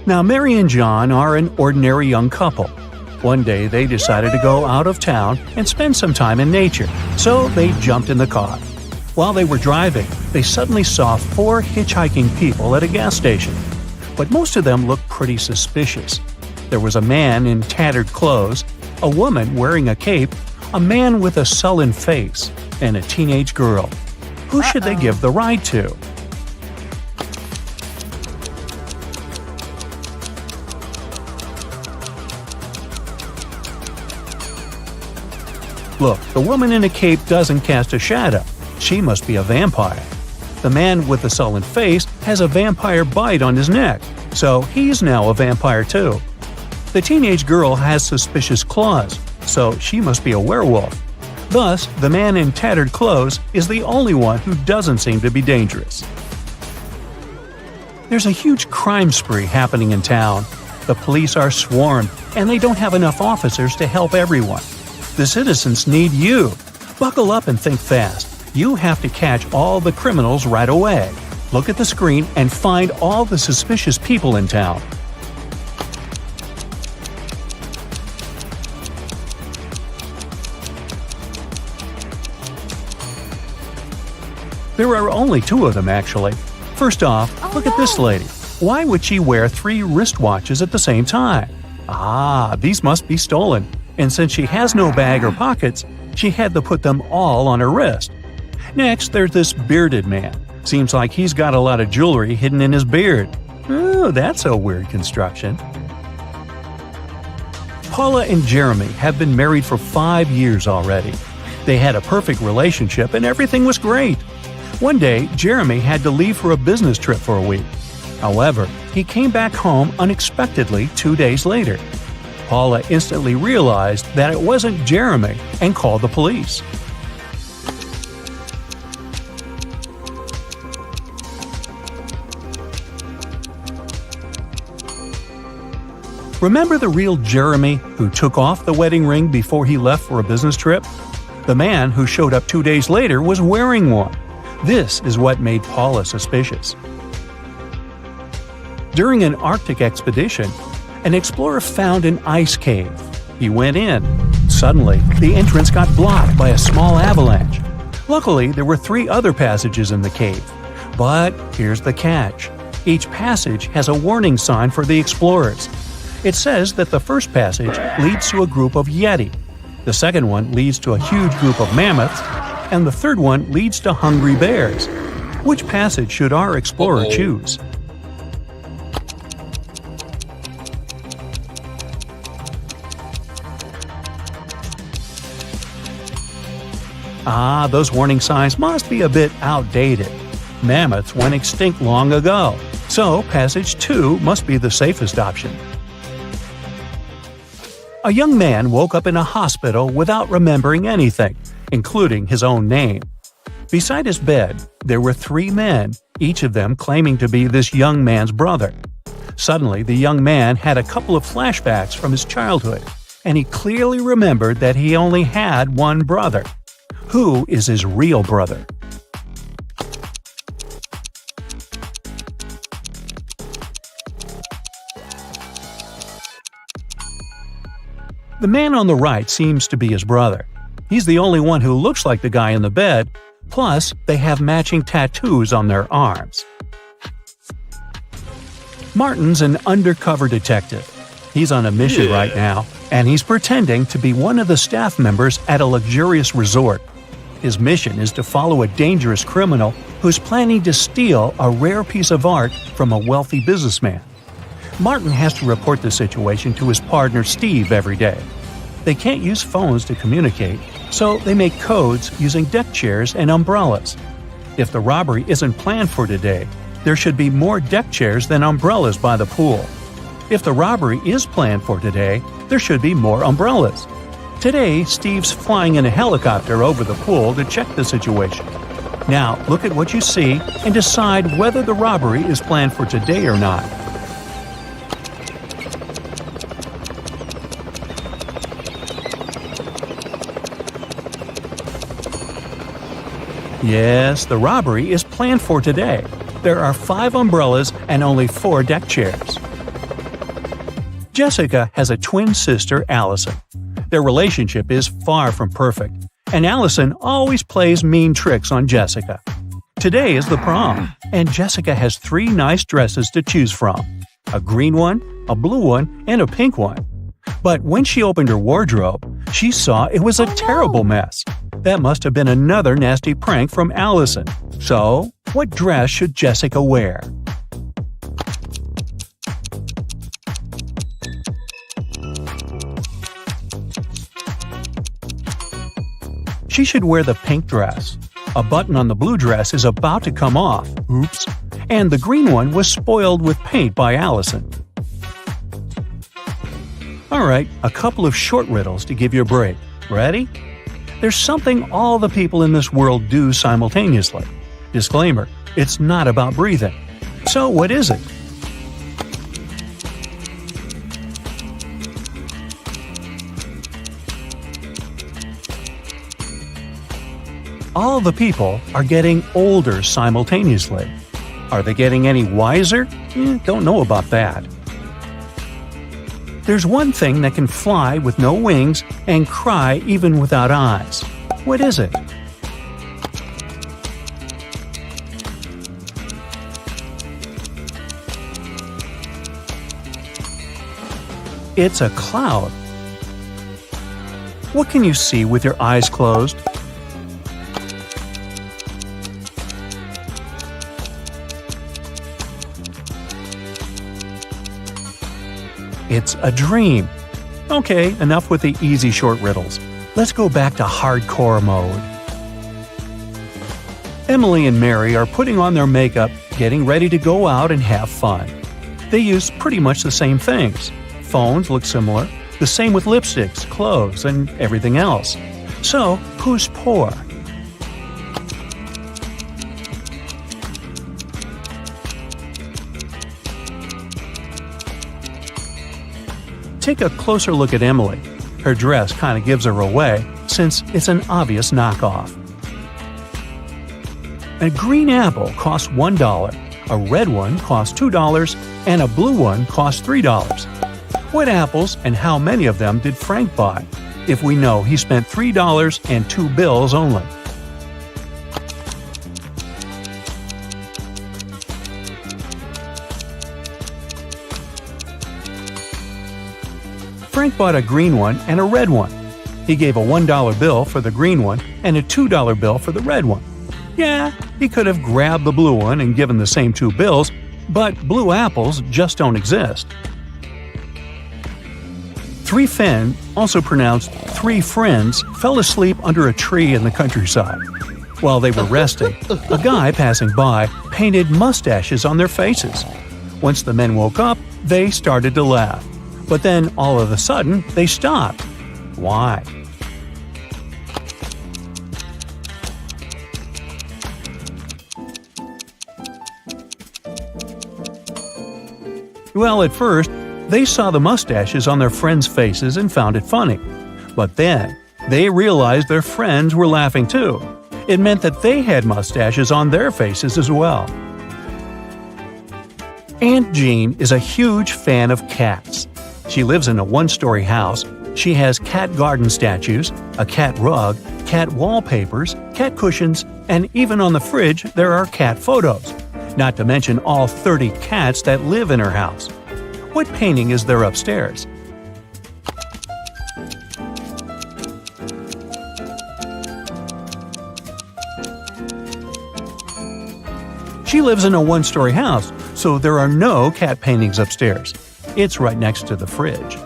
Now, Mary and John are an ordinary young couple. One day they decided to go out of town and spend some time in nature, so they jumped in the car. While they were driving, they suddenly saw 4 hitchhiking people at a gas station. But most of them looked pretty suspicious. There was a man in tattered clothes, a woman wearing a cape, a man with a sullen face, and a teenage girl. Who should they give the ride to? Look, the woman in a cape doesn't cast a shadow. She must be a vampire. The man with the sullen face has a vampire bite on his neck, so he's now a vampire too. The teenage girl has suspicious claws, so she must be a werewolf. Thus, the man in tattered clothes is the only one who doesn't seem to be dangerous. There's a huge crime spree happening in town. The police are swarmed, and they don't have enough officers to help everyone. The citizens need you. Buckle up and think fast. You have to catch all the criminals right away. Look at the screen and find all the suspicious people in town. There are only 2 of them, actually. First off, look at this lady. Why would she wear 3 wristwatches at the same time? These must be stolen. And since she has no bag or pockets, she had to put them all on her wrist. Next, there's this bearded man. Seems like he's got a lot of jewelry hidden in his beard. Oh, that's a weird construction. Paula and Jeremy have been married for 5 years already. They had a perfect relationship and everything was great. One day, Jeremy had to leave for a business trip for a week. However, he came back home unexpectedly 2 days later. Paula instantly realized that it wasn't Jeremy and called the police. Remember the real Jeremy who took off the wedding ring before he left for a business trip? The man who showed up 2 days later was wearing one. This is what made Paula suspicious. During an Arctic expedition, an explorer found an ice cave. He went in. Suddenly, the entrance got blocked by a small avalanche. Luckily, there were 3 other passages in the cave. But here's the catch. Each passage has a warning sign for the explorers. It says that the first passage leads to a group of Yeti, the second one leads to a huge group of mammoths, and the third one leads to hungry bears. Which passage should our explorer choose? Those warning signs must be a bit outdated. Mammoths went extinct long ago, so passage 2 must be the safest option. A young man woke up in a hospital without remembering anything, including his own name. Beside his bed, there were 3 men, each of them claiming to be this young man's brother. Suddenly, the young man had a couple of flashbacks from his childhood, and he clearly remembered that he only had one brother. Who is his real brother? The man on the right seems to be his brother. He's the only one who looks like the guy in the bed, plus they have matching tattoos on their arms. Martin's an undercover detective. He's on a mission right now, and he's pretending to be one of the staff members at a luxurious resort. His mission is to follow a dangerous criminal who's planning to steal a rare piece of art from a wealthy businessman. Martin has to report the situation to his partner Steve every day. They can't use phones to communicate, so they make codes using deck chairs and umbrellas. If the robbery isn't planned for today, there should be more deck chairs than umbrellas by the pool. If the robbery is planned for today, there should be more umbrellas. Today, Steve's flying in a helicopter over the pool to check the situation. Now, look at what you see and decide whether the robbery is planned for today or not. Yes, the robbery is planned for today. There are 5 umbrellas and only 4 deck chairs. Jessica has a twin sister, Allison. Their relationship is far from perfect, and Allison always plays mean tricks on Jessica. Today is the prom, and Jessica has 3 nice dresses to choose from: a green one, a blue one, and a pink one. But when she opened her wardrobe, she saw it was a terrible mess. That must have been another nasty prank from Allison. So, what dress should Jessica wear? She should wear the pink dress. A button on the blue dress is about to come off. Oops. And the green one was spoiled with paint by Allison. Alright, a couple of short riddles to give you a break. Ready? There's something all the people in this world do simultaneously. Disclaimer, it's not about breathing. So what is it? All the people are getting older simultaneously. Are they getting any wiser? Don't know about that. There's one thing that can fly with no wings and cry even without eyes. What is it? It's a cloud. What can you see with your eyes closed? It's a dream. Okay, enough with the easy short riddles. Let's go back to hardcore mode. Emily and Mary are putting on their makeup, getting ready to go out and have fun. They use pretty much the same things. Phones look similar, the same with lipsticks, clothes, and everything else. So, who's poor? Take a closer look at Emily. Her dress kind of gives her away, since it's an obvious knockoff. A green apple costs $1, a red one costs $2, and a blue one costs $3. What apples and how many of them did Frank buy, if we know he spent $3 and 2 bills only? Frank bought a green one and a red one. He gave a $1 bill for the green one and a $2 bill for the red one. Yeah, he could have grabbed the blue one and given the same 2 bills, but blue apples just don't exist. 3 Fen, also pronounced 3 friends, fell asleep under a tree in the countryside. While they were resting, a guy passing by painted mustaches on their faces. Once the men woke up, they started to laugh. But then, all of a sudden, they stopped. Why? Well, at first, they saw the mustaches on their friends' faces and found it funny. But then, they realized their friends were laughing too. It meant that they had mustaches on their faces as well. Aunt Jean is a huge fan of cats. She lives in a 1-story house. She has cat garden statues, a cat rug, cat wallpapers, cat cushions, and even on the fridge there are cat photos. Not to mention all 30 cats that live in her house. What painting is there upstairs? She lives in a 1-story house, so there are no cat paintings upstairs. It's right next to the fridge.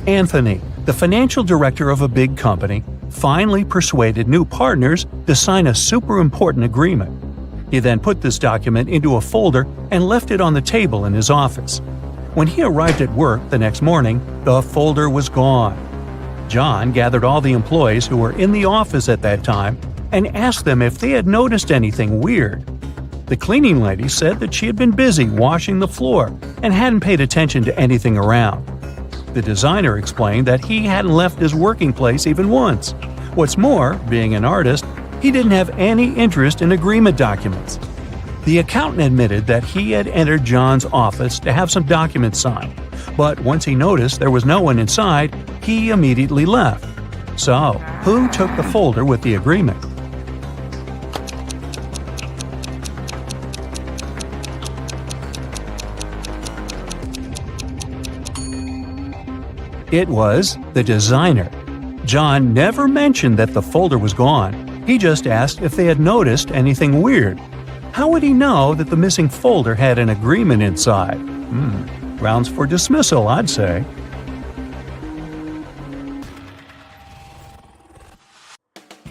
Anthony, the financial director of a big company, finally persuaded new partners to sign a super important agreement. He then put this document into a folder and left it on the table in his office. When he arrived at work the next morning, the folder was gone. John gathered all the employees who were in the office at that time and asked them if they had noticed anything weird. The cleaning lady said that she had been busy washing the floor and hadn't paid attention to anything around. The designer explained that he hadn't left his working place even once. What's more, being an artist, he didn't have any interest in agreement documents. The accountant admitted that he had entered John's office to have some documents signed, but once he noticed there was no one inside, he immediately left. So, who took the folder with the agreement? It was the designer. John never mentioned that the folder was gone. He just asked if they had noticed anything weird. How would he know that the missing folder had an agreement inside? Grounds for dismissal, I'd say.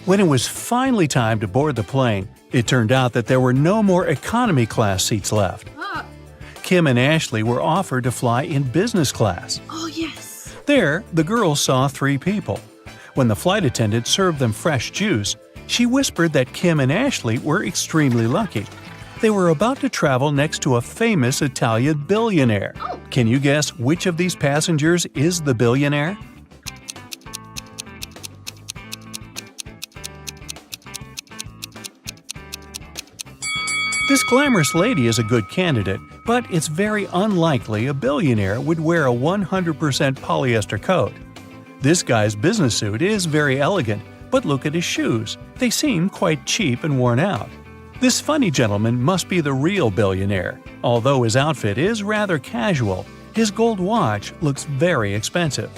When it was finally time to board the plane, it turned out that there were no more economy class seats left. Kim and Ashley were offered to fly in business class. Oh, yes. There, the girls saw 3 people. When the flight attendant served them fresh juice, she whispered that Kim and Ashley were extremely lucky. They were about to travel next to a famous Italian billionaire. Oh. Can you guess which of these passengers is the billionaire? This glamorous lady is a good candidate, but it's very unlikely a billionaire would wear a 100% polyester coat. This guy's business suit is very elegant, but look at his shoes. They seem quite cheap and worn out. This funny gentleman must be the real billionaire. Although his outfit is rather casual, his gold watch looks very expensive.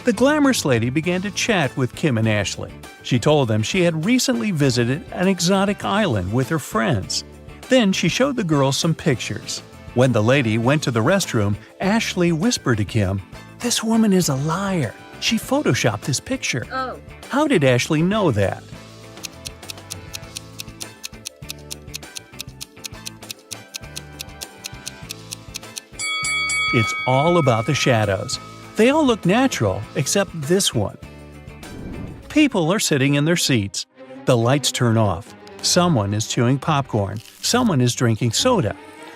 The glamorous lady began to chat with Kim and Ashley. She told them she had recently visited an exotic island with her friends. Then she showed the girls some pictures. When the lady went to the restroom, Ashley whispered to Kim, "This woman is a liar. She photoshopped this picture." Oh. How did Ashley know that? It's all about the shadows. They all look natural, except this one. People are sitting in their seats. The lights turn off. Someone is chewing popcorn. Someone is drinking soda.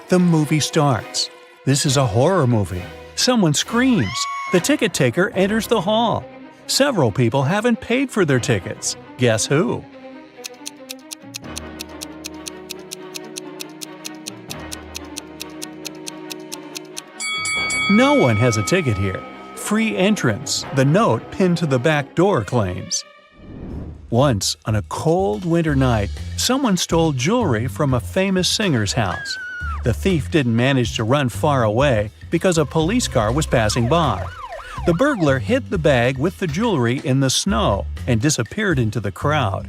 The movie starts. This is a horror movie. Someone screams. The ticket taker enters the hall. Several people haven't paid for their tickets. Guess who? No one has a ticket here. Free entrance, the note pinned to the back door claims. Once, on a cold winter night, someone stole jewelry from a famous singer's house. The thief didn't manage to run far away because a police car was passing by. The burglar hid the bag with the jewelry in the snow and disappeared into the crowd.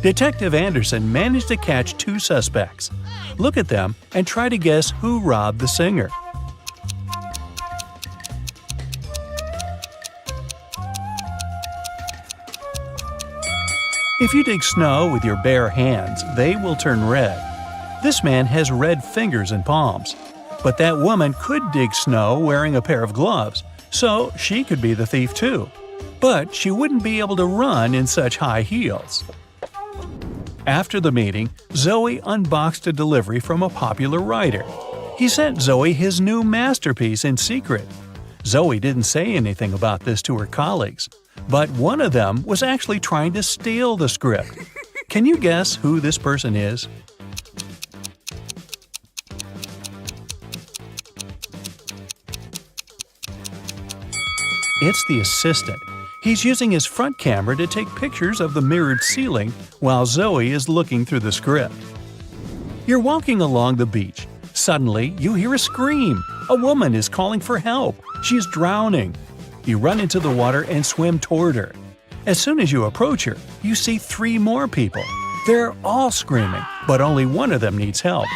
Detective Anderson managed to catch 2 suspects. Look at them and try to guess who robbed the singer. If you dig snow with your bare hands, they will turn red. This man has red fingers and palms. But that woman could dig snow wearing a pair of gloves, so she could be the thief too. But she wouldn't be able to run in such high heels. After the meeting, Zoe unboxed a delivery from a popular writer. He sent Zoe his new masterpiece in secret. Zoe didn't say anything about this to her colleagues, but one of them was actually trying to steal the script. Can you guess who this person is? It's the assistant. He's using his front camera to take pictures of the mirrored ceiling while Zoe is looking through the script. You're walking along the beach. Suddenly, you hear a scream. A woman is calling for help. She's drowning. You run into the water and swim toward her. As soon as you approach her, you see 3 more people. They're all screaming, but only one of them needs help.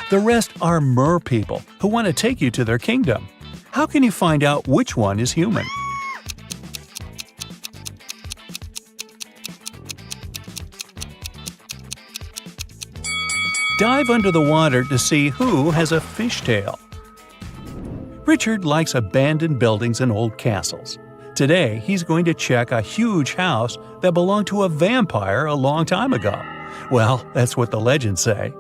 The rest are mer people who want to take you to their kingdom. How can you find out which one is human? Dive under the water to see who has a fishtail. Richard likes abandoned buildings and old castles. Today, he's going to check a huge house that belonged to a vampire a long time ago. Well, that's what the legends say.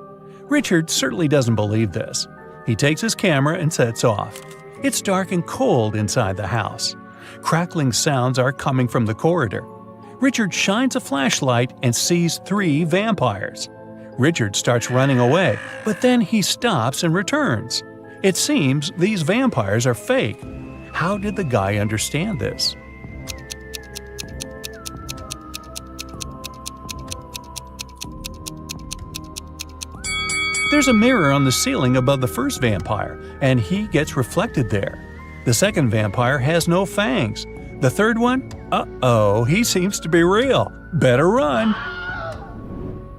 Richard certainly doesn't believe this. He takes his camera and sets off. It's dark and cold inside the house. Crackling sounds are coming from the corridor. Richard shines a flashlight and sees 3 vampires. Richard starts running away, but then he stops and returns. It seems these vampires are fake. How did the guy understand this? There's a mirror on the ceiling above the first vampire, and he gets reflected there. The second vampire has no fangs. The third one? Uh-oh, he seems to be real. Better run!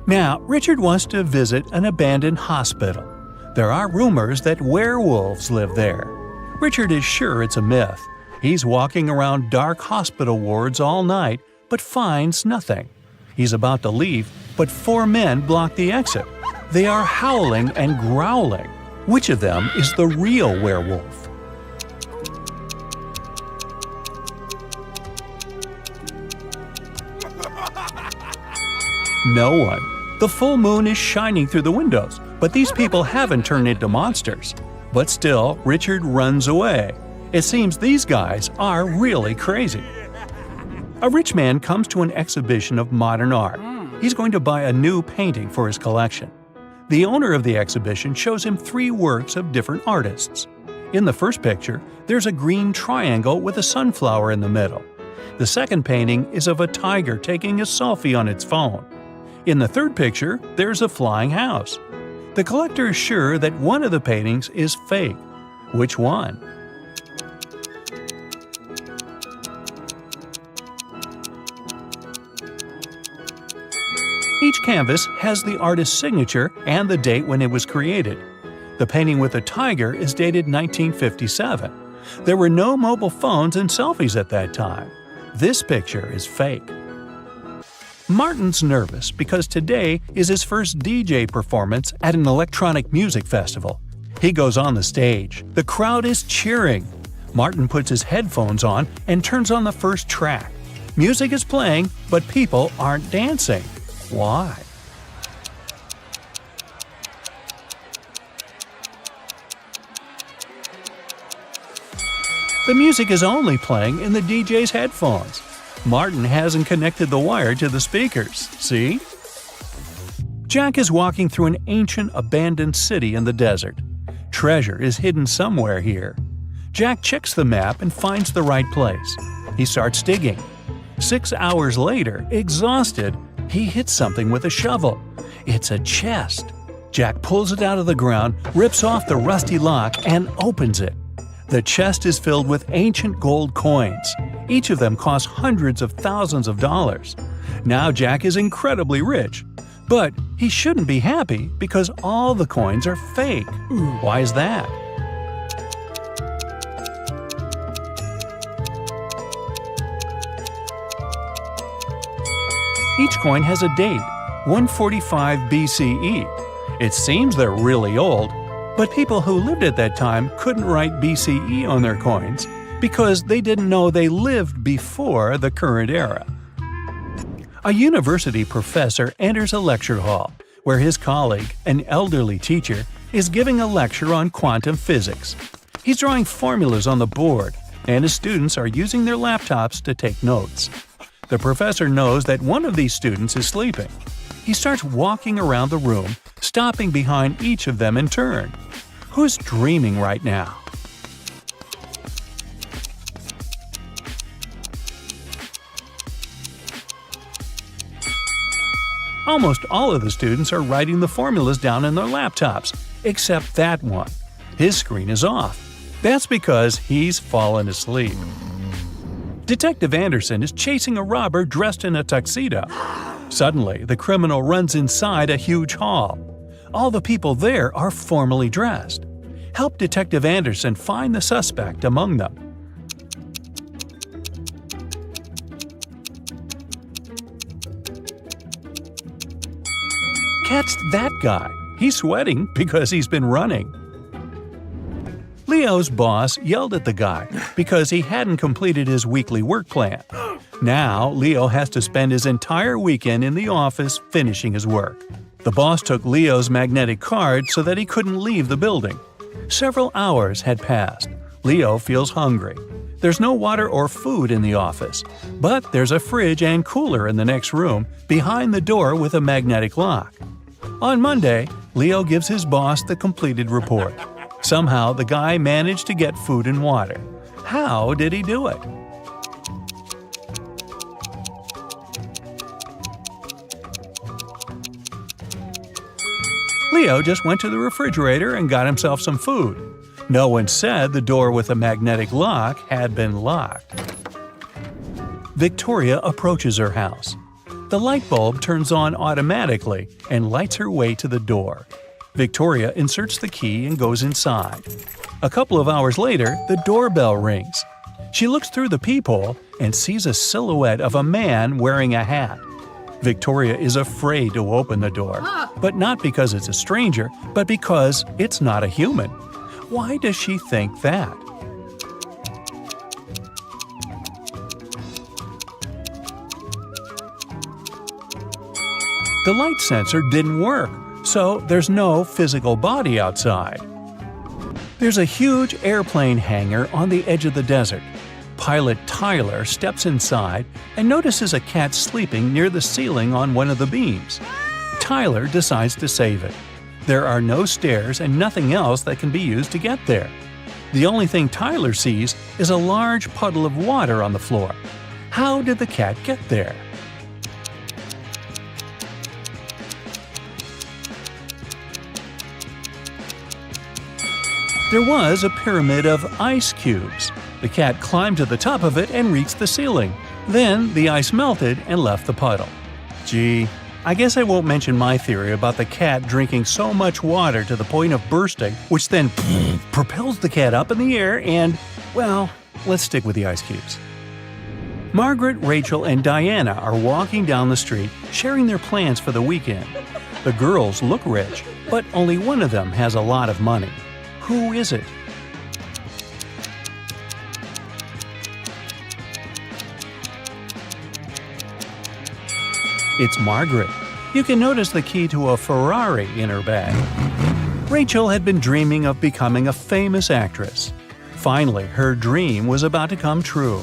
Now, Richard wants to visit an abandoned hospital. There are rumors that werewolves live there. Richard is sure it's a myth. He's walking around dark hospital wards all night, but finds nothing. He's about to leave, but 4 men block the exit. They are howling and growling. Which of them is the real werewolf? No one. The full moon is shining through the windows, but these people haven't turned into monsters. But still, Richard runs away. It seems these guys are really crazy. A rich man comes to an exhibition of modern art. He's going to buy a new painting for his collection. The owner of the exhibition shows him 3 works of different artists. In the first picture, there's a green triangle with a sunflower in the middle. The second painting is of a tiger taking a selfie on its phone. In the third picture, there's a flying house. The collector is sure that one of the paintings is fake. Which one? Each canvas has the artist's signature and the date when it was created. The painting with the tiger is dated 1957. There were no mobile phones and selfies at that time. This picture is fake. Martin's nervous because today is his first DJ performance at an electronic music festival. He goes on the stage. The crowd is cheering. Martin puts his headphones on and turns on the first track. Music is playing, but people aren't dancing. Why? The music is only playing in the DJ's headphones. Martin hasn't connected the wire to the speakers, see? Jack is walking through an ancient, abandoned city in the desert. Treasure is hidden somewhere here. Jack checks the map and finds the right place. He starts digging. 6 hours later, exhausted, he hits something with a shovel. It's a chest. Jack pulls it out of the ground, rips off the rusty lock, and opens it. The chest is filled with ancient gold coins. Each of them costs hundreds of thousands of dollars. Now Jack is incredibly rich. But he shouldn't be happy because all the coins are fake. Why is that? Each coin has a date, 145 BCE. It seems they're really old, but people who lived at that time couldn't write BCE on their coins because they didn't know they lived before the current era. A university professor enters a lecture hall where his colleague, an elderly teacher, is giving a lecture on quantum physics. He's drawing formulas on the board, and his students are using their laptops to take notes. The professor knows that one of these students is sleeping. He starts walking around the room, stopping behind each of them in turn. Who's dreaming right now? Almost all of the students are writing the formulas down in their laptops, except that one. His screen is off. That's because he's fallen asleep. Detective Anderson is chasing a robber dressed in a tuxedo. Suddenly, the criminal runs inside a huge hall. All the people there are formally dressed. Help Detective Anderson find the suspect among them. Catch that guy. He's sweating because he's been running. Leo's boss yelled at the guy because he hadn't completed his weekly work plan. Now, Leo has to spend his entire weekend in the office finishing his work. The boss took Leo's magnetic card so that he couldn't leave the building. Several hours had passed. Leo feels hungry. There's no water or food in the office, but there's a fridge and cooler in the next room behind the door with a magnetic lock. On Monday, Leo gives his boss the completed report. Somehow, the guy managed to get food and water. How did he do it? Leo just went to the refrigerator and got himself some food. No one said the door with a magnetic lock had been locked. Victoria approaches her house. The light bulb turns on automatically and lights her way to the door. Victoria inserts the key and goes inside. A couple of hours later, the doorbell rings. She looks through the peephole and sees a silhouette of a man wearing a hat. Victoria is afraid to open the door, but not because it's a stranger, but because it's not a human. Why does she think that? The light sensor didn't work, so there's no physical body outside. There's a huge airplane hangar on the edge of the desert. Pilot Tyler steps inside and notices a cat sleeping near the ceiling on one of the beams. Tyler decides to save it. There are no stairs and nothing else that can be used to get there. The only thing Tyler sees is a large puddle of water on the floor. How did the cat get there? There was a pyramid of ice cubes. The cat climbed to the top of it and reached the ceiling. Then the ice melted and left the puddle. Gee, I guess I won't mention my theory about the cat drinking so much water to the point of bursting, which then propels the cat up in the air and, well, let's stick with the ice cubes. Margaret, Rachel, and Diana are walking down the street, sharing their plans for the weekend. The girls look rich, but only one of them has a lot of money. Who is it? It's Margaret. You can notice the key to a Ferrari in her bag. Rachel had been dreaming of becoming a famous actress. Finally, her dream was about to come true.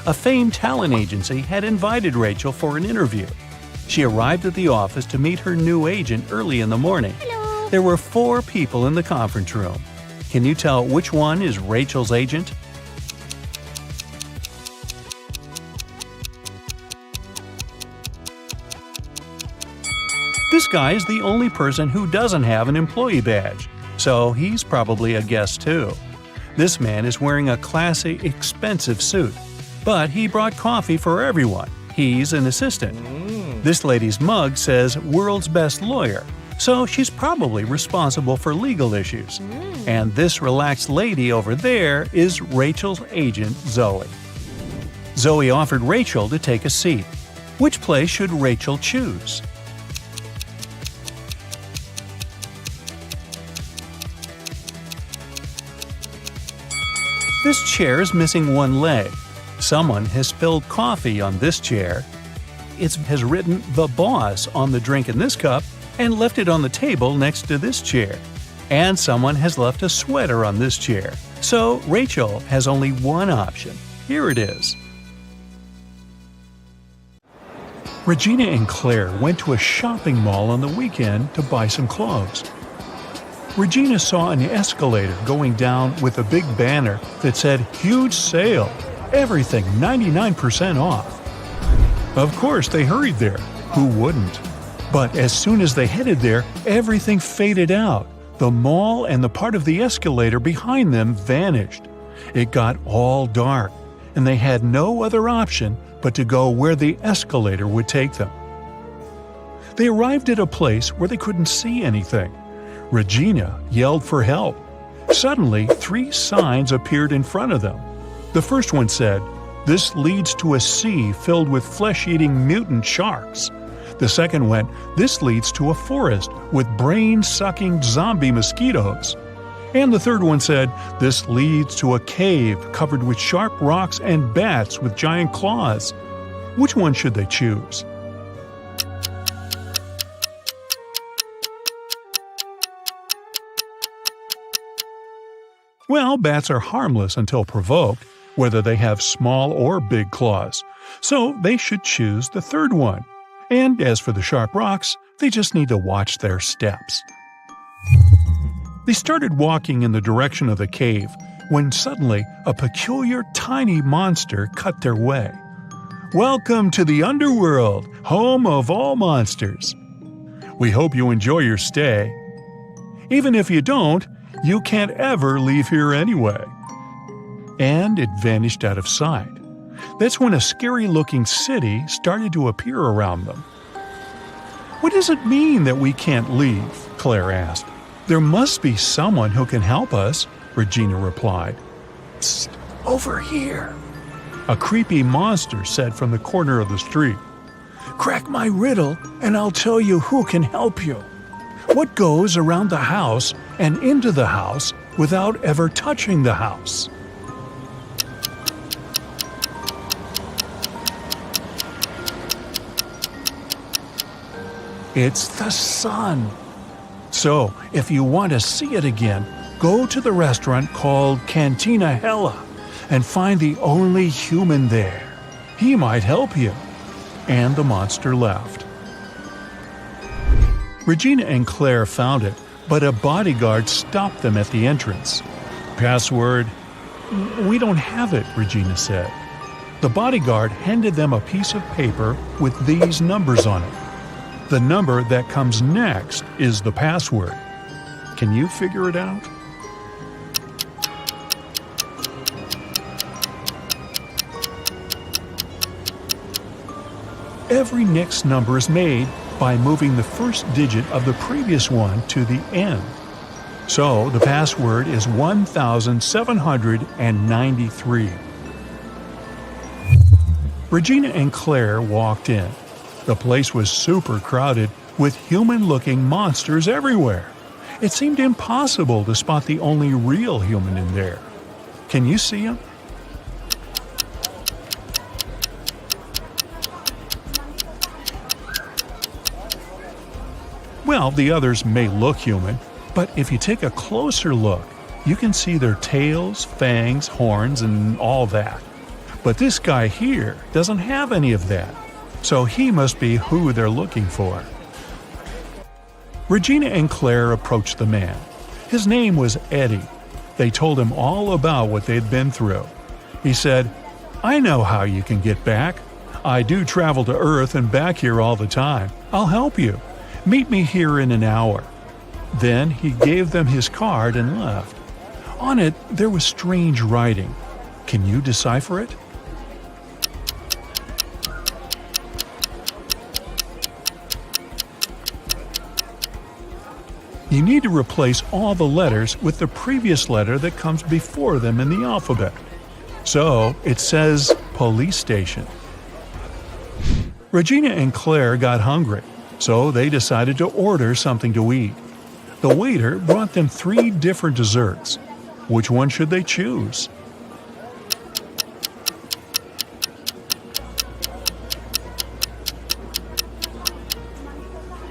A famed talent agency had invited Rachel for an interview. She arrived at the office to meet her new agent early in the morning. Hello. There were 4 people in the conference room. Can you tell which one is Rachel's agent? This guy is the only person who doesn't have an employee badge, so he's probably a guest too. This man is wearing a classy, expensive suit, but he brought coffee for everyone. He's an assistant. This lady's mug says "World's Best Lawyer," so she's probably responsible for legal issues. And this relaxed lady over there is Rachel's agent, Zoe. Zoe offered Rachel to take a seat. Which place should Rachel choose? This chair is missing one leg. Someone has spilled coffee on this chair. It has written "The Boss" on the drink in this cup and left it on the table next to this chair. And someone has left a sweater on this chair. So Rachel has only one option. Here it is. Regina and Claire went to a shopping mall on the weekend to buy some clothes. Regina saw an escalator going down with a big banner that said "Huge Sale! Everything 99% off!" Of course, they hurried there. Who wouldn't? But as soon as they headed there, everything faded out. The mall and the part of the escalator behind them vanished. It got all dark, and they had no other option but to go where the escalator would take them. They arrived at a place where they couldn't see anything. Regina yelled for help. Suddenly, 3 signs appeared in front of them. The first one said, "This leads to a sea filled with flesh-eating mutant sharks." The second went, "This leads to a forest with brain-sucking zombie mosquitoes." And the third one said, "This leads to a cave covered with sharp rocks and bats with giant claws." Which one should they choose? Well, bats are harmless until provoked, whether they have small or big claws. So they should choose the third one. And as for the sharp rocks, They just need to watch their steps. They started walking in the direction of the cave when suddenly a peculiar tiny monster cut their way. "Welcome to the underworld, home of all monsters. We hope you enjoy your stay. Even if you don't, you can't ever leave here anyway." And it vanished out of sight. That's when a scary-looking city started to appear around them. "What does it mean that we can't leave?" Claire asked. "There must be someone who can help us," Regina replied. "Psst, over here," a creepy monster said from the corner of the street. "Crack my riddle and I'll tell you who can help you. What goes around the house and into the house without ever touching the house?" It's the sun. So, if you want to see it again, go to the restaurant called Cantina Hella and find the only human there. He might help you. And the monster left. Regina and Claire found it, but a bodyguard stopped them at the entrance. "Password?" "We don't have it," Regina said. The bodyguard handed them a piece of paper with these numbers on it. The number that comes next is the password. Can you figure it out? Every next number is made by moving the first digit of the previous one to the end. So the password is 1793. Regina and Claire walked in. The place was super crowded with human-looking monsters everywhere. It seemed impossible to spot the only real human in there. Can you see him? Well, the others may look human, but if you take a closer look, you can see their tails, fangs, horns, and all that. But this guy here doesn't have any of that, so he must be who they're looking for. Regina and Claire approached the man. His name was Eddie. They told him all about what they'd been through. He said, "I know how you can get back. I do travel to Earth and back here all the time. I'll help you. Meet me here in an hour." Then he gave them his card and left. On it, there was strange writing. Can you decipher it? You need to replace all the letters with the previous letter that comes before them in the alphabet. So it says police station. Regina and Claire got hungry, so they decided to order something to eat. The waiter brought them 3 different desserts. Which one should they choose?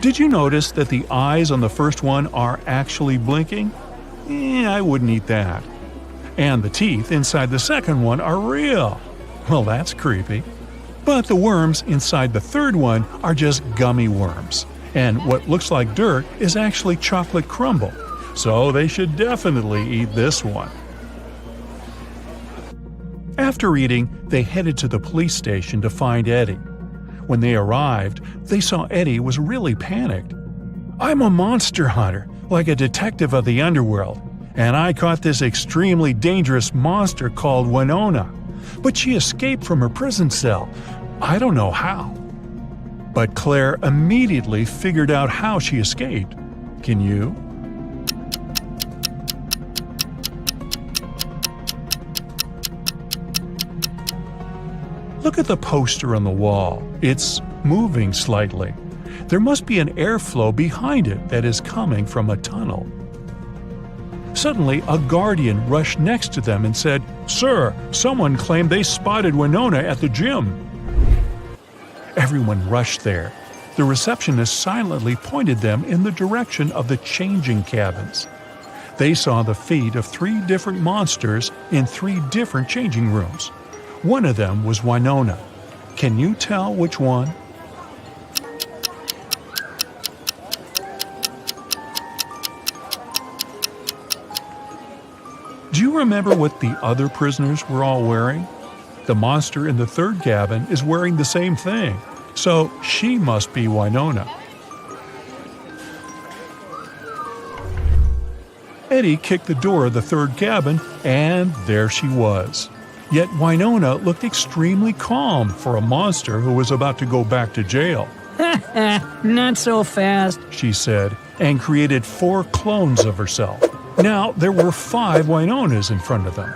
Did you notice that the eyes on the first one are actually blinking? I wouldn't eat that. And the teeth inside the second one are real. Well, that's creepy. But the worms inside the third one are just gummy worms. And what looks like dirt is actually chocolate crumble. So they should definitely eat this one. After eating, they headed to the police station to find Eddie. When they arrived, they saw Eddie was really panicked. "I'm a monster hunter, like a detective of the underworld, and I caught this extremely dangerous monster called Winona. But she escaped from her prison cell. I don't know how." But Claire immediately figured out how she escaped. Can you? Look at the poster on the wall. It's moving slightly. There must be an airflow behind it that is coming from a tunnel. Suddenly, a guardian rushed next to them and said, "Sir, someone claimed they spotted Winona at the gym." Everyone rushed there. The receptionist silently pointed them in the direction of the changing cabins. They saw the feet of 3 different monsters in 3 different changing rooms. One of them was Winona. Can you tell which one? remember what the other prisoners were all wearing? The monster in the third cabin is wearing the same thing, so she must be Winona. Eddie kicked the door of the third cabin, and there she was. Yet Winona looked extremely calm for a monster who was about to go back to jail. Not so fast, she said, and created 4 clones of herself. Now there were 5 Winonas in front of them.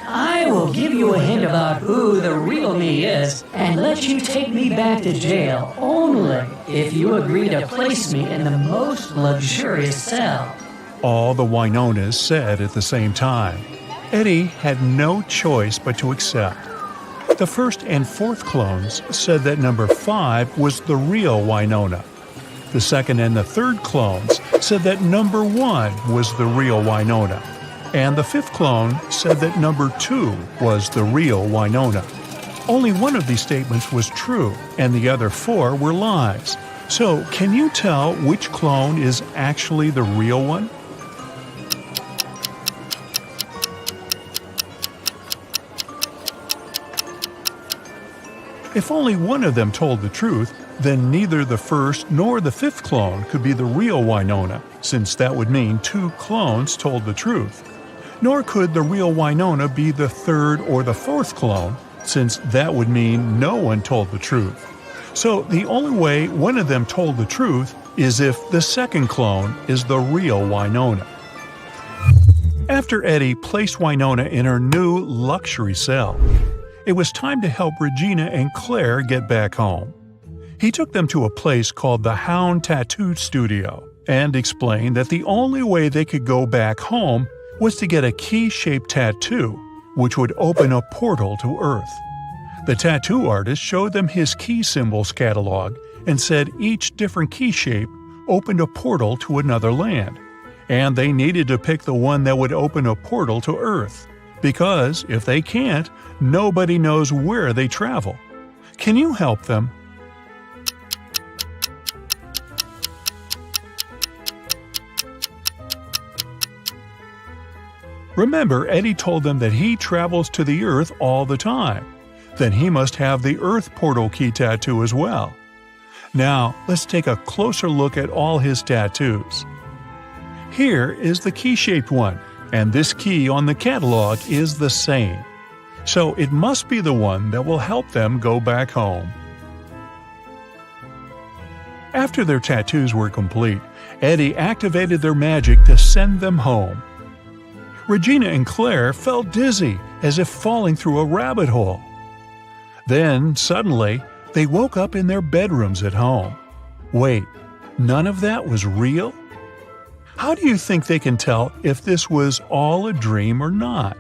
I will give you a hint about who the real me is and let you take me back to jail only if you agree to place me in the most luxurious cell. All the Winonas said at the same time. Eddie had no choice but to accept. The first and fourth clones said that number 5 was the real Winona. The second and the third clones said that number 1 was the real Winona. And the fifth clone said that number 2 was the real Winona. Only one of these statements was true, and the other 4 were lies. So, can you tell which clone is actually the real one? If only one of them told the truth, then neither the first nor the fifth clone could be the real Winona, since that would mean 2 clones told the truth. Nor could the real Winona be the third or the fourth clone, since that would mean no one told the truth. So the only way one of them told the truth is if the second clone is the real Winona. After Eddie placed Winona in her new luxury cell, it was time to help Regina and Claire get back home. He took them to a place called the Hound Tattoo Studio and explained that the only way they could go back home was to get a key-shaped tattoo, which would open a portal to Earth. The tattoo artist showed them his key symbols catalog and said each different key shape opened a portal to another land, and they needed to pick the one that would open a portal to Earth, because if they can't, nobody knows where they travel. Can you help them? Remember, Eddie told them that he travels to the Earth all the time. Then he must have the Earth portal key tattoo as well. Now, let's take a closer look at all his tattoos. Here is the key-shaped one, and this key on the catalog is the same. So it must be the one that will help them go back home. After their tattoos were complete, Eddie activated their magic to send them home. Regina and Claire felt dizzy, as if falling through a rabbit hole. Then, suddenly, they woke up in their bedrooms at home. Wait, none of that was real? How do you think they can tell if this was all a dream or not?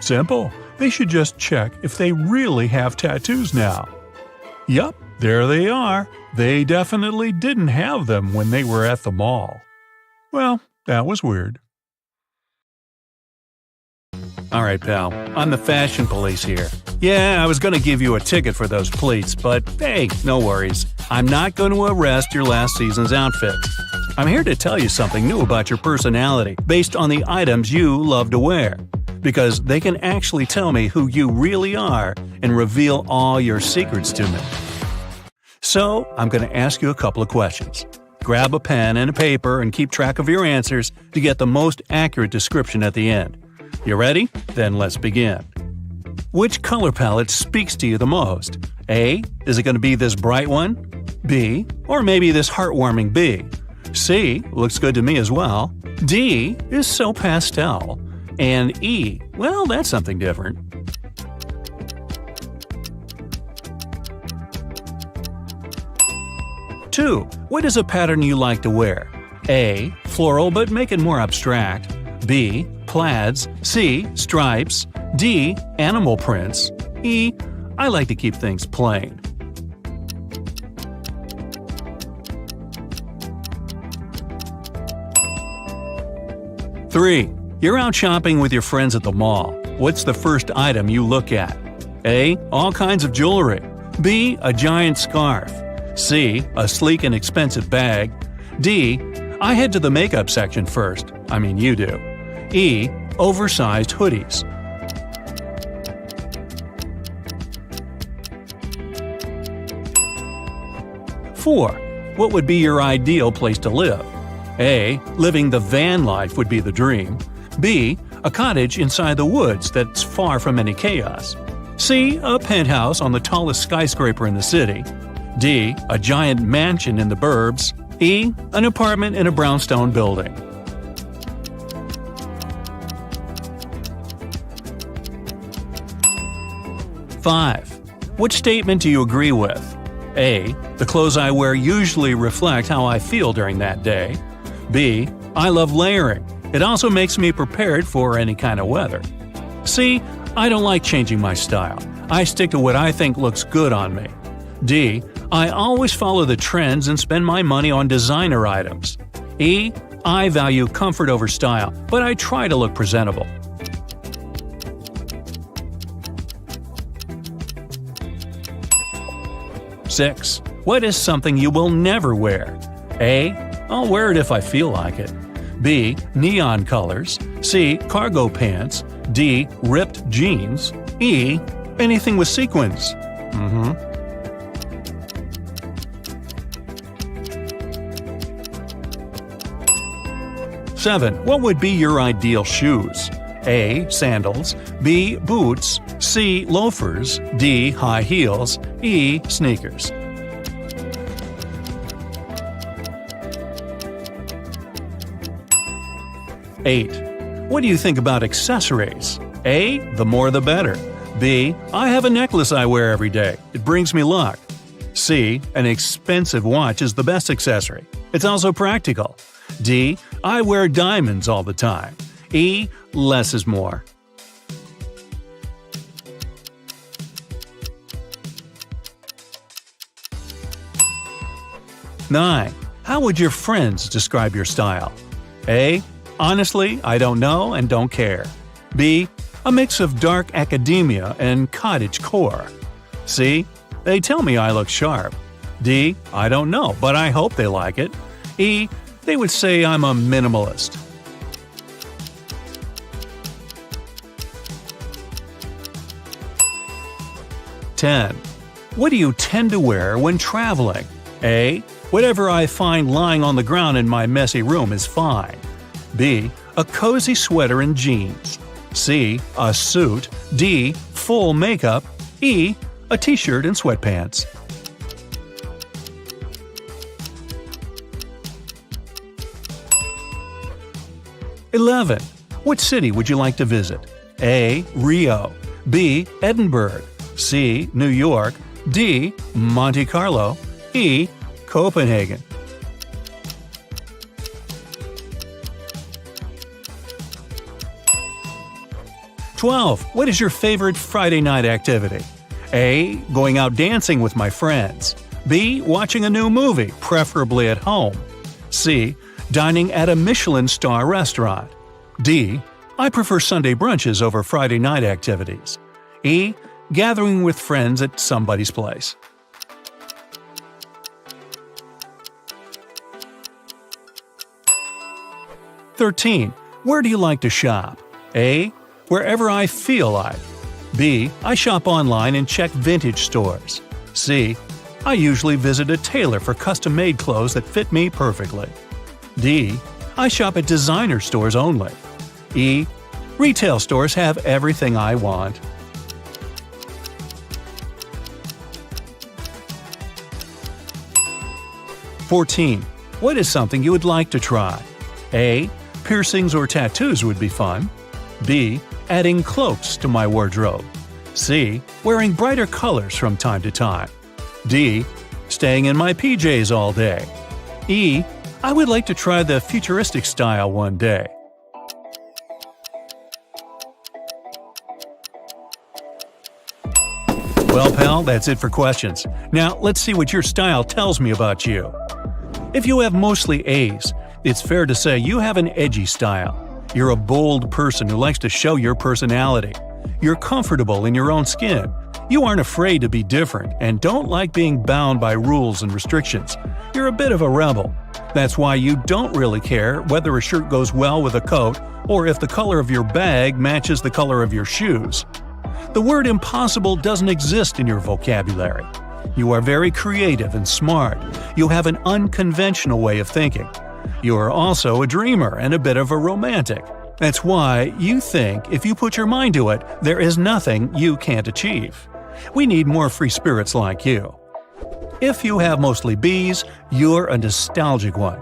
Simple. They should just check if they really have tattoos now. Yup, there they are. They definitely didn't have them when they were at the mall. Well, that was weird. Alright, pal. I'm the fashion police here. Yeah, I was gonna give you a ticket for those pleats, but hey, no worries. I'm not going to arrest your last season's outfit. I'm here to tell you something new about your personality based on the items you love to wear, because they can actually tell me who you really are and reveal all your secrets to me. So, I'm going to ask you a couple of questions. Grab a pen and a paper and keep track of your answers to get the most accurate description at the end. You ready? Then let's begin. Which color palette speaks to you the most? A. Is it going to be this bright one? B. Or maybe this heartwarming B? C. Looks good to me as well. D. Is so pastel. And E. Well, that's something different. Two. What is a pattern you like to wear? A. Floral, but make it more abstract. B. Plaids. C. Stripes. D. Animal prints. E. I like to keep things plain. Three. You're out shopping with your friends at the mall. What's the first item you look at? A. All kinds of jewelry. B. A giant scarf. C. A sleek and expensive bag. D. I head to the makeup section first. I mean, you do. E. Oversized hoodies. 4. What would be your ideal place to live? A. Living the van life would be the dream. B. A cottage inside the woods that's far from any chaos. C. A penthouse on the tallest skyscraper in the city. D. A giant mansion in the burbs. E. An apartment in a brownstone building. Five. Which statement do you agree with? A. The clothes I wear usually reflect how I feel during that day. B. I love layering. It also makes me prepared for any kind of weather. C. I don't like changing my style. I stick to what I think looks good on me. D. I always follow the trends and spend my money on designer items. E. I value comfort over style, but I try to look presentable. Six. What is something you will never wear? A. I'll wear it if I feel like it. B. Neon colors. C. Cargo pants. D. Ripped jeans. E. Anything with sequins. 7. What would be your ideal shoes? A. Sandals. B. Boots. C. Loafers. D. High heels. E. Sneakers. 8. What do you think about accessories? A. The more the better. B. I have a necklace I wear every day. It brings me luck. C. An expensive watch is the best accessory. It's also practical. D. I wear diamonds all the time. E. Less is more. 9. How would your friends describe your style? A. Honestly, I don't know and don't care. B. A mix of dark academia and cottagecore. C. They tell me I look sharp. D. I don't know, but I hope they like it. E. They would say I'm a minimalist. (10) What do you tend to wear when traveling? A. Whatever I find lying on the ground in my messy room is fine. B. A cozy sweater and jeans. C. A suit. D. Full makeup. E. A t-shirt and sweatpants. 11. What city would you like to visit? A. Rio. B. Edinburgh. C. New York. D. Monte Carlo. E. Copenhagen. 12. What is your favorite Friday night activity? A. Going out dancing with my friends. B. Watching a new movie, preferably at home. C. Dining at a Michelin star restaurant. D. I prefer Sunday brunches over Friday night activities. E. Gathering with friends at somebody's place. 13. Where do you like to shop? A. Wherever I feel like. B. I shop online and check vintage stores. C. I usually visit a tailor for custom-made clothes that fit me perfectly. D. I shop at designer stores only. E. Retail stores have everything I want. 14. What is something you would like to try? A. Piercings or tattoos would be fun. B. Adding cloaks to my wardrobe. C. Wearing brighter colors from time to time. D. Staying in my PJs all day. E. I would like to try the futuristic style one day. Well, pal, that's it for questions. Now, let's see what your style tells me about you. If you have mostly A's, it's fair to say you have an edgy style. You're a bold person who likes to show your personality. You're comfortable in your own skin. You aren't afraid to be different and don't like being bound by rules and restrictions. You're a bit of a rebel. That's why you don't really care whether a shirt goes well with a coat or if the color of your bag matches the color of your shoes. The word impossible doesn't exist in your vocabulary. You are very creative and smart. You have an unconventional way of thinking. You are also a dreamer and a bit of a romantic. That's why you think if you put your mind to it, there is nothing you can't achieve. We need more free spirits like you. If you have mostly B's, you're a nostalgic one.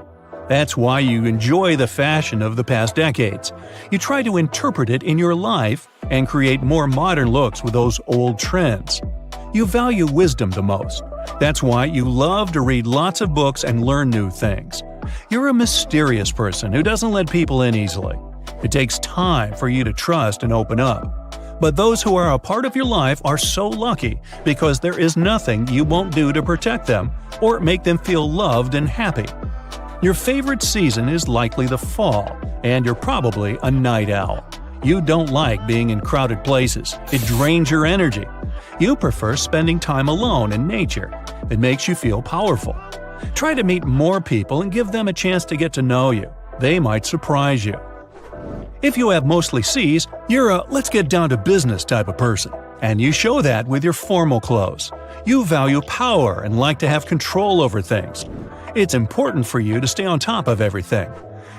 That's why you enjoy the fashion of the past decades. You try to interpret it in your life and create more modern looks with those old trends. You value wisdom the most. That's why you love to read lots of books and learn new things. You're a mysterious person who doesn't let people in easily. It takes time for you to trust and open up. But those who are a part of your life are so lucky because there is nothing you won't do to protect them or make them feel loved and happy. Your favorite season is likely the fall, and you're probably a night owl. You don't like being in crowded places. It drains your energy. You prefer spending time alone in nature. It makes you feel powerful. Try to meet more people and give them a chance to get to know you. They might surprise you. If you have mostly C's, you're a let's get down to business type of person, and you show that with your formal clothes. You value power and like to have control over things. It's important for you to stay on top of everything.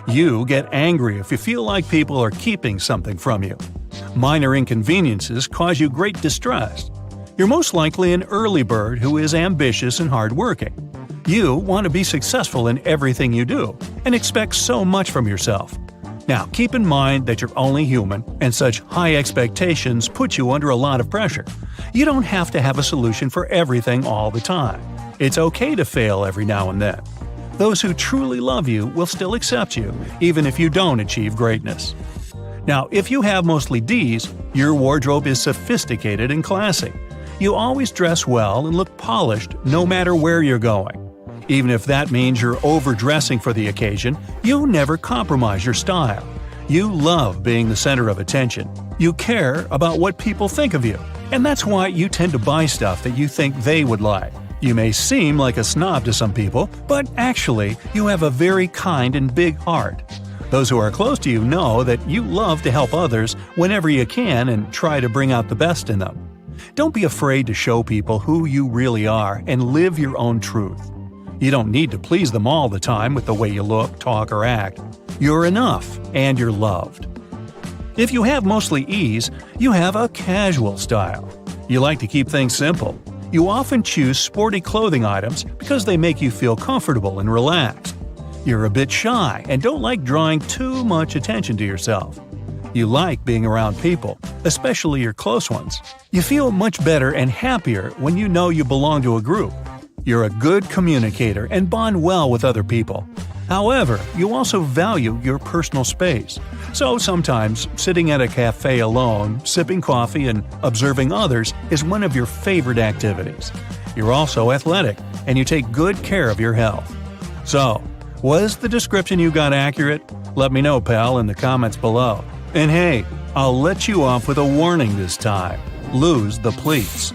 You get angry if you feel like people are keeping something from you. Minor inconveniences cause you great distress. You're most likely an early bird who is ambitious and hardworking. You want to be successful in everything you do and expect so much from yourself. Now, keep in mind that you're only human, and such high expectations put you under a lot of pressure. You don't have to have a solution for everything all the time. It's okay to fail every now and then. Those who truly love you will still accept you, even if you don't achieve greatness. Now, if you have mostly D's, your wardrobe is sophisticated and classy. You always dress well and look polished no matter where you're going. Even if that means you're overdressing for the occasion, you never compromise your style. You love being the center of attention. You care about what people think of you, and that's why you tend to buy stuff that you think they would like. You may seem like a snob to some people, but actually, you have a very kind and big heart. Those who are close to you know that you love to help others whenever you can and try to bring out the best in them. Don't be afraid to show people who you really are and live your own truth. You don't need to please them all the time with the way you look, talk, or act. You're enough, and you're loved. If you have mostly E's, you have a casual style. You like to keep things simple. You often choose sporty clothing items because they make you feel comfortable and relaxed. You're a bit shy and don't like drawing too much attention to yourself. You like being around people, especially your close ones. You feel much better and happier when you know you belong to a group. You're a good communicator and bond well with other people. However, you also value your personal space. So sometimes, sitting at a cafe alone, sipping coffee, and observing others is one of your favorite activities. You're also athletic, and you take good care of your health. So, was the description you got accurate? Let me know, pal, in the comments below. And hey, I'll let you off with a warning this time. Lose the pleats.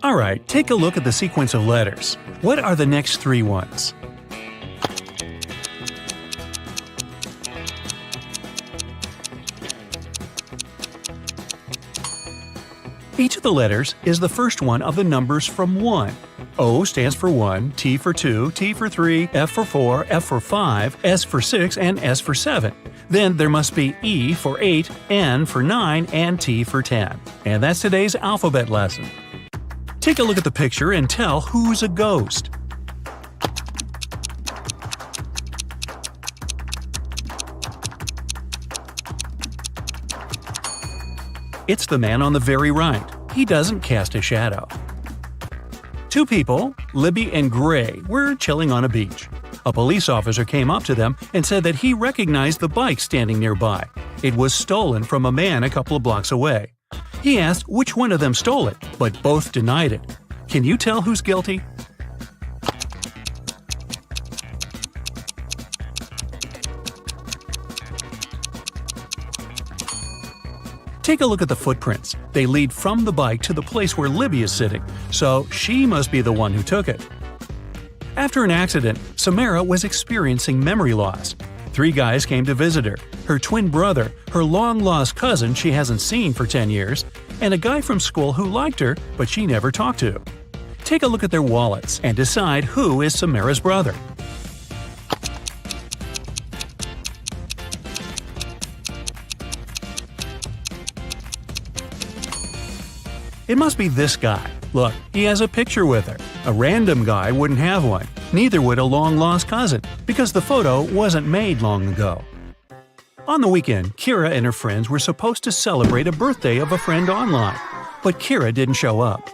Alright, take a look at the sequence of letters. What are the next three ones? Each of the letters is the first one of the numbers from 1. O stands for 1, T for 2, T for 3, F for 4, F for 5, S for 6, and S for 7. Then there must be E for 8, N for 9, and T for 10. And that's today's alphabet lesson. Take a look at the picture and tell who's a ghost. It's the man on the very right. He doesn't cast a shadow. Two people, Libby and Gray, were chilling on a beach. A police officer came up to them and said that he recognized the bike standing nearby. It was stolen from a man a couple of blocks away. He asked which one of them stole it, but both denied it. Can you tell who's guilty? Take a look at the footprints. They lead from the bike to the place where Libby is sitting, so she must be the one who took it. After an accident, Samara was experiencing memory loss. 3 guys came to visit her: her twin brother, her long-lost cousin she hasn't seen for 10 years, and a guy from school who liked her but she never talked to. Take a look at their wallets and decide who is Samara's brother. It must be this guy. Look, he has a picture with her. A random guy wouldn't have one. Neither would a long-lost cousin, because the photo wasn't made long ago. On the weekend, Kira and her friends were supposed to celebrate a birthday of a friend online, but Kira didn't show up.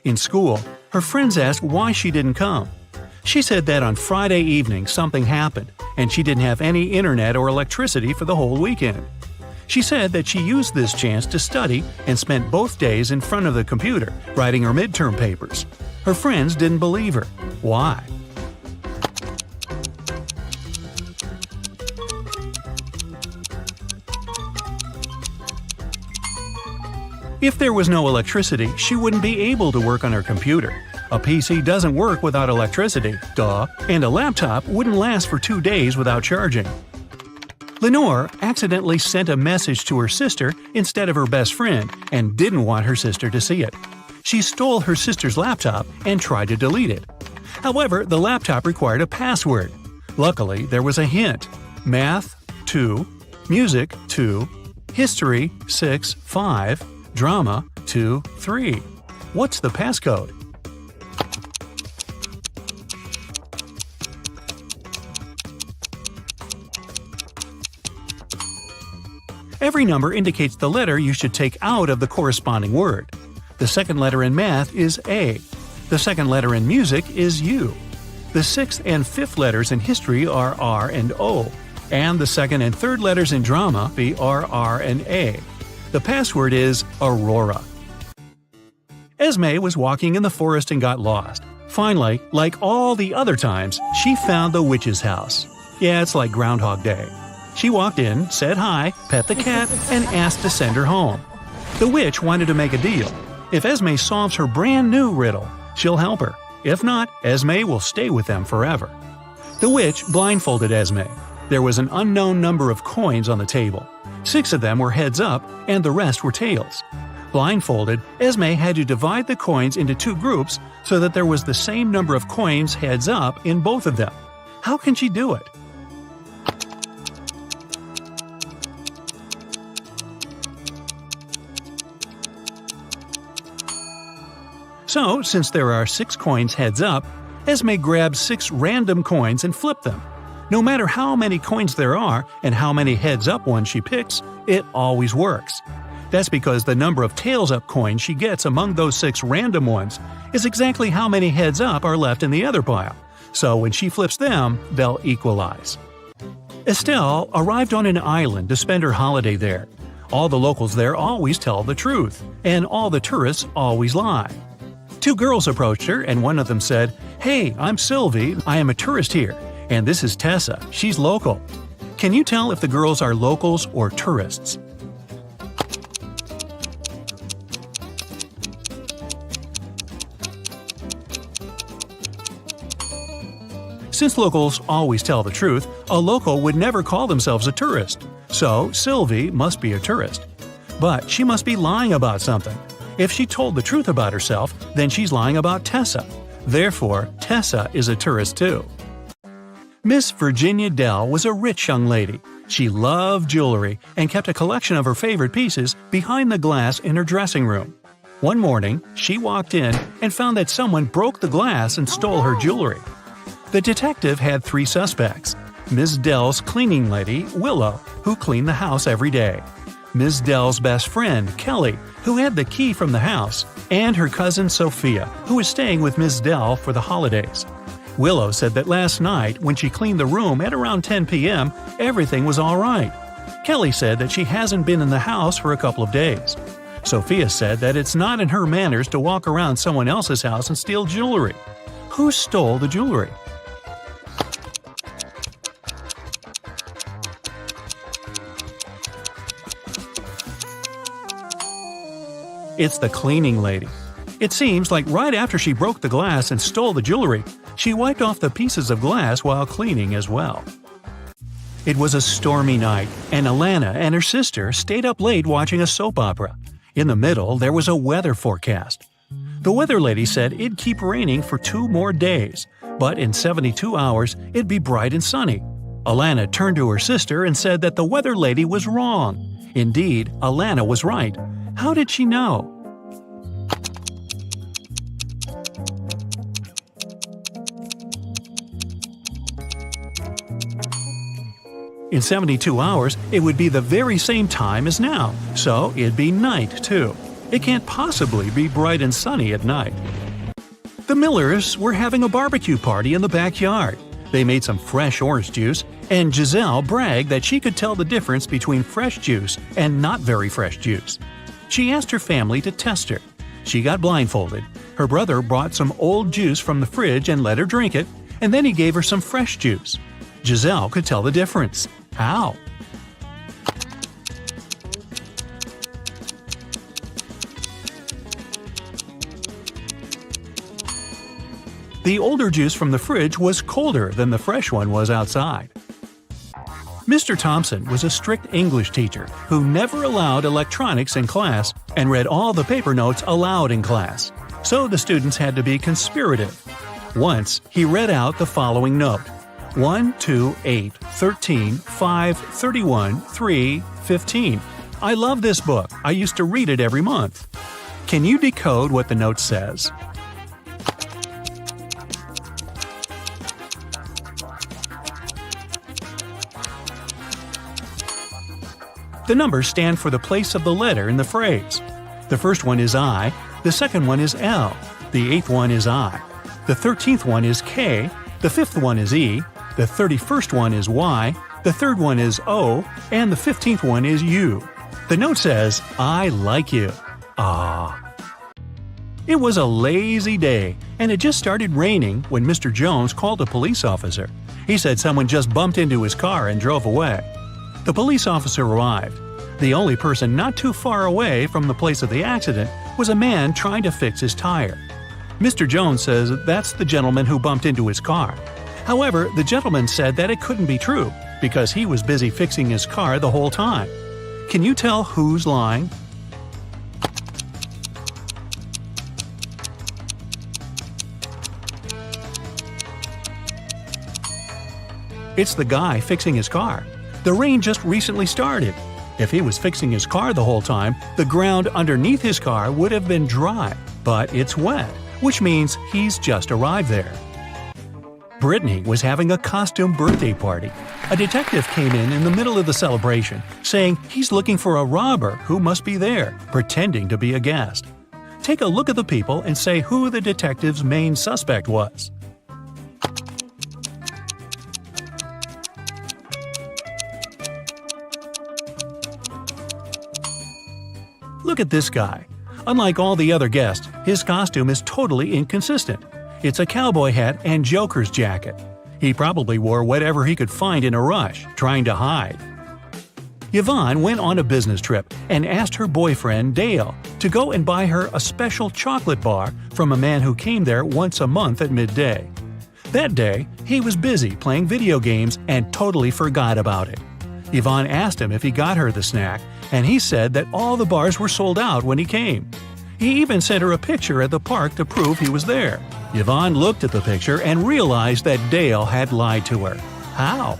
In school, her friends asked why she didn't come. She said that on Friday evening something happened, and she didn't have any internet or electricity for the whole weekend. She said that she used this chance to study and spent both days in front of the computer, writing her midterm papers. Her friends didn't believe her. Why? If there was no electricity, she wouldn't be able to work on her computer. A PC doesn't work without electricity, duh, and a laptop wouldn't last for 2 days without charging. Lenore accidentally sent a message to her sister instead of her best friend and didn't want her sister to see it. She stole her sister's laptop and tried to delete it. However, the laptop required a password. Luckily, there was a hint: Math 2, Music 2, History 6 5, Drama 2 3. What's the passcode? Every number indicates the letter you should take out of the corresponding word. The second letter in math is A. The second letter in music is U. The 6th and 5th letters in history are R and O, and the second and third letters in drama be R and A. The password is Aurora. Esme was walking in the forest and got lost. Finally, like all the other times, she found the witch's house. Yeah, it's like Groundhog Day. She walked in, said hi, pet the cat, and asked to send her home. The witch wanted to make a deal. If Esme solves her brand new riddle, she'll help her. If not, Esme will stay with them forever. The witch blindfolded Esme. There was an unknown number of coins on the table. 6 of them were heads up, and the rest were tails. Blindfolded, Esme had to divide the coins into 2 groups so that there was the same number of coins heads up in both of them. How can she do it? So, since there are 6 coins heads up, Esme grabs 6 random coins and flipped them. No matter how many coins there are and how many heads up ones she picks, it always works. That's because the number of tails up coins she gets among those 6 random ones is exactly how many heads up are left in the other pile. So when she flips them, they'll equalize. Estelle arrived on an island to spend her holiday there. All the locals there always tell the truth, and all the tourists always lie. 2 girls approached her, and one of them said, "Hey, I'm Sylvie, I am a tourist here, and this is Tessa, she's local." Can you tell if the girls are locals or tourists? Since locals always tell the truth, a local would never call themselves a tourist. So Sylvie must be a tourist. But she must be lying about something. If she told the truth about herself, then she's lying about Tessa. Therefore, Tessa is a tourist too. Miss Virginia Dell was a rich young lady. She loved jewelry and kept a collection of her favorite pieces behind the glass in her dressing room. One morning, she walked in and found that someone broke the glass and stole her jewelry. The detective had 3 suspects: Ms. Dell's cleaning lady, Willow, who cleaned the house every day; Ms. Dell's best friend, Kelly, who had the key from the house; and her cousin Sophia, who was staying with Ms. Dell for the holidays. Willow said that last night, when she cleaned the room at around 10 p.m., everything was all right. Kelly said that she hasn't been in the house for a couple of days. Sophia said that it's not in her manners to walk around someone else's house and steal jewelry. Who stole the jewelry? It's the cleaning lady. It seems like right after she broke the glass and stole the jewelry, she wiped off the pieces of glass while cleaning as well. It was a stormy night, and Alana and her sister stayed up late watching a soap opera. In the middle, there was a weather forecast. The weather lady said it'd keep raining for 2 more days, but in 72 hours, it'd be bright and sunny. Alana turned to her sister and said that the weather lady was wrong. Indeed, Alana was right. How did she know? In 72 hours, it would be the very same time as now, so it'd be night, too. It can't possibly be bright and sunny at night. The Millers were having a barbecue party in the backyard. They made some fresh orange juice, and Giselle bragged that she could tell the difference between fresh juice and not very fresh juice. She asked her family to test her. She got blindfolded. Her brother brought some old juice from the fridge and let her drink it, and then he gave her some fresh juice. Giselle could tell the difference. How? The older juice from the fridge was colder than the fresh one was outside. Mr. Thompson was a strict English teacher who never allowed electronics in class and read all the paper notes aloud in class, so the students had to be conspirative. Once, he read out the following note: 1, 2, 8, 13, 5, 31, 3, 15. I love this book. I used to read it every month. Can you decode what the note says? The numbers stand for the place of the letter in the phrase. The first one is I, the second one is L, the 8th one is I, the 13th one is K, the 5th one is E, the 31st one is Y, the 3rd one is O, and the 15th one is U. The note says, I like you. Ah. It was a lazy day, and it just started raining when Mr. Jones called a police officer. He said someone just bumped into his car and drove away. The police officer arrived. The only person not too far away from the place of the accident was a man trying to fix his tire. Mr. Jones says that's the gentleman who bumped into his car. However, the gentleman said that it couldn't be true because he was busy fixing his car the whole time. Can you tell who's lying? It's the guy fixing his car. The rain just recently started. If he was fixing his car the whole time, the ground underneath his car would have been dry, but it's wet, which means he's just arrived there. Brittany was having a costume birthday party. A detective came in the middle of the celebration, saying he's looking for a robber who must be there, pretending to be a guest. Take a look at the people and say who the detective's main suspect was. Look at this guy. Unlike all the other guests, his costume is totally inconsistent. It's a cowboy hat and Joker's jacket. He probably wore whatever he could find in a rush, trying to hide. Yvonne went on a business trip and asked her boyfriend, Dale, to go and buy her a special chocolate bar from a man who came there once a month at midday. That day, he was busy playing video games and totally forgot about it. Yvonne asked him if he got her the snack, and he said that all the bars were sold out when he came. He even sent her a picture at the park to prove he was there. Yvonne looked at the picture and realized that Dale had lied to her. How?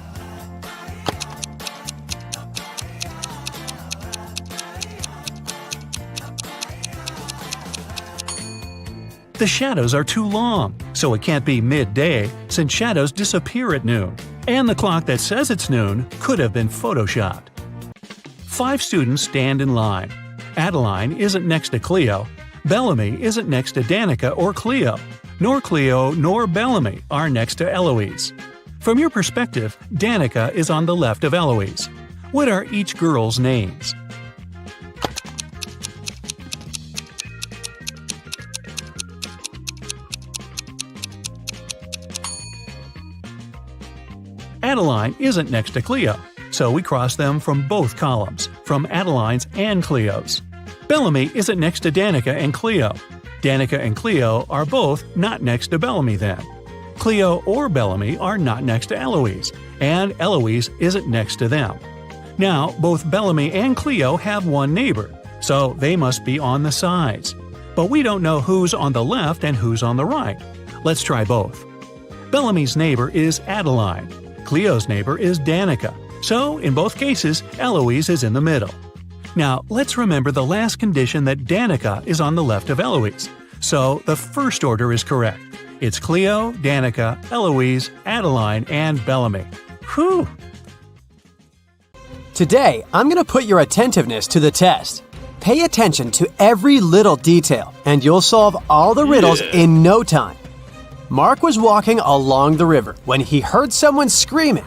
The shadows are too long, so it can't be midday since shadows disappear at noon. And the clock that says it's noon could have been photoshopped. 5 students stand in line. Adeline isn't next to Cleo. Bellamy isn't next to Danica or Cleo. Nor Cleo nor Bellamy are next to Eloise. From your perspective, Danica is on the left of Eloise. What are each girl's names? Adeline isn't next to Cleo, so we cross them from both columns, from Adeline's and Cleo's. Bellamy isn't next to Danica and Cleo. Danica and Cleo are both not next to Bellamy then. Cleo or Bellamy are not next to Eloise, and Eloise isn't next to them. Now, both Bellamy and Cleo have one neighbor, so they must be on the sides. But we don't know who's on the left and who's on the right. Let's try both. Bellamy's neighbor is Adeline. Cleo's neighbor is Danica. So, in both cases, Eloise is in the middle. Now, let's remember the last condition that Danica is on the left of Eloise. So, the first order is correct. It's Cleo, Danica, Eloise, Adeline, and Bellamy. Whew! Today, I'm going to put your attentiveness to the test. Pay attention to every little detail, and you'll solve all the riddles in no time. Mark was walking along the river when he heard someone screaming.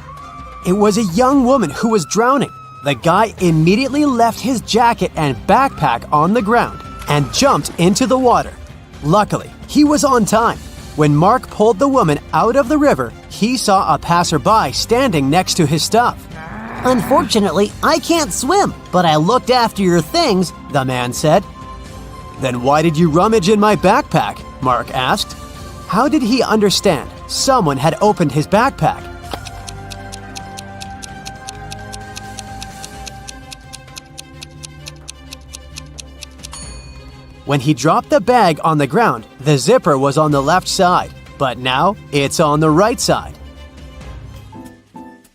It was a young woman who was drowning. The guy immediately left his jacket and backpack on the ground and jumped into the water. Luckily, he was on time. When Mark pulled the woman out of the river, he saw a passerby standing next to his stuff. Unfortunately, I can't swim, but I looked after your things, the man said. Then why did you rummage in my backpack? Mark asked. How did he understand someone had opened his backpack? When he dropped the bag on the ground, the zipper was on the left side, but now it's on the right side.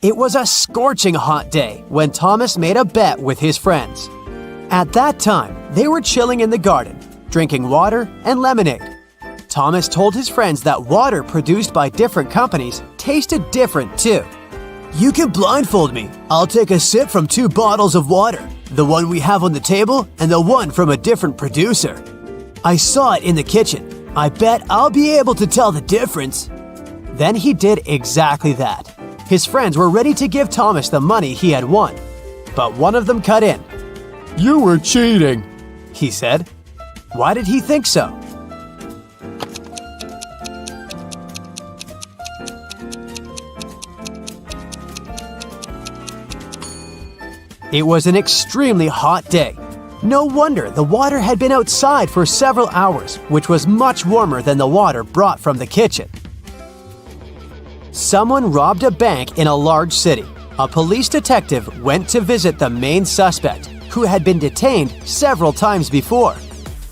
It was a scorching hot day when Thomas made a bet with his friends. At that time, they were chilling in the garden, drinking water and lemonade. Thomas told his friends that water produced by different companies tasted different too. You can blindfold me. I'll take a sip from 2 bottles of water, the one we have on the table and the one from a different producer. I saw it in the kitchen. I bet I'll be able to tell the difference. Then he did exactly that. His friends were ready to give Thomas the money he had won. But one of them cut in. You were cheating, he said. Why did he think so? It was an extremely hot day. No wonder the water had been outside for several hours, which was much warmer than the water brought from the kitchen. Someone robbed a bank in a large city. A police detective went to visit the main suspect, who had been detained several times before.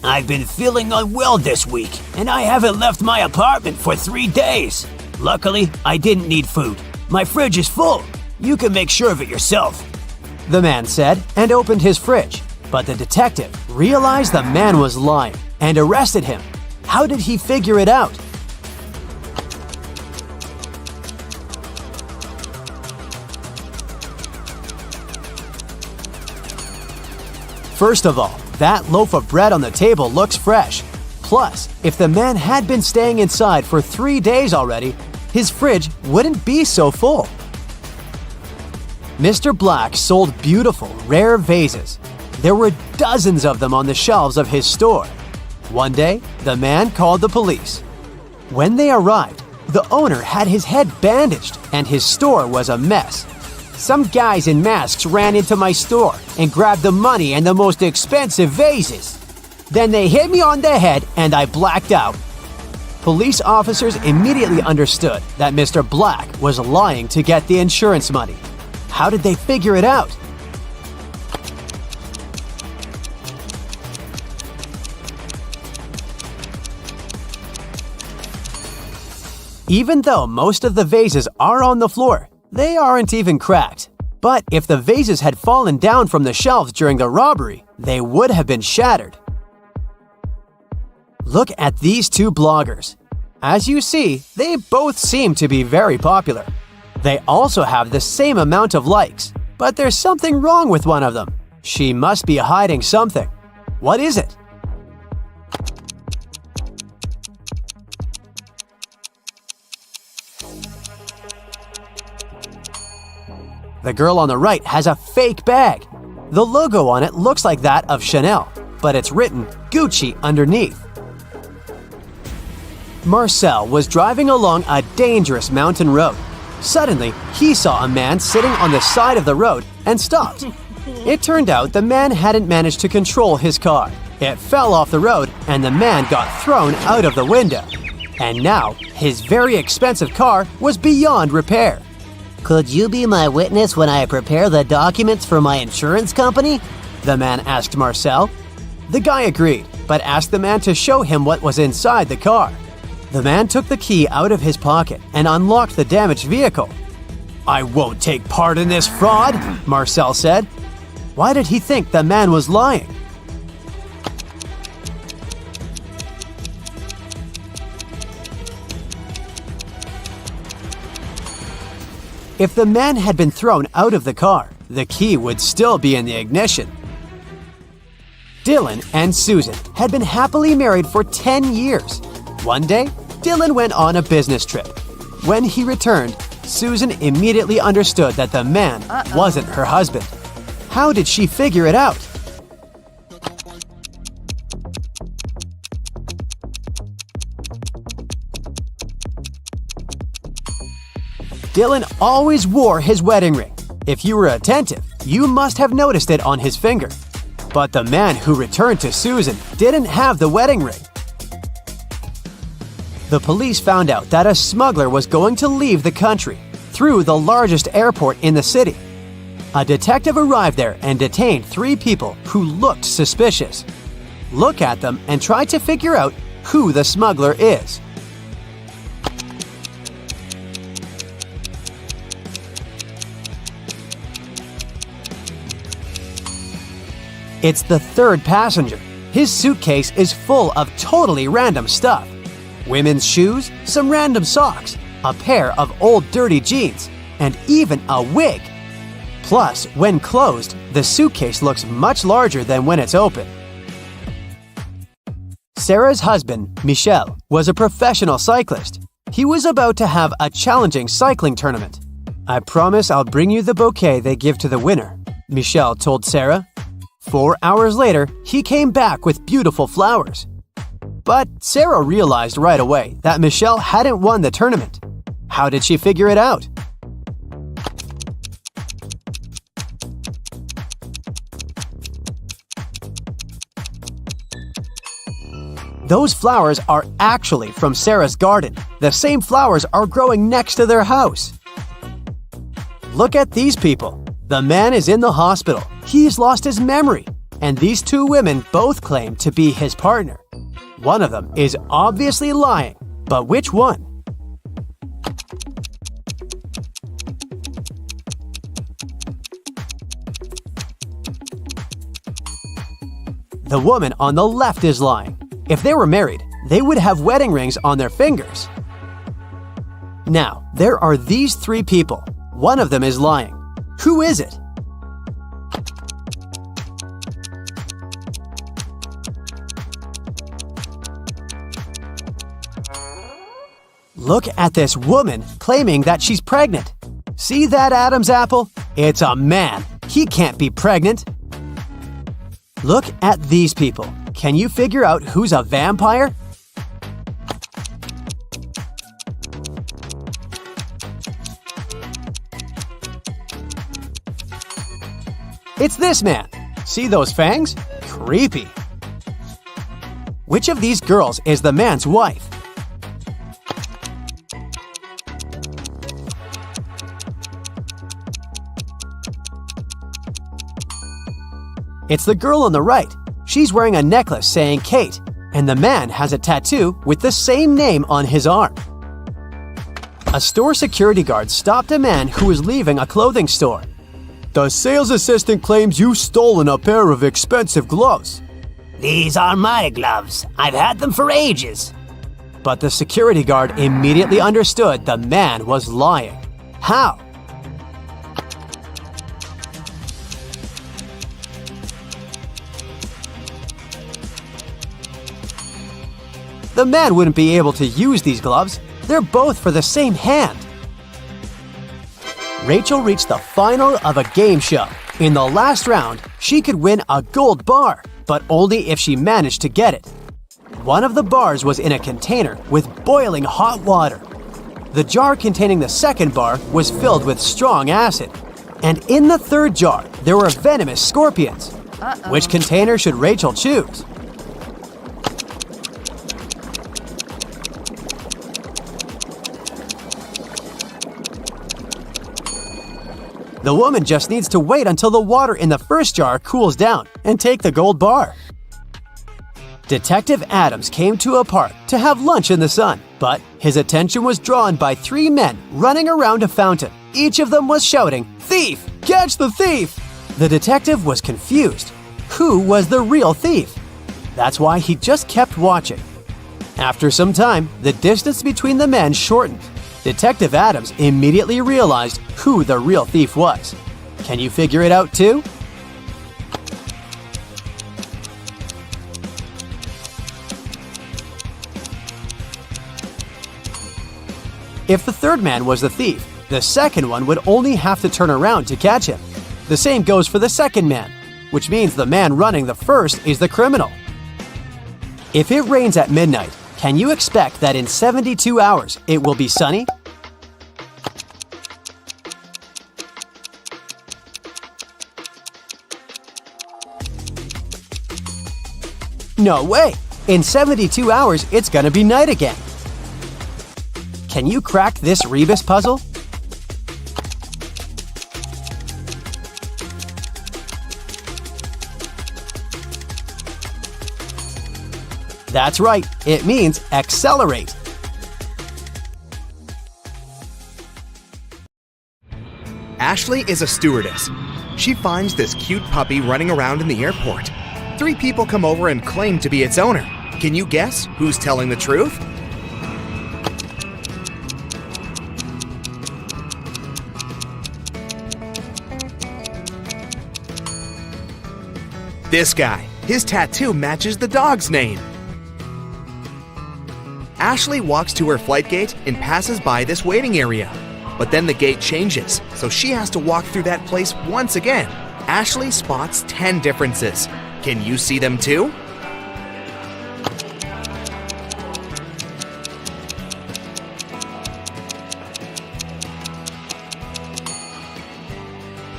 I've been feeling unwell this week, and I haven't left my apartment for 3 days. Luckily, I didn't need food. My fridge is full. You can make sure of it yourself, the man said and opened his fridge. But the detective realized the man was lying and arrested him. How did he figure it out? First of all, that loaf of bread on the table looks fresh. Plus, if the man had been staying inside for 3 days already, his fridge wouldn't be so full. Mr. Black sold beautiful, rare vases. There were dozens of them on the shelves of his store. One day, the man called the police. When they arrived, the owner had his head bandaged and his store was a mess. Some guys in masks ran into my store and grabbed the money and the most expensive vases. Then they hit me on the head and I blacked out. Police officers immediately understood that Mr. Black was lying to get the insurance money. How did they figure it out? Even though most of the vases are on the floor, they aren't even cracked. But if the vases had fallen down from the shelves during the robbery, they would have been shattered. Look at these 2 bloggers. As you see, they both seem to be very popular. They also have the same amount of likes, but there's something wrong with one of them. She must be hiding something. What is it? The girl on the right has a fake bag. The logo on it looks like that of Chanel, but it's written Gucci underneath. Marcel was driving along a dangerous mountain road. Suddenly, he saw a man sitting on the side of the road and stopped. It turned out the man hadn't managed to control his car. It fell off the road and the man got thrown out of the window. And now, his very expensive car was beyond repair. Could you be my witness when I prepare the documents for my insurance company? The man asked Marcel. The guy agreed, but asked the man to show him what was inside the car. The man took the key out of his pocket and unlocked the damaged vehicle. "I won't take part in this fraud," Marcel said. Why did he think the man was lying? If the man had been thrown out of the car, the key would still be in the ignition. Dylan and Susan had been happily married for 10 years. One day, Dylan went on a business trip. When he returned, Susan immediately understood that the man wasn't her husband. How did she figure it out? Dylan always wore his wedding ring. If you were attentive, you must have noticed it on his finger. But the man who returned to Susan didn't have the wedding ring. The police found out that a smuggler was going to leave the country through the largest airport in the city. A detective arrived there and detained 3 people who looked suspicious. Look at them and try to figure out who the smuggler is. It's the 3rd passenger. His suitcase is full of totally random stuff. Women's shoes, some random socks, a pair of old dirty jeans, and even a wig. Plus, when closed, the suitcase looks much larger than when it's open. Sarah's husband, Michel, was a professional cyclist. He was about to have a challenging cycling tournament. "I promise I'll bring you the bouquet they give to the winner," Michel told Sarah. 4 hours later, he came back with beautiful flowers. But Sarah realized right away that Michel hadn't won the tournament. How did she figure it out? Those flowers are actually from Sarah's garden. The same flowers are growing next to their house. Look at these people. The man is in the hospital. He's lost his memory. And these 2 women both claim to be his partner. One of them is obviously lying, but which one? The woman on the left is lying. If they were married, they would have wedding rings on their fingers. Now, there are these 3 people. One of them is lying. Who is it? Look at this woman claiming that she's pregnant. See that Adam's apple? It's a man. He can't be pregnant. Look at these people. Can you figure out who's a vampire? It's this man. See those fangs? Creepy. Which of these girls is the man's wife? It's the girl on the right. She's wearing a necklace saying Kate, and the man has a tattoo with the same name on his arm. A store security guard stopped a man who was leaving a clothing store. "The sales assistant claims you've stolen a pair of expensive gloves." These are my gloves. I've had them for ages. But the security guard immediately understood the man was lying. How? The man wouldn't be able to use these gloves. They're both for the same hand. Rachel reached the final of a game show. In the last round, she could win a gold bar, but only if she managed to get it. One of the bars was in a container with boiling hot water. The jar containing the second bar was filled with strong acid. And in the third jar, there were venomous scorpions. Which container should Rachel choose? The woman just needs to wait until the water in the first jar cools down and take the gold bar. Detective Adams came to a park to have lunch in the sun, but his attention was drawn by 3 men running around a fountain. Each of them was shouting, "Thief! Catch the thief!" The detective was confused. Who was the real thief? That's why he just kept watching. After some time, the distance between the men shortened. Detective Adams immediately realized who the real thief was. Can you figure it out too? If the third man was the thief, the second one would only have to turn around to catch him. The same goes for the second man, which means the man running the first is the criminal. If it rains at midnight, can you expect that in 72 hours it will be sunny? No way! In 72 hours, it's gonna be night again. Can you crack this rebus puzzle? That's right, it means accelerate. Ashley is a stewardess. She finds this cute puppy running around in the airport. 3 people come over and claim to be its owner. Can you guess who's telling the truth? This guy. His tattoo matches the dog's name. Ashley walks to her flight gate and passes by this waiting area. But then the gate changes, so she has to walk through that place once again. Ashley spots 10 differences. Can you see them too?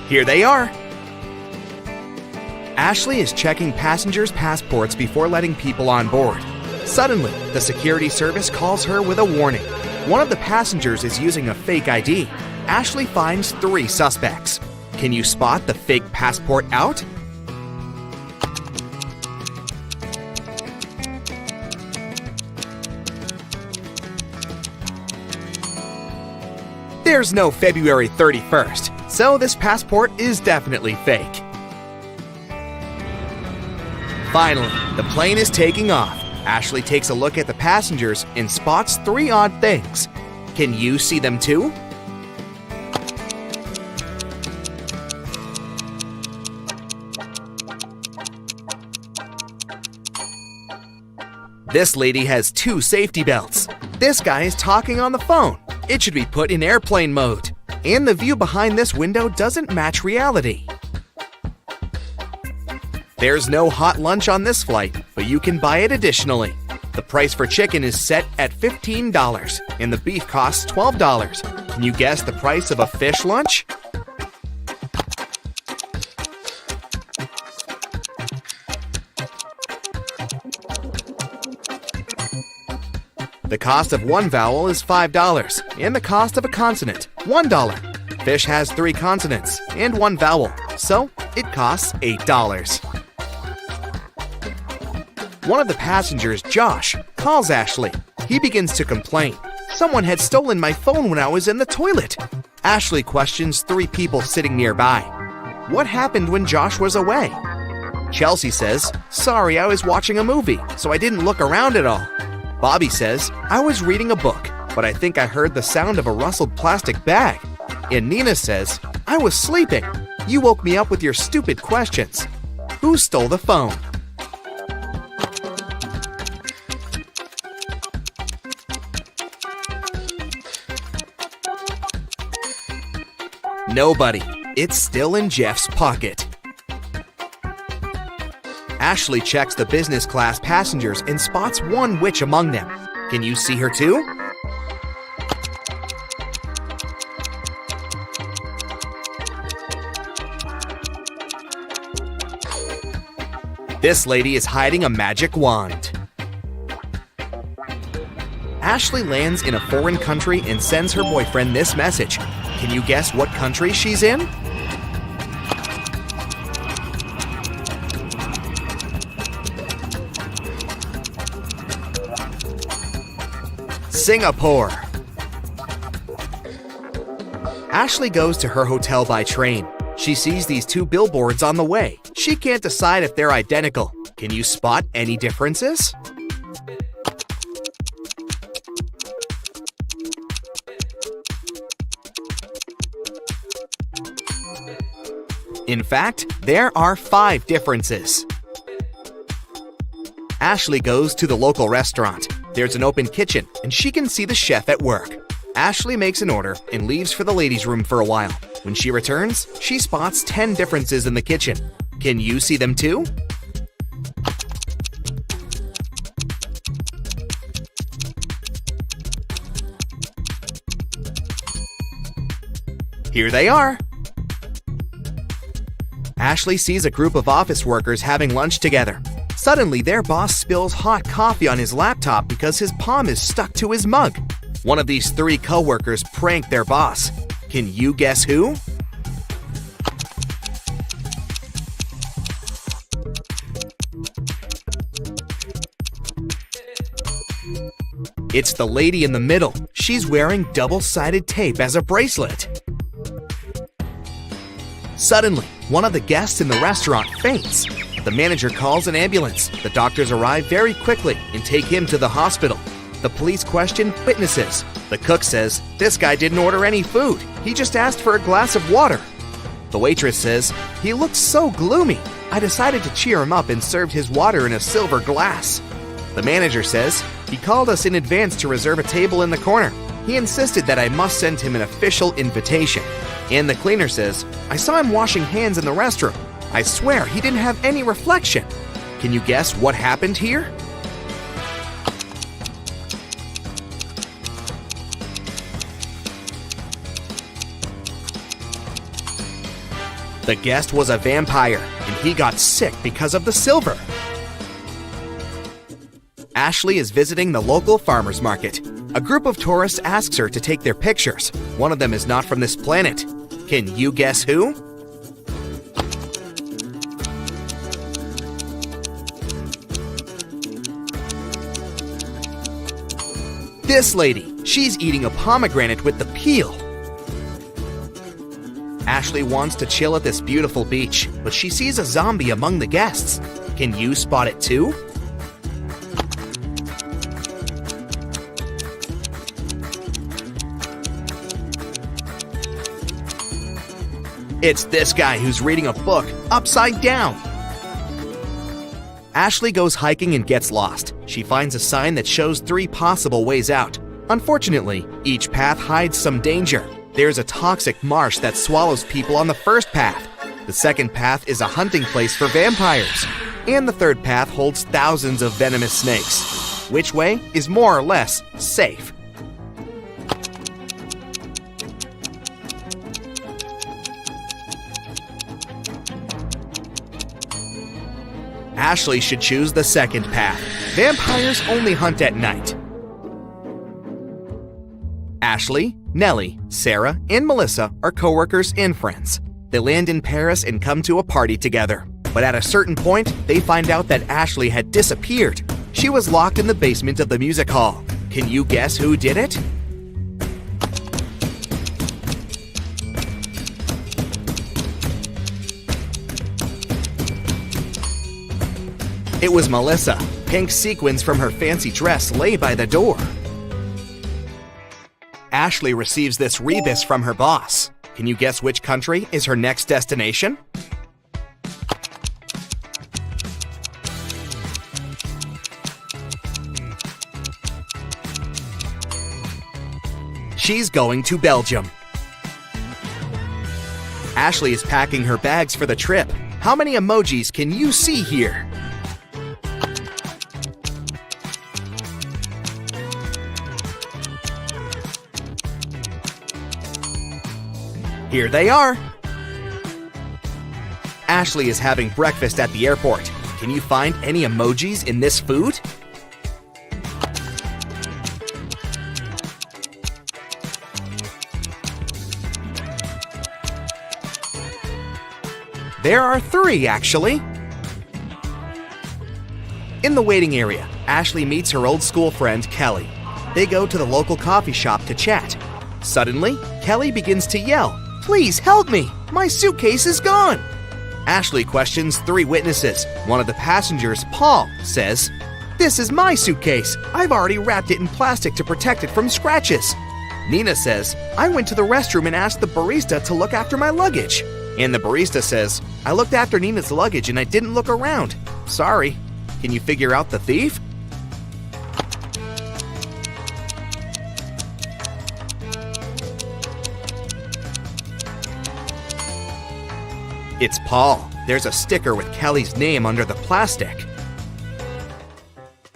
Here they are. Ashley is checking passengers' passports before letting people on board. Suddenly, the security service calls her with a warning. One of the passengers is using a fake ID. Ashley finds 3 suspects. Can you spot the fake passport out? There's no February 31st, so this passport is definitely fake. Finally, the plane is taking off. Ashley takes a look at the passengers and spots 3 odd things. Can you see them too? This lady has 2 safety belts. This guy is talking on the phone. It should be put in airplane mode. And the view behind this window doesn't match reality. There's no hot lunch on this flight, but you can buy it additionally. The price for chicken is set at $15, and the beef costs $12. Can you guess the price of a fish lunch? The cost of one vowel is $5, and the cost of a consonant, $1. Fish has 3 consonants and 1 vowel, so it costs $8. One of the passengers, Josh, calls Ashley. He begins to complain. Someone had stolen my phone when I was in the toilet. Ashley questions 3 people sitting nearby. What happened when Josh was away? Chelsea says, "Sorry, I was watching a movie, so I didn't look around at all." Bobby says, "I was reading a book, but I think I heard the sound of a rustled plastic bag." And Nina says, "I was sleeping. You woke me up with your stupid questions. Who stole the phone?" Nobody. It's still in Jeff's pocket. Ashley checks the business class passengers and spots 1 witch among them. Can you see her too? This lady is hiding a magic wand. Ashley lands in a foreign country and sends her boyfriend this message. Can you guess what country she's in? Singapore. Ashley goes to her hotel by train. She sees these two billboards on the way. She can't decide if they're identical. Can you spot any differences? In fact, there are 5 differences. Ashley goes to the local restaurant. There's an open kitchen, and she can see the chef at work. Ashley makes an order and leaves for the ladies' room for a while. When she returns, she spots 10 differences in the kitchen. Can you see them too? Here they are. Ashley sees a group of office workers having lunch together. Suddenly, their boss spills hot coffee on his laptop because his palm is stuck to his mug. One of these 3 co-workers prank their boss. Can you guess who? It's the lady in the middle. She's wearing double-sided tape as a bracelet. Suddenly, one of the guests in the restaurant faints. The manager calls an ambulance. The doctors arrive very quickly and take him to the hospital. The police question witnesses. The cook says, "This guy didn't order any food. He just asked for a glass of water." The waitress says, "He looked so gloomy. I decided to cheer him up and served his water in a silver glass." The manager says, "He called us in advance to reserve a table in the corner. He insisted that I must send him an official invitation." And the cleaner says, "I saw him washing hands in the restroom. I swear he didn't have any reflection." Can you guess what happened here? The guest was a vampire, and he got sick because of the silver. Ashley is visiting the local farmer's market. A group of tourists asks her to take their pictures. One of them is not from this planet. Can you guess who? This lady. She's eating a pomegranate with the peel. Ashley wants to chill at this beautiful beach, but she sees a zombie among the guests. Can you spot it too? It's this guy who's reading a book upside down. Ashley goes hiking and gets lost. She finds a sign that shows 3 possible ways out. Unfortunately, each path hides some danger. There's a toxic marsh that swallows people on the first path. The second path is a hunting place for vampires. And the third path holds thousands of venomous snakes. Which way is more or less safe? Ashley should choose the second path. Vampires only hunt at night. Ashley, Nellie, Sarah, and Melissa are coworkers and friends. They land in Paris and come to a party together. But at a certain point, they find out that Ashley had disappeared. She was locked in the basement of the music hall. Can you guess who did it? It was Melissa. Pink sequins from her fancy dress lay by the door. Ashley receives this rebus from her boss. Can you guess which country is her next destination? She's going to Belgium. Ashley is packing her bags for the trip. How many emojis can you see here? Here they are. Ashley is having breakfast at the airport. Can you find any emojis in this food? There are 3, actually. In the waiting area, Ashley meets her old school friend, Kelly. They go to the local coffee shop to chat. Suddenly, Kelly begins to yell, "Please help me! My suitcase is gone!" Ashley questions 3 witnesses. One of the passengers, Paul, says, "This is my suitcase. I've already wrapped it in plastic to protect it from scratches." Nina says, "I went to the restroom and asked the barista to look after my luggage." And the barista says, "I looked after Nina's luggage and I didn't look around. Sorry." Can you figure out the thief? It's Paul. There's a sticker with Kelly's name under the plastic.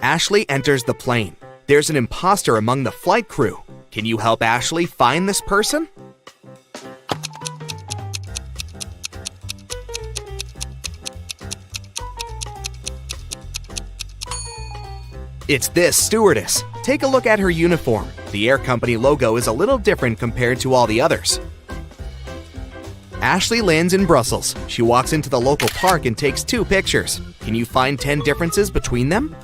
Ashley enters the plane. There's an imposter among the flight crew. Can you help Ashley find this person? It's this stewardess. Take a look at her uniform. The air company logo is a little different compared to all the others. Ashley lands in Brussels. She walks into the local park and takes 2 pictures. Can you find 10 differences between them?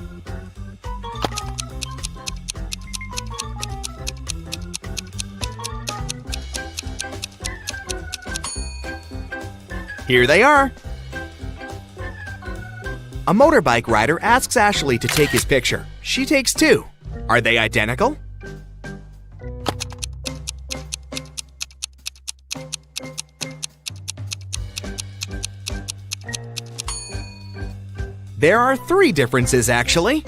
Here they are. A motorbike rider asks Ashley to take his picture. She takes 2. Are they identical? There are 3 differences, actually.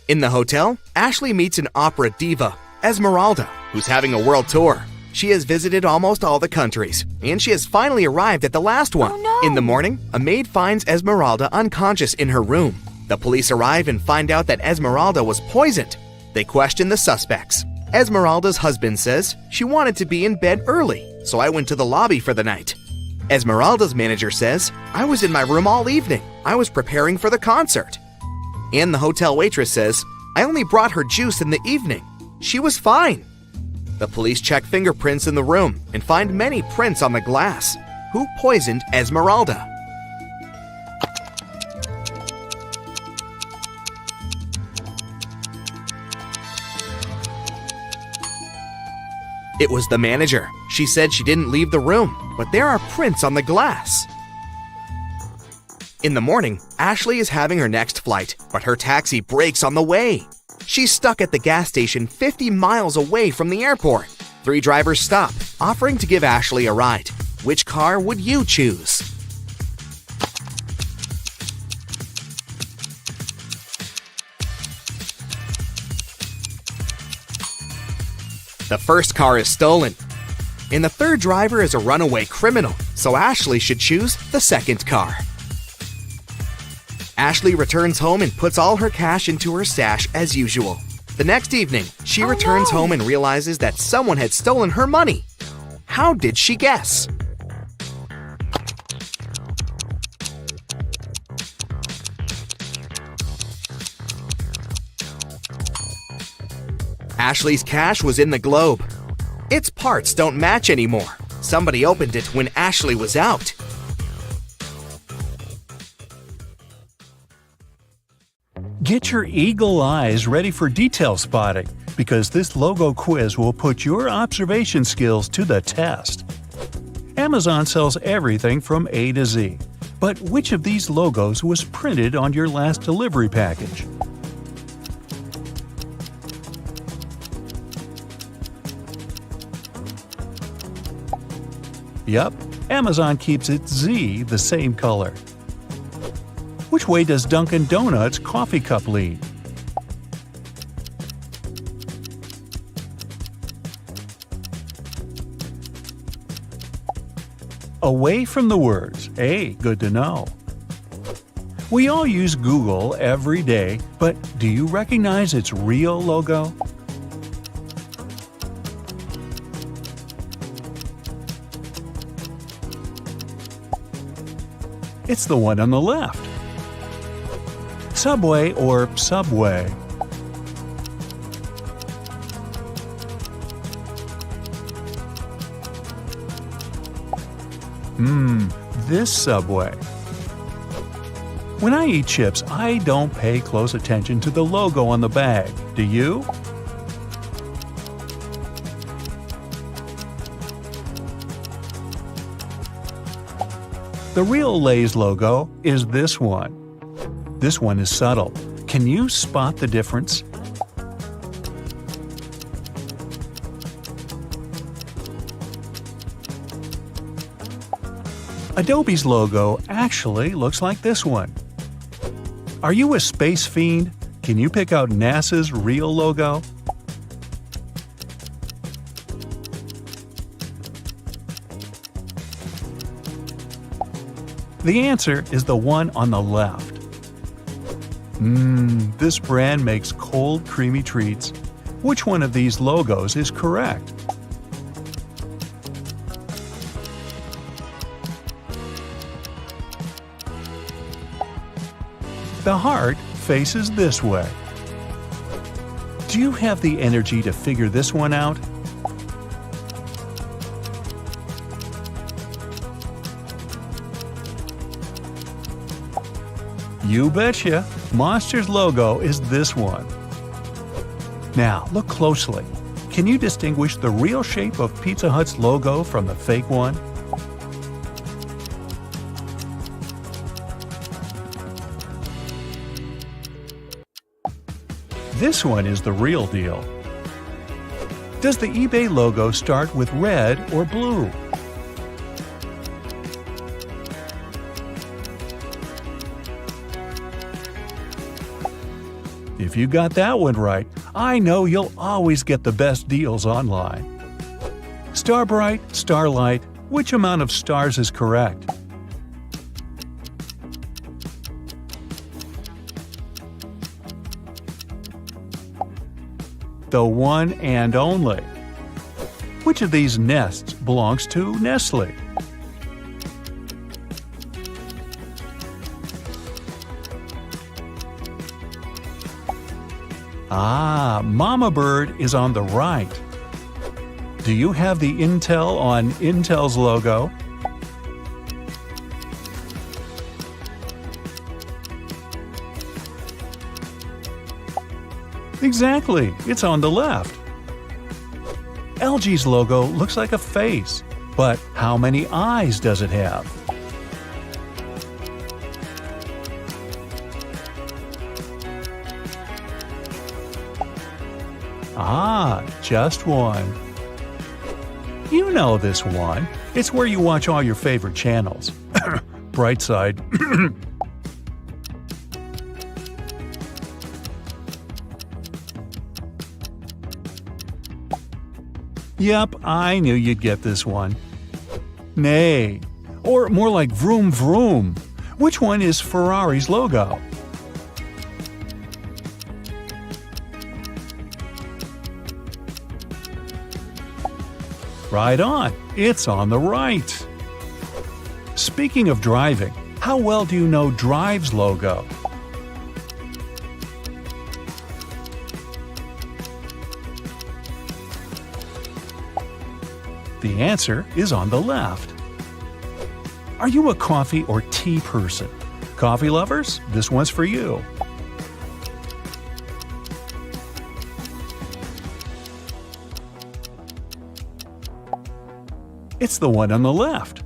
In the hotel, Ashley meets an opera diva, Esmeralda, who's having a world tour. She has visited almost all the countries, and she has finally arrived at the last one. Oh, no. In the morning, a maid finds Esmeralda unconscious in her room. The police arrive and find out that Esmeralda was poisoned. They question the suspects. Esmeralda's husband says, "She wanted to be in bed early, so I went to the lobby for the night." Esmeralda's manager says, "I was in my room all evening. I was preparing for the concert." And the hotel waitress says, "I only brought her juice in the evening. She was fine." The police check fingerprints in the room and find many prints on the glass. Who poisoned Esmeralda? It was the manager. She said she didn't leave the room, but there are prints on the glass. In the morning, Ashley is having her next flight, but her taxi breaks on the way. She's stuck at the gas station 50 miles away from the airport. 3 drivers stop, offering to give Ashley a ride. Which car would you choose? The first car is stolen. And the 3rd driver is a runaway criminal, so Ashley should choose the 2nd car. Ashley returns home and puts all her cash into her stash as usual. The next evening, she returns home and realizes that someone had stolen her money. How did she guess? Ashley's cash was in the globe. Its parts don't match anymore. Somebody opened it when Ashley was out. Get your eagle eyes ready for detail spotting, because this logo quiz will put your observation skills to the test. Amazon sells everything from A to Z. But which of these logos was printed on your last delivery package? Yup, Amazon keeps its Z the same color. Which way does Dunkin' Donuts coffee cup lean? Away from the words. Hey, good to know. We all use Google every day, but do you recognize its real logo? It's the one on the left. Subway or Subway? This Subway. When I eat chips, I don't pay close attention to the logo on the bag. Do you? The real Lay's logo is this one. This one is subtle. Can you spot the difference? Adobe's logo actually looks like this one. Are you a space fiend? Can you pick out NASA's real logo? The answer is the one on the left. This brand makes cold, creamy treats. Which one of these logos is correct? The heart faces this way. Do you have the energy to figure this one out? You betcha! Monster's logo is this one. Now, look closely. Can you distinguish the real shape of Pizza Hut's logo from the fake one? This one is the real deal. Does the eBay logo start with red or blue? If you got that one right, I know you'll always get the best deals online. Starbright, Starlight, which amount of stars is correct? The one and only. Which of these nests belongs to Nestle? Mama Bird is on the right. Do you have the Intel on Intel's logo? Exactly, it's on the left. LG's logo looks like a face, but how many eyes does it have? Just one. You know this one. It's where you watch all your favorite channels. Brightside. Yep, I knew you'd get this one. Nay. Or more like vroom vroom. Which one is Ferrari's logo? Right on. It's on the right. Speaking of driving, how well do you know Drive's logo? The answer is on the left. Are you a coffee or tea person? Coffee lovers, this one's for you. It's the one on the left.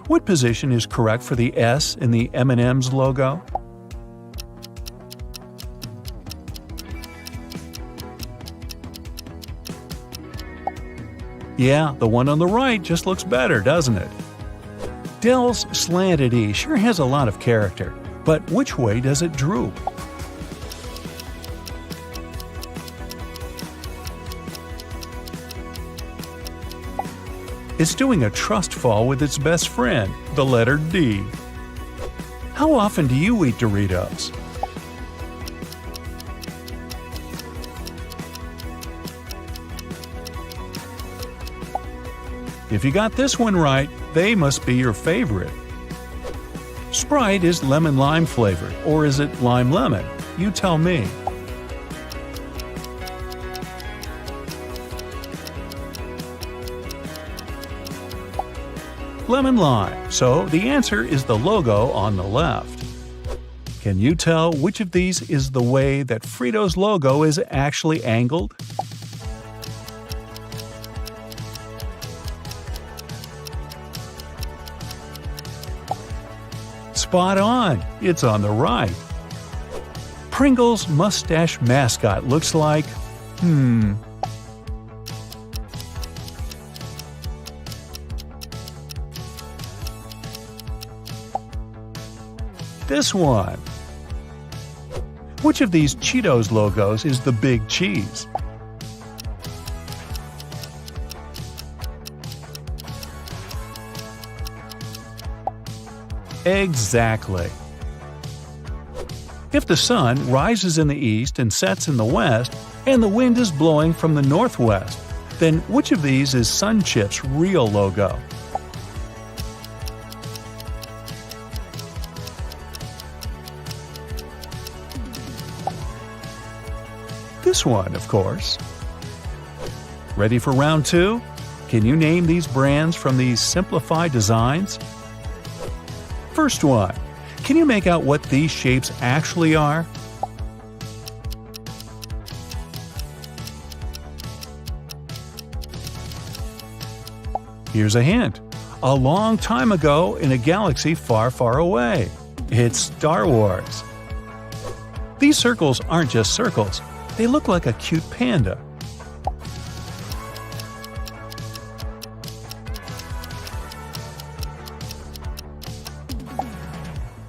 What position is correct for the S in the M&M's logo? Yeah, the one on the right just looks better, doesn't it? Dell's slanted E sure has a lot of character, but which way does it droop? It's doing a trust fall with its best friend, the letter D. How often do you eat Doritos? If you got this one right, they must be your favorite. Sprite is lemon-lime flavored, or is it lime-lemon? You tell me. Lemon-lime, so the answer is the logo on the left. Can you tell which of these is the way that Frito's logo is actually angled? Spot on! It's on the right. Pringles' mustache mascot looks like… this one. Which of these Cheetos logos is the big cheese? Exactly. If the sun rises in the east and sets in the west, and the wind is blowing from the northwest, then which of these is Sun Chip's real logo? This one, of course. Ready for round 2? Can you name these brands from these simplified designs? First one. Can you make out what these shapes actually are? Here's a hint. A long time ago in a galaxy far, far away. It's Star Wars. These circles aren't just circles. They look like a cute panda.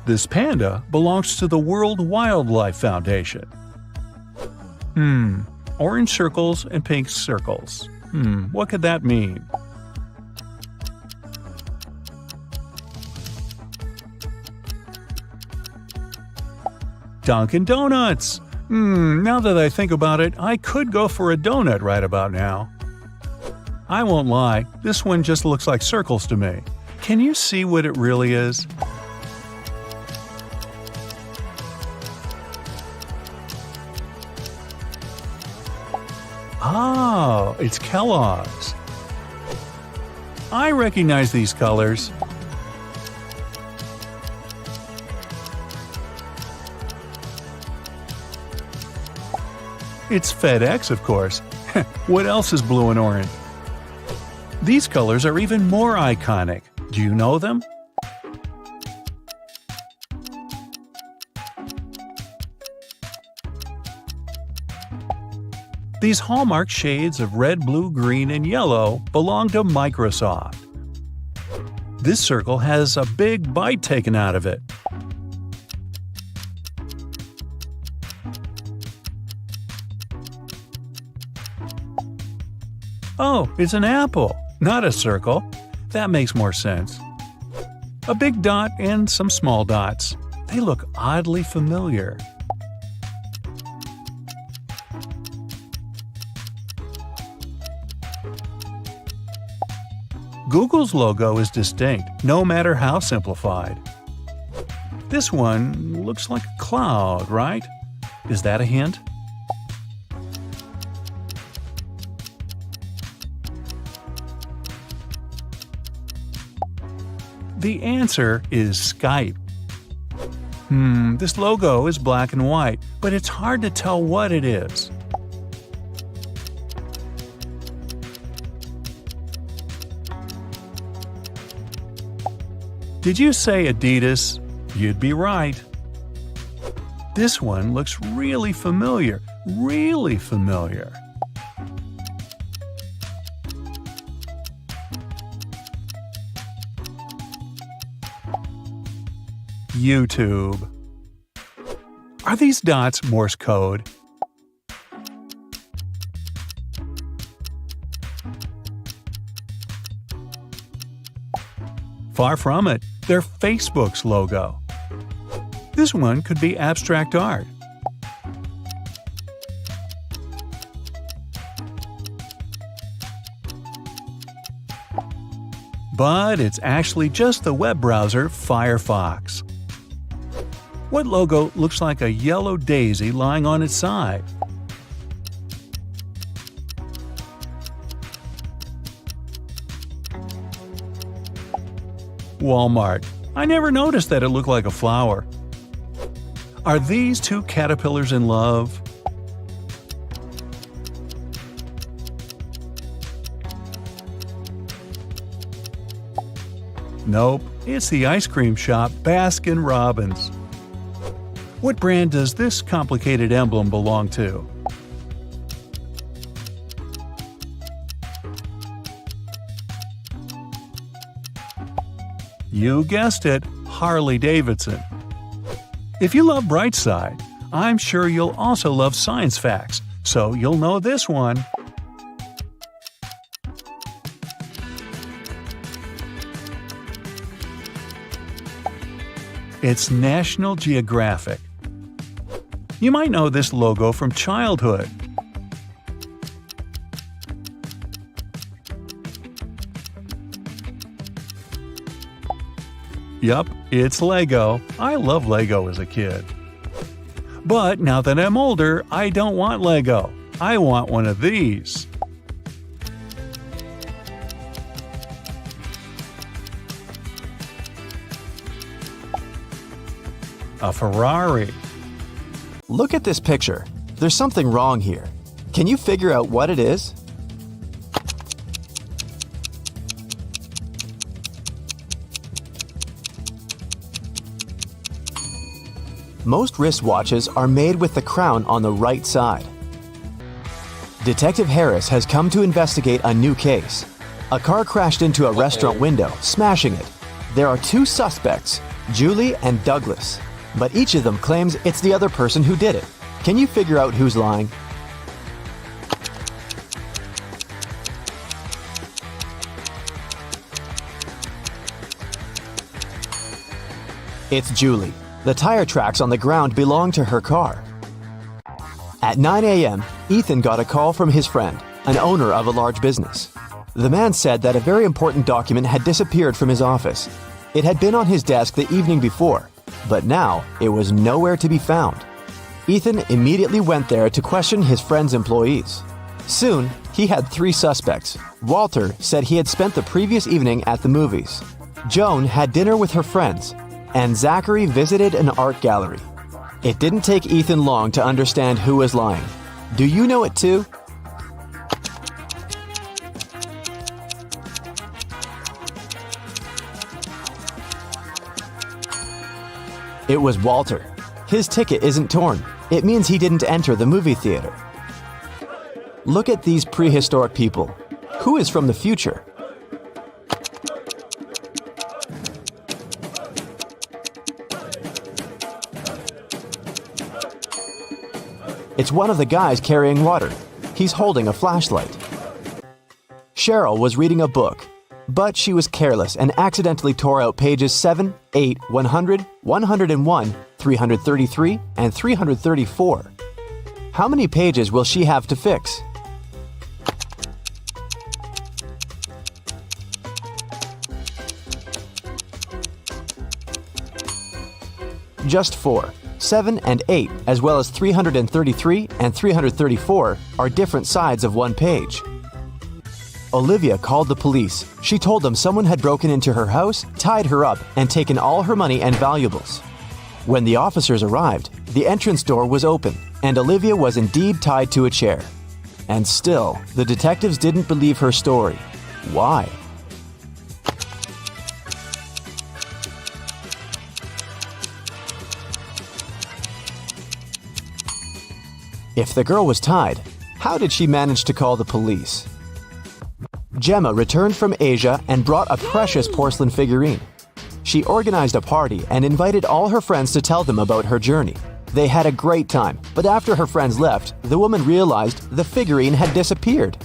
This panda belongs to the World Wildlife Foundation. Orange circles and pink circles. What could that mean? Dunkin' Donuts! Now that I think about it, I could go for a donut right about now. I won't lie, this one just looks like circles to me. Can you see what it really is? Oh, it's Kellogg's. I recognize these colors. It's FedEx, of course. What else is blue and orange? These colors are even more iconic. Do you know them? These hallmark shades of red, blue, green, and yellow belong to Microsoft. This circle has a big bite taken out of it. Oh, it's an apple, not a circle. That makes more sense. A big dot and some small dots. They look oddly familiar. Google's logo is distinct, no matter how simplified. This one looks like a cloud, right? Is that a hint? The answer is Skype. This logo is black and white, but it's hard to tell what it is. Did you say Adidas? You'd be right. This one looks really familiar, really familiar. YouTube. Are these dots Morse code? Far from it. They're Facebook's logo. This one could be abstract art. But it's actually just the web browser Firefox. What logo looks like a yellow daisy lying on its side? Walmart. I never noticed that it looked like a flower. Are these two caterpillars in love? Nope, it's the ice cream shop Baskin Robbins. What brand does this complicated emblem belong to? You guessed it, Harley Davidson. If you love Brightside, I'm sure you'll also love science facts, so you'll know this one. It's National Geographic. You might know this logo from childhood. Yup, it's Lego. I love Lego as a kid. But now that I'm older, I don't want Lego. I want one of these. A Ferrari. Look at this picture. There's something wrong here. Can you figure out what it is? Most wristwatches are made with the crown on the right side. Detective Harris has come to investigate a new case. A car crashed into a restaurant window, smashing it. There are two suspects, Julie and Douglas, but each of them claims it's the other person who did it. Can you figure out who's lying? It's Julie. The tire tracks on the ground belong to her car. At 9 a.m., Ethan got a call from his friend, an owner of a large business. The man said that a very important document had disappeared from his office. It had been on his desk the evening before, but now it was nowhere to be found. Ethan immediately went there to question his friend's employees. Soon, he had three suspects. Walter said he had spent the previous evening at the movies. Joan had dinner with her friends, and Zachary visited an art gallery. It didn't take Ethan long to understand who was lying. Do you know it too? It was Walter. His ticket isn't torn. It means he didn't enter the movie theater. Look at these prehistoric people. Who is from the future? It's one of the guys carrying water. He's holding a flashlight. Cheryl was reading a book, but she was careless and accidentally tore out pages 7, 8, 100, 101, 333, and 334. How many pages will she have to fix? Just 4. 7 and 8, as well as 333 and 334, are different sides of one page. Olivia called the police. She told them someone had broken into her house, tied her up, and taken all her money and valuables. When the officers arrived, the entrance door was open, and Olivia was indeed tied to a chair. And still, the detectives didn't believe her story. Why? If the girl was tied, how did she manage to call the police? Gemma returned from Asia and brought a precious porcelain figurine. She organized a party and invited all her friends to tell them about her journey. They had a great time, but after her friends left, the woman realized the figurine had disappeared.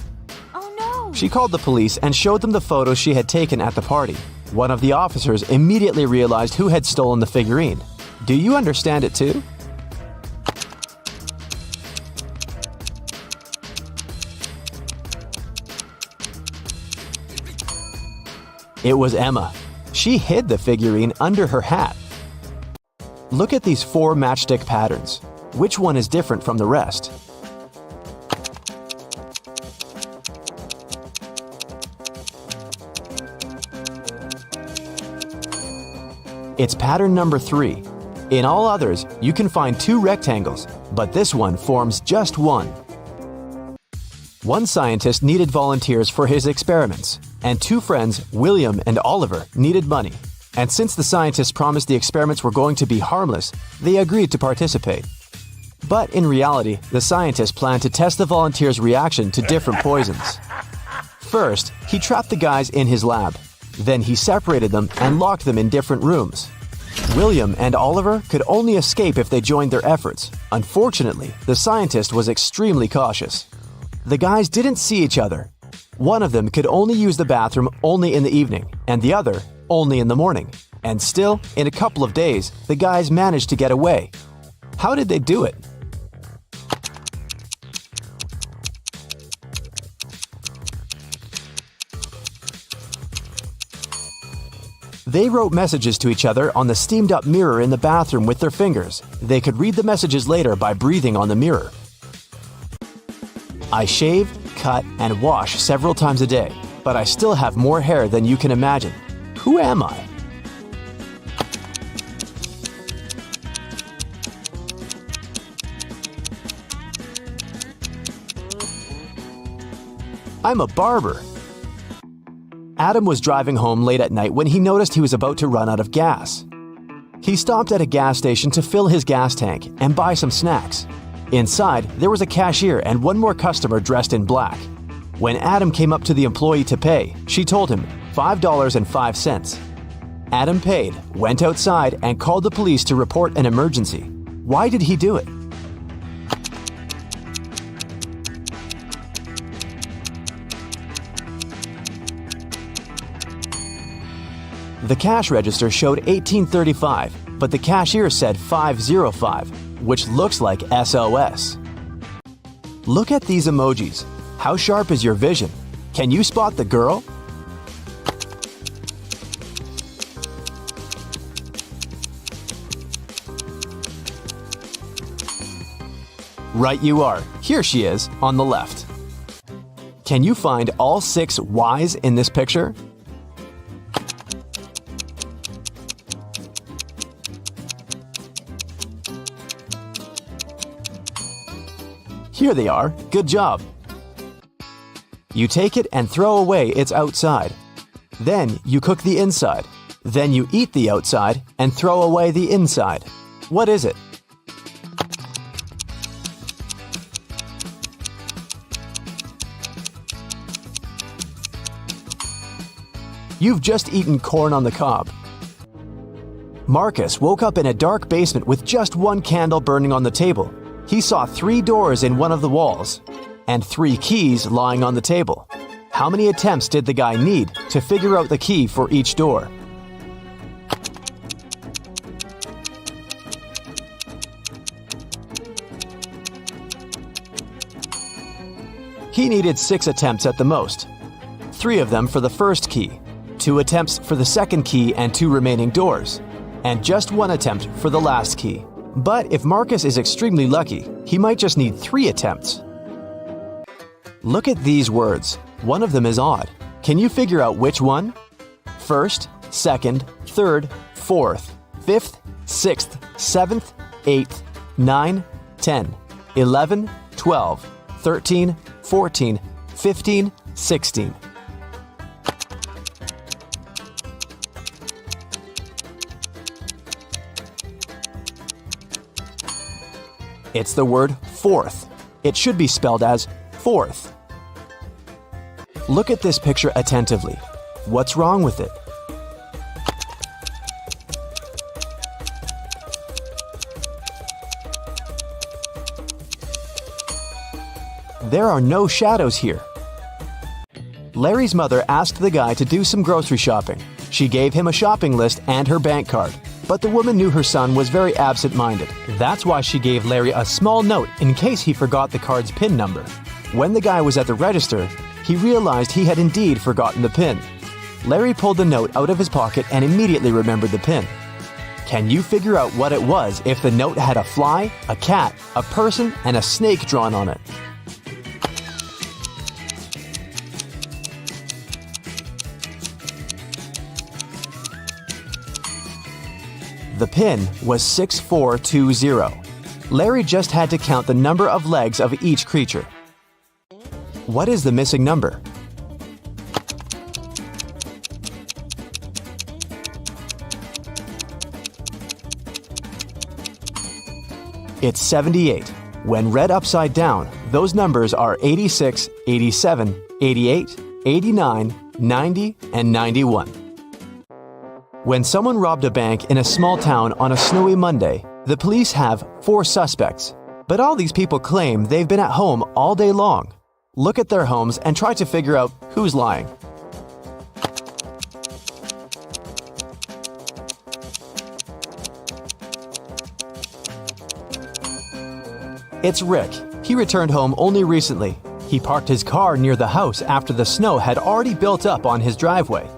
Oh no! She called the police and showed them the photos she had taken at the party. One of the officers immediately realized who had stolen the figurine. Do you understand it too? It was Emma. She hid the figurine under her hat. Look at these 4 matchstick patterns. Which one is different from the rest? It's pattern number 3. In all others, you can find 2 rectangles, but this one forms just one. One scientist needed volunteers for his experiments, and 2 friends, William and Oliver, needed money. And since the scientists promised the experiments were going to be harmless, they agreed to participate. But in reality, the scientist planned to test the volunteers' reaction to different poisons. First, he trapped the guys in his lab. Then he separated them and locked them in different rooms. William and Oliver could only escape if they joined their efforts. Unfortunately, the scientist was extremely cautious. The guys didn't see each other. One of them could only use the bathroom only in the evening, and the other only in the morning. And still, in a couple of days, the guys managed to get away. How did they do it? They wrote messages to each other on the steamed-up mirror in the bathroom with their fingers. They could read the messages later by breathing on the mirror. I shave, cut, and wash several times a day, but I still have more hair than you can imagine. Who am I? I'm a barber. Adam was driving home late at night when he noticed he was about to run out of gas. He stopped at a gas station to fill his gas tank and buy some snacks. Inside, there was a cashier and one more customer dressed in black. When Adam came up to the employee to pay, she told him $5.05. Adam paid, went outside, and called the police to report an emergency. Why did he do it? The cash register showed 1835, but the cashier said 505, which looks like SOS. Look at these emojis. How sharp is your vision? Can you spot the girl? Right you are. Here she is, on the left. Can you find all 6 Y's in this picture? Here they are. Good job. You take it and throw away its outside. Then you cook the inside. Then you eat the outside and throw away the inside. What is it? You've just eaten corn on the cob. Marcus woke up in a dark basement with just one candle burning on the table. He saw 3 doors in one of the walls and 3 keys lying on the table. How many attempts did the guy need to figure out the key for each door? He needed 6 attempts at the most. 3 of them for the first key, 2 attempts for the second key and 2 remaining doors, and just 1 attempt for the last key. But if Marcus is extremely lucky, he might just need 3 attempts. Look at these words. One of them is odd. Can you figure out which one? First, second, third, fourth, fifth, sixth, 7th, 8th, 9, 10, 11, 12, 13, 14, 15, 16. It's the word fourth. It should be spelled as fourth. Look at this picture attentively. What's wrong with it? There are no shadows here. Larry's mother asked the guy to do some grocery shopping. She gave him a shopping list and her bank card. But the woman knew her son was very absent-minded. That's why she gave Larry a small note in case he forgot the card's PIN number. When the guy was at the register, he realized he had indeed forgotten the PIN. Larry pulled the note out of his pocket and immediately remembered the PIN. Can you figure out what it was if the note had a fly, a cat, a person, and a snake drawn on it? The pin was 6420. Larry just had to count the number of legs of each creature. What is the missing number? It's 78. When read upside down, those numbers are 86, 87, 88, 89, 90, and 91. When someone robbed a bank in a small town on a snowy Monday, the police have 4 suspects. But all these people claim they've been at home all day long. Look at their homes and try to figure out who's lying. It's Rick. He returned home only recently. He parked his car near the house after the snow had already built up on his driveway.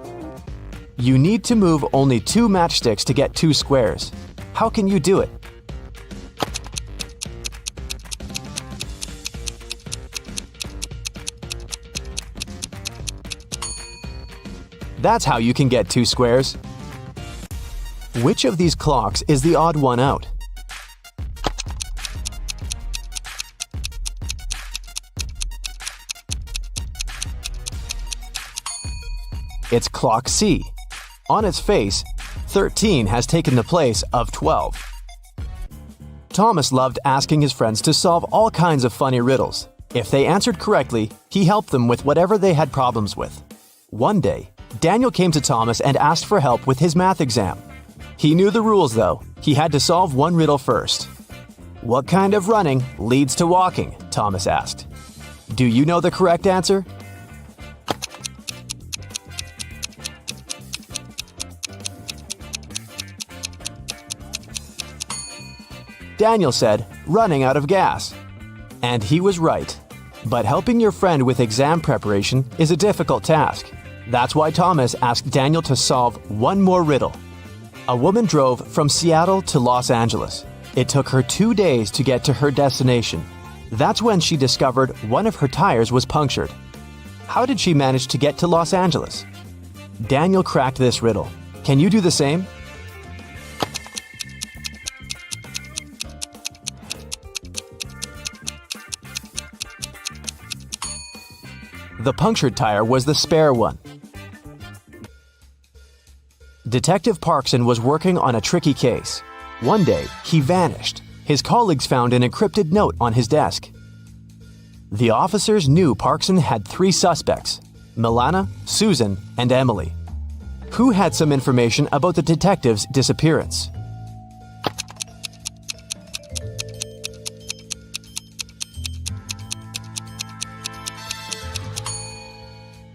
You need to move only 2 matchsticks to get 2 squares. How can you do it? That's how you can get 2 squares. Which of these clocks is the odd one out? It's clock C. On its face, 13 has taken the place of 12. Thomas loved asking his friends to solve all kinds of funny riddles. If they answered correctly, he helped them with whatever they had problems with. One day, Daniel came to Thomas and asked for help with his math exam. He knew the rules though. He had to solve one riddle first. What kind of running leads to walking? Thomas asked. Do you know the correct answer? Daniel said, running out of gas. And he was right. But helping your friend with exam preparation is a difficult task. That's why Thomas asked Daniel to solve one more riddle. A woman drove from Seattle to Los Angeles. It took her 2 days to get to her destination. That's when she discovered one of her tires was punctured. How did she manage to get to Los Angeles? Daniel cracked this riddle. Can you do the same? The punctured tire was the spare one. Detective Parkson was working on a tricky case. One day, he vanished. His colleagues found an encrypted note on his desk. The officers knew Parkson had 3 suspects: Milana, Susan, and Emily. Who had some information about the detective's disappearance?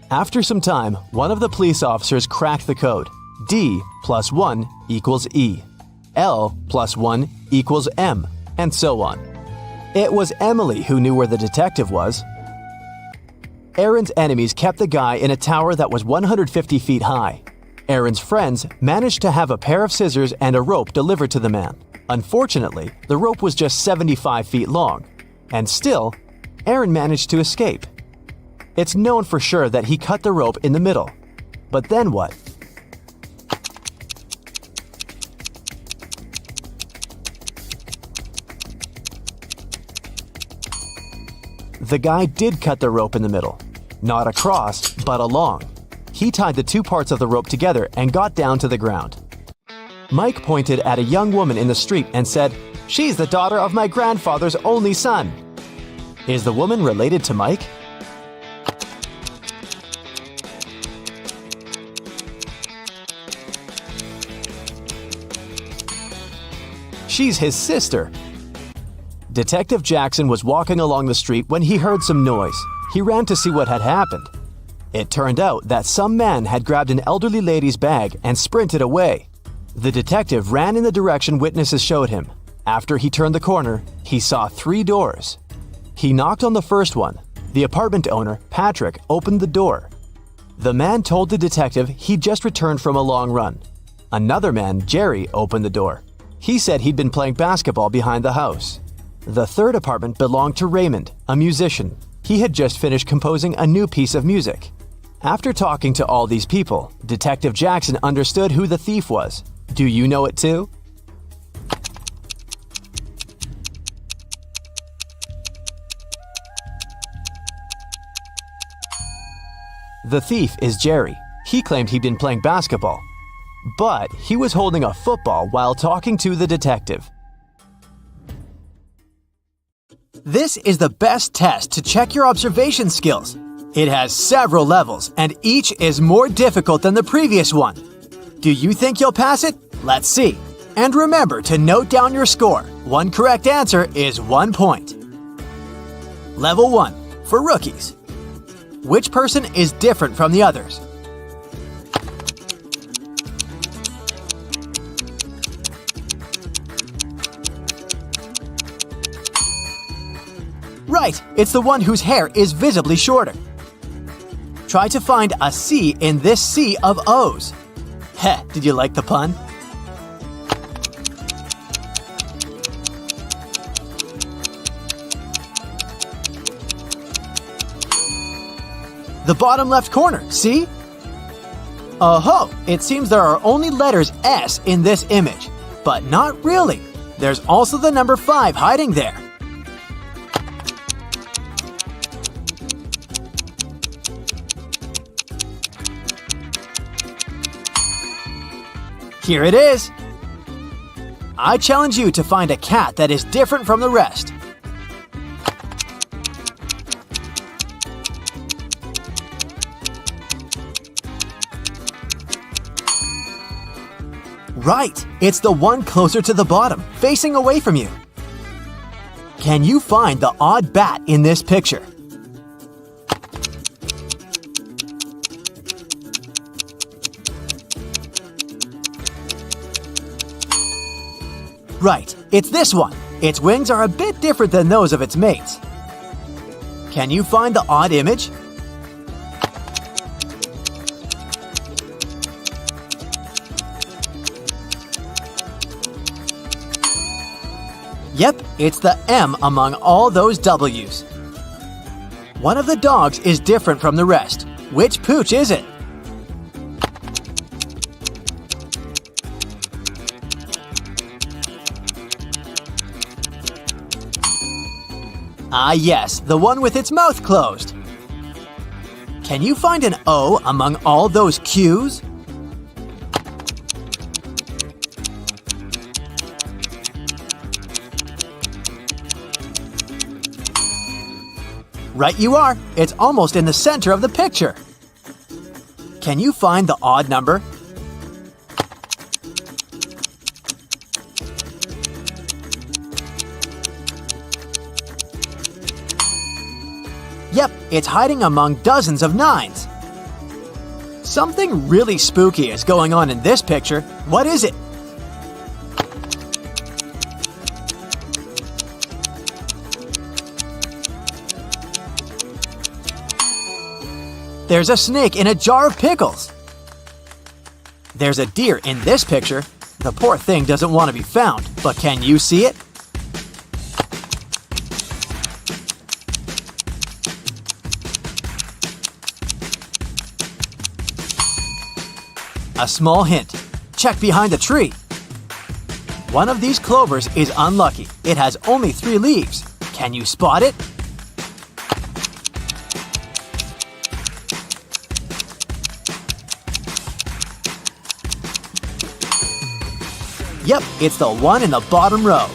After some time, one of the police officers cracked the code. D plus 1 equals E. L plus 1 equals M, and so on. It was Emily who knew where the detective was. Aaron's enemies kept the guy in a tower that was 150 feet high. Aaron's friends managed to have a pair of scissors and a rope delivered to the man. Unfortunately, the rope was just 75 feet long. And still, Aaron managed to escape. It's known for sure that he cut the rope in the middle. But then what? The guy did cut the rope in the middle. Not across, but along. He tied the 2 parts of the rope together and got down to the ground. Mike pointed at a young woman in the street and said, "She's the daughter of my grandfather's only son." Is the woman related to Mike? She's his sister. Detective Jackson was walking along the street when he heard some noise. He ran to see what had happened. It turned out that some man had grabbed an elderly lady's bag and sprinted away. The detective ran in the direction witnesses showed him. After he turned the corner, he saw 3 doors. He knocked on the first one. The apartment owner, Patrick, opened the door. The man told the detective he'd just returned from a long run. Another man, Jerry, opened the door. He said he'd been playing basketball behind the house. The third apartment belonged to Raymond, a musician. He had just finished composing a new piece of music. After talking to all these people, Detective Jackson understood who the thief was. Do you know it too? The thief is Jerry. He claimed he'd been playing basketball, but he was holding a football while talking to the detective. This is the best test to check your observation skills. It has several levels, and each is more difficult than the previous one. Do you think you'll pass it? Let's see. And remember to note down your score. One correct answer is 1 point. Level 1, for rookies. Which person is different from the others? Right, it's the one whose hair is visibly shorter. Try to find a C in this sea of O's. Heh, did you like the pun? The bottom left corner, see? Oh-ho, it seems there are only letters S in this image. But not really. There's also the number 5 hiding there. Here it is! I challenge you to find a cat that is different from the rest. Right! It's the one closer to the bottom, facing away from you. Can you find the odd bat in this picture? Right, it's this one. Its wings are a bit different than those of its mates. Can you find the odd image? Yep, it's the M among all those W's. One of the dogs is different from the rest. Which pooch is it? Ah yes, the one with its mouth closed. Can you find an O among all those Q's? Right you are. It's almost in the center of the picture. Can you find the odd number? Yep, it's hiding among dozens of 9s. Something really spooky is going on in this picture. What is it? There's a snake in a jar of pickles. There's a deer in this picture. The poor thing doesn't want to be found, but can you see it? A small hint. Check behind the tree. One of these clovers is unlucky. It has only 3 leaves. Can you spot it? Yep, it's the one in the bottom row.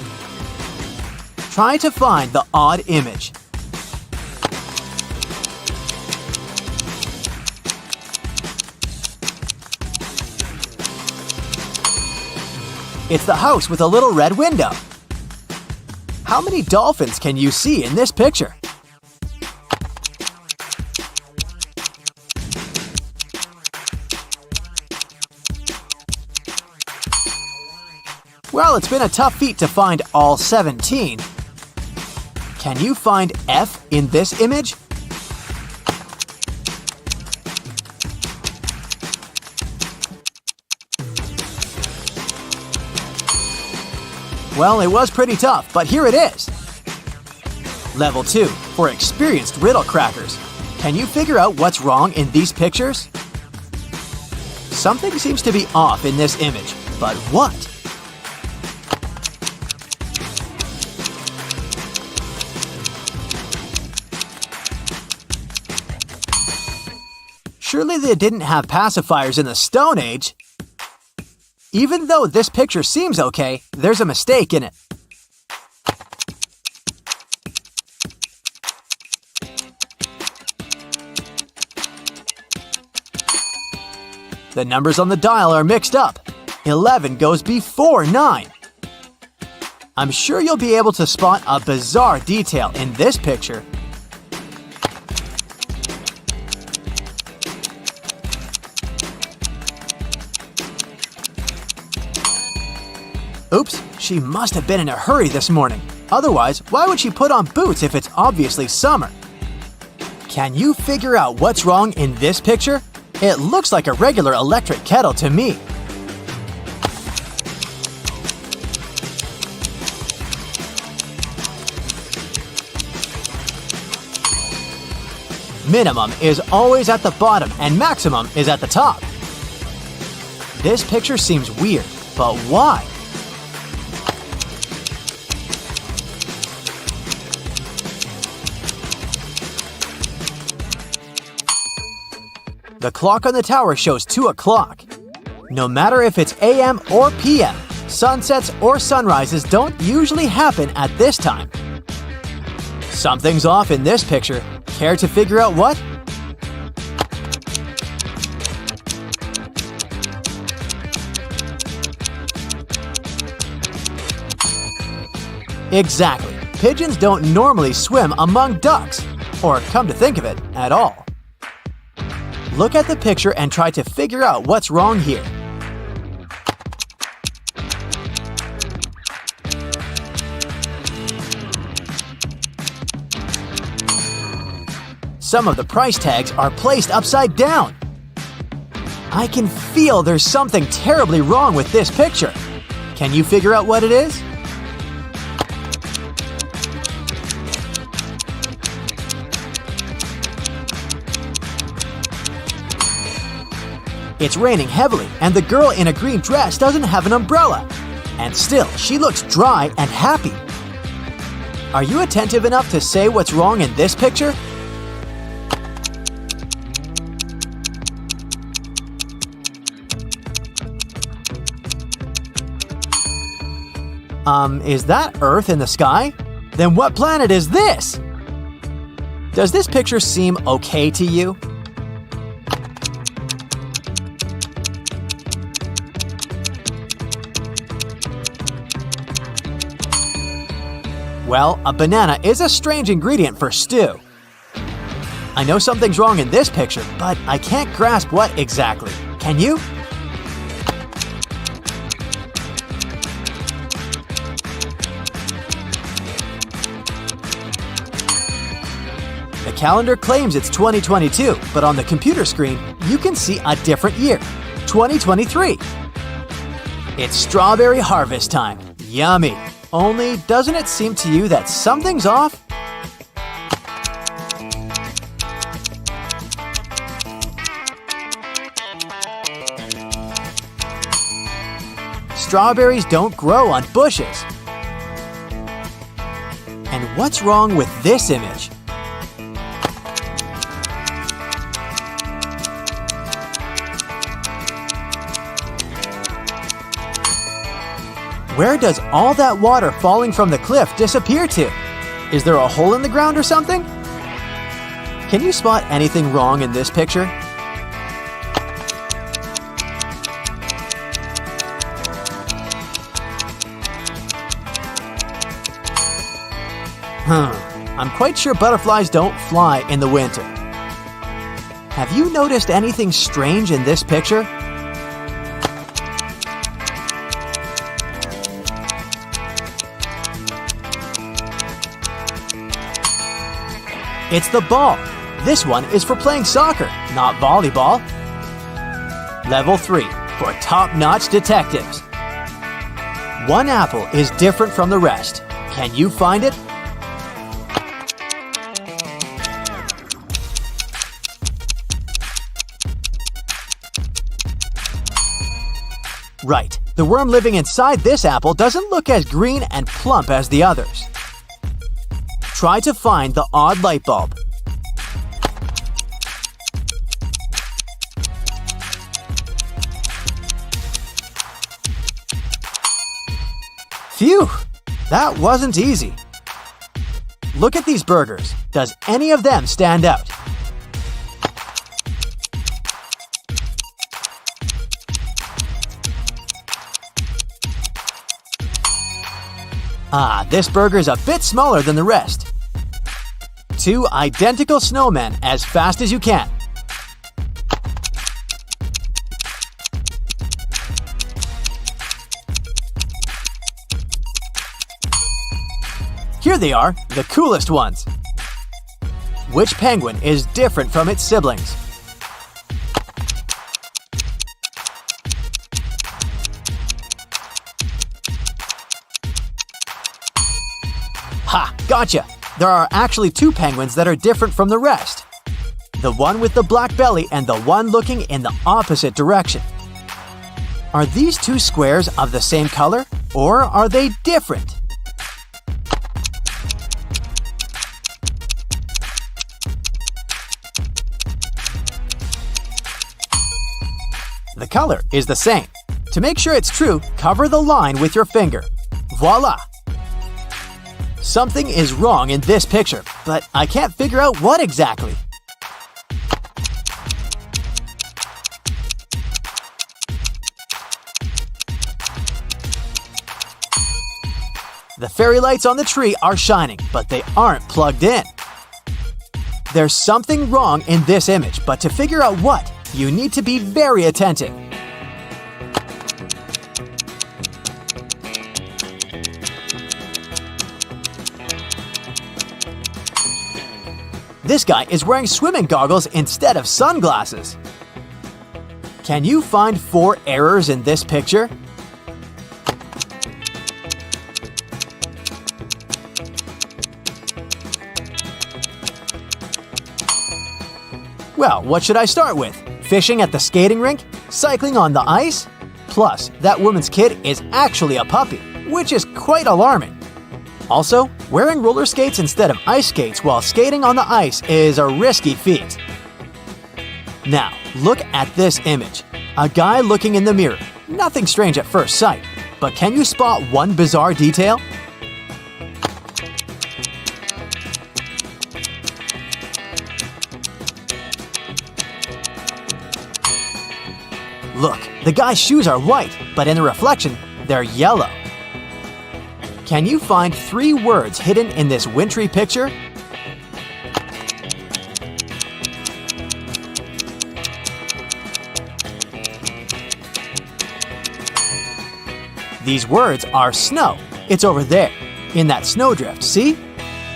Try to find the odd image. It's the house with a little red window. How many dolphins can you see in this picture? Well, it's been a tough feat to find all 17. Can you find F in this image? Well, it was pretty tough, but here it is. Level 2, for experienced riddle crackers. Can you figure out what's wrong in these pictures? Something seems to be off in this image, but what? Surely they didn't have pacifiers in the Stone Age. Even though this picture seems okay, there's a mistake in it. The numbers on the dial are mixed up. 11 goes before 9. I'm sure you'll be able to spot a bizarre detail in this picture. Oops, she must have been in a hurry this morning. Otherwise, why would she put on boots if it's obviously summer? Can you figure out what's wrong in this picture? It looks like a regular electric kettle to me. Minimum is always at the bottom and maximum is at the top. This picture seems weird, but why? The clock on the tower shows 2 o'clock. No matter if it's AM or PM, sunsets or sunrises don't usually happen at this time. Something's off in this picture. Care to figure out what? Exactly. Pigeons don't normally swim among ducks, or come to think of it, at all. Look at the picture and try to figure out what's wrong here. Some of the price tags are placed upside down. I can feel there's something terribly wrong with this picture. Can you figure out what it is? It's raining heavily, and the girl in a green dress doesn't have an umbrella. And still, she looks dry and happy. Are you attentive enough to say what's wrong in this picture? Is that Earth in the sky? Then what planet is this? Does this picture seem okay to you? Well, a banana is a strange ingredient for stew. I know something's wrong in this picture, but I can't grasp what exactly. Can you? The calendar claims it's 2022, but on the computer screen, you can see a different year, 2023. It's strawberry harvest time. Yummy. Only, doesn't it seem to you that something's off? Strawberries don't grow on bushes. And what's wrong with this image? Where does all that water falling from the cliff disappear to? Is there a hole in the ground or something? Can you spot anything wrong in this picture? I'm quite sure butterflies don't fly in the winter. Have you noticed anything strange in this picture? It's the ball. This one is for playing soccer, not volleyball. Level 3, for top-notch detectives. One apple is different from the rest. Can you find it? Right. The worm living inside this apple doesn't look as green and plump as the others. Try to find the odd light bulb. Phew! That wasn't easy. Look at these burgers. Does any of them stand out? Ah, this burger's a bit smaller than the rest. 2 identical snowmen as fast as you can. Here they are, the coolest ones. Which penguin is different from its siblings? Ha! Gotcha! There are actually 2 penguins that are different from the rest. The one with the black belly and the one looking in the opposite direction. Are these 2 squares of the same color, or are they different? The color is the same. To make sure it's true, cover the line with your finger. Voila! Something is wrong in this picture, but I can't figure out what exactly. The fairy lights on the tree are shining, but they aren't plugged in. There's something wrong in this image, but to figure out what, you need to be very attentive. This guy is wearing swimming goggles instead of sunglasses. Can you find 4 errors in this picture? Well, what should I start with? Fishing at the skating rink? Cycling on the ice? Plus, that woman's kid is actually a puppy, which is quite alarming. Also, wearing roller skates instead of ice skates while skating on the ice is a risky feat. Now, look at this image. A guy looking in the mirror. Nothing strange at first sight, but can you spot one bizarre detail? Look, the guy's shoes are white, but in the reflection, they're yellow. Can you find 3 words hidden in this wintry picture? These words are snow. It's over there, in that snowdrift, see?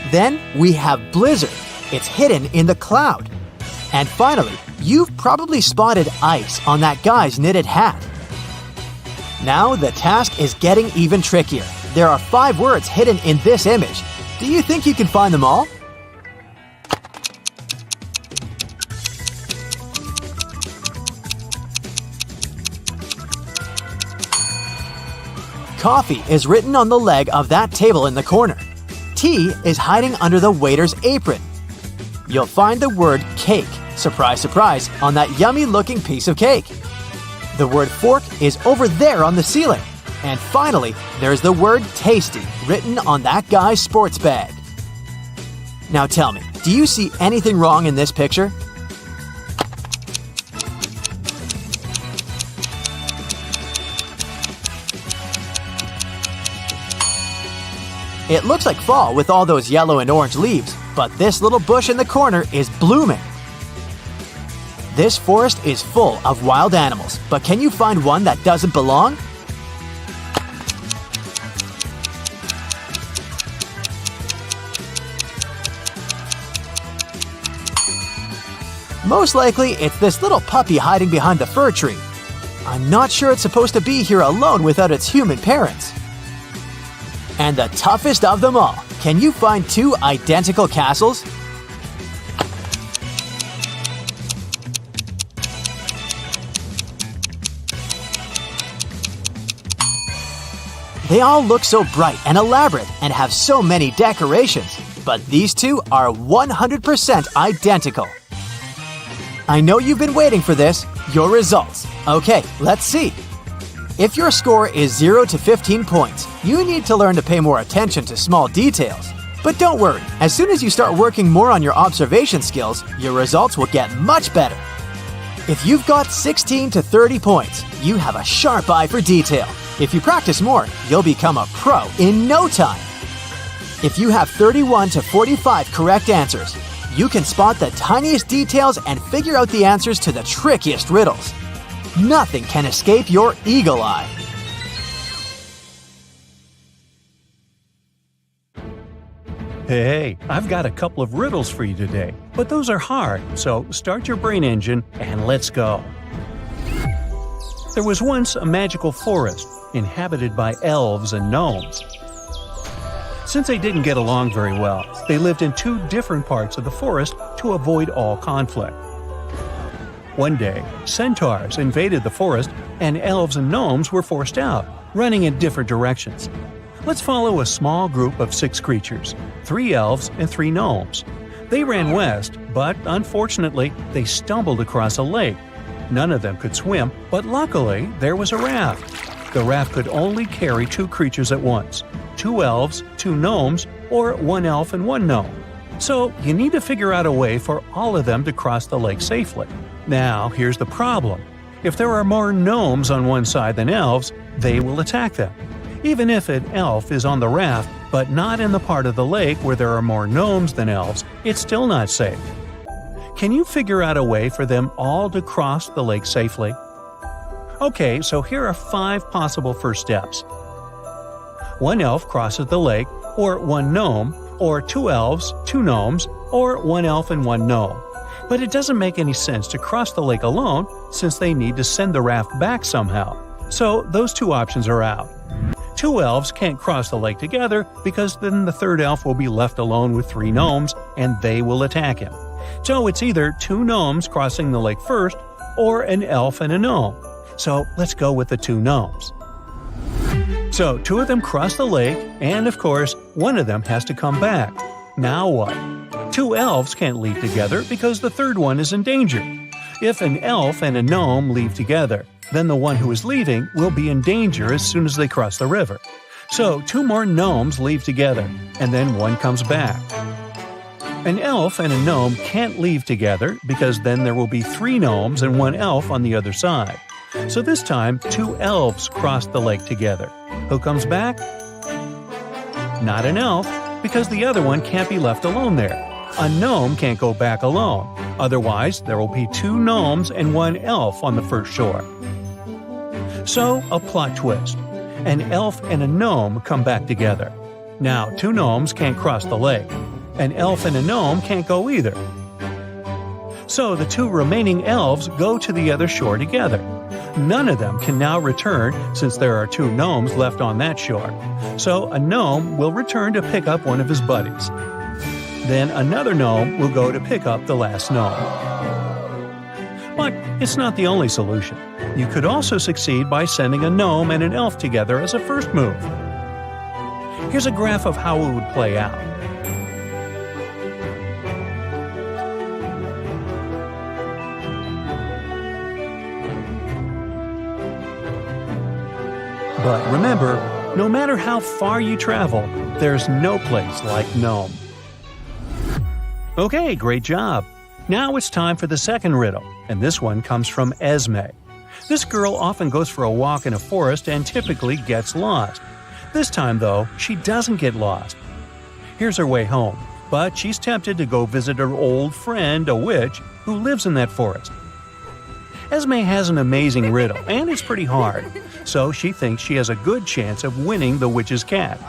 Then we have blizzard. It's hidden in the cloud. And finally, you've probably spotted ice on that guy's knitted hat. Now the task is getting even trickier. There are 5 words hidden in this image. Do you think you can find them all? Coffee is written on the leg of that table in the corner. Tea is hiding under the waiter's apron. You'll find the word cake, surprise, surprise, on that yummy-looking piece of cake. The word fork is over there on the ceiling. And finally, there's the word tasty written on that guy's sports bag. Now tell me, do you see anything wrong in this picture? It looks like fall with all those yellow and orange leaves, but this little bush in the corner is blooming. This forest is full of wild animals, but can you find one that doesn't belong? Most likely, it's this little puppy hiding behind the fir tree. I'm not sure it's supposed to be here alone without its human parents. And the toughest of them all, can you find two identical castles? They all look so bright and elaborate and have so many decorations, but these two are 100% identical. I know you've been waiting for this, your results. Okay, let's see. If your score is 0 to 15 points, you need to learn to pay more attention to small details. But don't worry, as soon as you start working more on your observation skills, your results will get much better. If you've got 16 to 30 points, you have a sharp eye for detail. If you practice more, you'll become a pro in no time. If you have 31 to 45 correct answers, you can spot the tiniest details and figure out the answers to the trickiest riddles. Nothing can escape your eagle eye. Hey, I've got a couple of riddles for you today, but those are hard, so start your brain engine and let's go. There was once a magical forest inhabited by elves and gnomes. Since they didn't get along very well, they lived in two different parts of the forest to avoid all conflict. One day, centaurs invaded the forest and elves and gnomes were forced out, running in different directions. Let's follow a small group of 6 creatures, 3 elves and 3 gnomes. They ran west, but unfortunately, they stumbled across a lake. None of them could swim, but luckily, there was a raft. The raft could only carry 2 creatures at once, 2 elves, 2 gnomes, or 1 elf and 1 gnome. So you need to figure out a way for all of them to cross the lake safely. Now, here's the problem. If there are more gnomes on one side than elves, they will attack them. Even if an elf is on the raft, but not in the part of the lake where there are more gnomes than elves, it's still not safe. Can you figure out a way for them all to cross the lake safely? Okay, so here are 5 possible first steps. 1 elf crosses the lake, or 1 gnome, or 2 elves, 2 gnomes, or 1 elf and 1 gnome. But it doesn't make any sense to cross the lake alone since they need to send the raft back somehow. So those 2 options are out. 2 elves can't cross the lake together because then the 3rd elf will be left alone with 3 gnomes and they will attack him. So it's either 2 gnomes crossing the lake first or an elf and a gnome. So let's go with the 2 gnomes. So 2 of them cross the lake and of course 1 of them has to come back. Now what? 2 elves can't leave together because the 3rd one is in danger. If an elf and a gnome leave together, then the one who is leaving will be in danger as soon as they cross the river. So 2 more gnomes leave together, and then 1 comes back. An elf and a gnome can't leave together because then there will be 3 gnomes and 1 elf on the other side. So this time, 2 elves cross the lake together. Who comes back? Not an elf, because the other one can't be left alone there. A gnome can't go back alone. Otherwise, there will be 2 gnomes and 1 elf on the first shore. So, a plot twist. An elf and a gnome come back together. Now, 2 gnomes can't cross the lake. An elf and a gnome can't go either. So, the 2 remaining elves go to the other shore together. None of them can now return since there are 2 gnomes left on that shore. So, a gnome will return to pick up one of his buddies. Then another gnome will go to pick up the last gnome. But it's not the only solution. You could also succeed by sending a gnome and an elf together as a first move. Here's a graph of how it would play out. But remember, no matter how far you travel, there's no place like gnome. Okay, great job! Now it's time for the second riddle, and this one comes from Esme. This girl often goes for a walk in a forest and typically gets lost. This time, though, she doesn't get lost. Here's her way home, but she's tempted to go visit her old friend, a witch, who lives in that forest. Esme has an amazing riddle, and it's pretty hard, so she thinks she has a good chance of winning the witch's cat.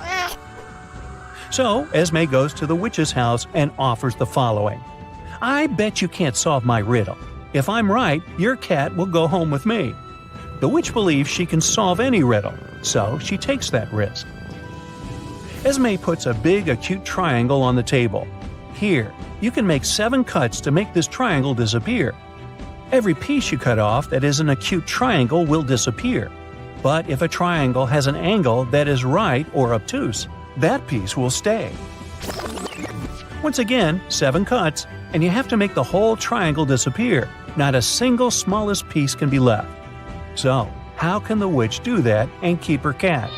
So, Esme goes to the witch's house and offers the following. I bet you can't solve my riddle. If I'm right, your cat will go home with me. The witch believes she can solve any riddle, so she takes that risk. Esme puts a big acute triangle on the table. Here, you can make 7 cuts to make this triangle disappear. Every piece you cut off that is an acute triangle will disappear. But if a triangle has an angle that is right or obtuse, that piece will stay. Once again, 7 cuts, and you have to make the whole triangle disappear. Not a single smallest piece can be left. So, how can the witch do that and keep her cat?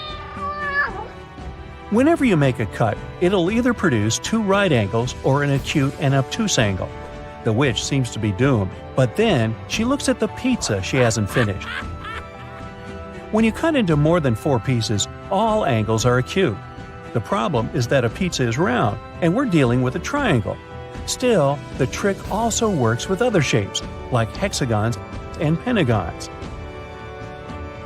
Whenever you make a cut, it'll either produce 2 right angles or an acute and obtuse angle. The witch seems to be doomed, but then she looks at the pizza she hasn't finished. When you cut into more than 4 pieces, all angles are acute. The problem is that a pizza is round, and we're dealing with a triangle. Still, the trick also works with other shapes, like hexagons and pentagons.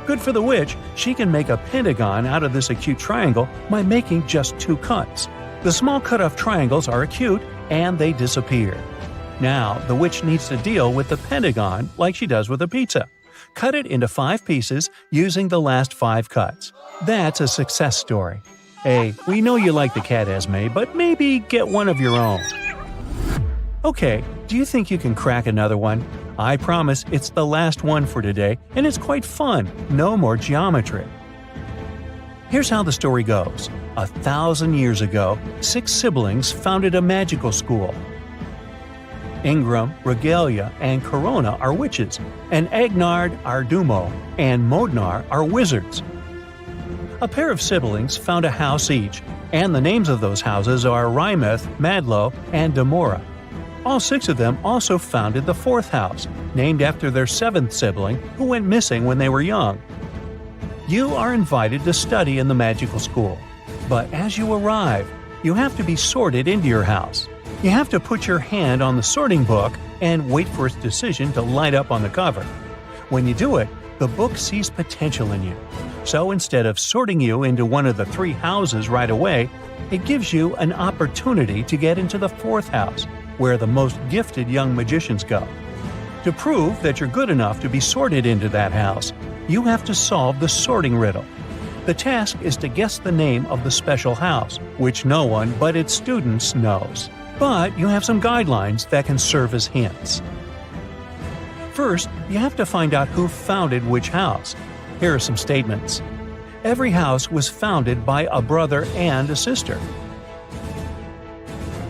Good for the witch, she can make a pentagon out of this acute triangle by making just 2 cuts. The small cut-off triangles are acute, and they disappear. Now, the witch needs to deal with the pentagon like she does with a pizza. Cut it into 5 pieces using the last 5 cuts. That's a success story. Hey, we know you like the cat, Esme, but maybe get one of your own. Okay, do you think you can crack another one? I promise it's the last one for today, and it's quite fun. No more geometry. Here's how the story goes. 1,000 years ago, 6 siblings founded a magical school. Ingram, Regalia, and Corona are witches, and Agnard, Ardumo, and Modnar are wizards. A pair of siblings found a house each, and the names of those houses are Rymeth, Madlo, and Damora. All 6 of them also founded the 4th house, named after their 7th sibling who went missing when they were young. You are invited to study in the magical school, but as you arrive, you have to be sorted into your house. You have to put your hand on the sorting book and wait for its decision to light up on the cover. When you do it, the book sees potential in you. So instead of sorting you into one of the 3 houses right away, it gives you an opportunity to get into the 4th house, where the most gifted young magicians go. To prove that you're good enough to be sorted into that house, you have to solve the sorting riddle. The task is to guess the name of the special house, which no one but its students knows. But you have some guidelines that can serve as hints. First, you have to find out who founded which house. Here are some statements. Every house was founded by a brother and a sister.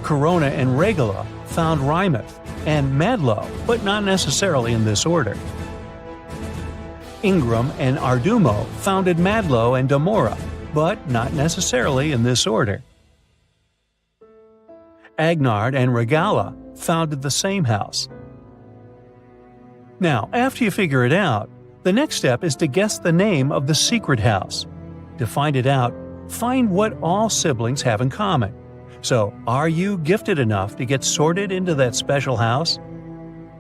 Corona and Regula found Rymeth and Madlo, but not necessarily in this order. Ingram and Ardumo founded Madlo and Damora, but not necessarily in this order. Agnard and Regala founded the same house. Now, after you figure it out, the next step is to guess the name of the secret house. To find it out, find what all siblings have in common. So, are you gifted enough to get sorted into that special house?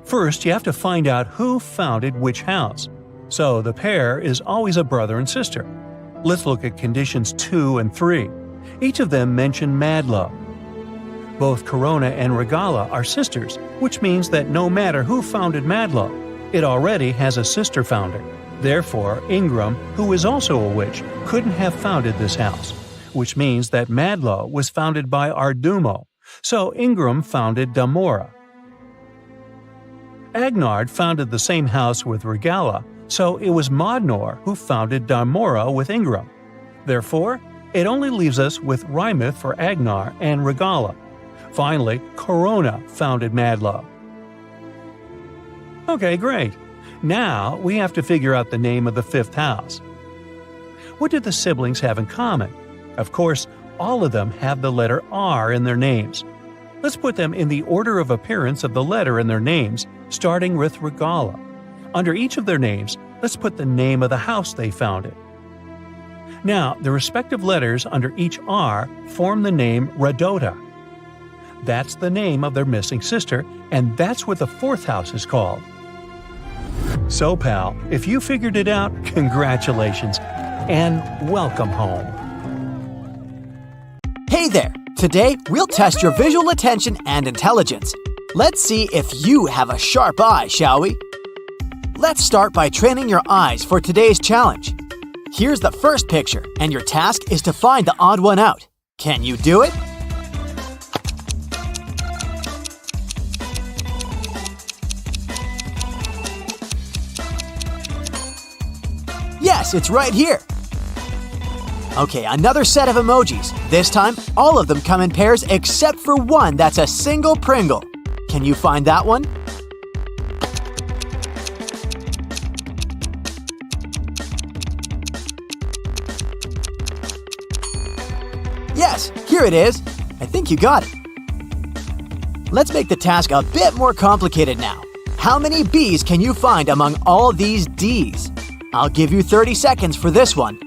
First, you have to find out who founded which house. So, the pair is always a brother and sister. Let's look at conditions 2 and 3. Each of them mention Madlo. Both Corona and Regala are sisters, which means that no matter who founded Madlo, it already has a sister founder. Therefore, Ingram, who is also a witch, couldn't have founded this house, which means that Madlo was founded by Ardumo, so Ingram founded Damora. Agnard founded the same house with Regala, so it was Modnor who founded Damora with Ingram. Therefore, it only leaves us with Rymeth for Agnar and Regala. Finally, Corona founded Madlo. Okay, great. Now we have to figure out the name of the 5th house. What do the siblings have in common? Of course, all of them have the letter R in their names. Let's put them in the order of appearance of the letter in their names, starting with Regala. Under each of their names, let's put the name of the house they founded. Now, the respective letters under each R form the name Radota. That's the name of their missing sister, and that's what the 4th house is called. So, pal, if you figured it out, congratulations, and welcome home. Hey there! Today, we'll test your visual attention and intelligence. Let's see if you have a sharp eye, shall we? Let's start by training your eyes for today's challenge. Here's the first picture, and your task is to find the odd one out. Can you do it? Yes, it's right here. Okay, another set of emojis. This time, all of them come in pairs except for one that's a single Pringle. Can you find that one? Yes, here it is. I think you got it. Let's make the task a bit more complicated now. How many B's can you find among all these D's? I'll give you 30 seconds for this one.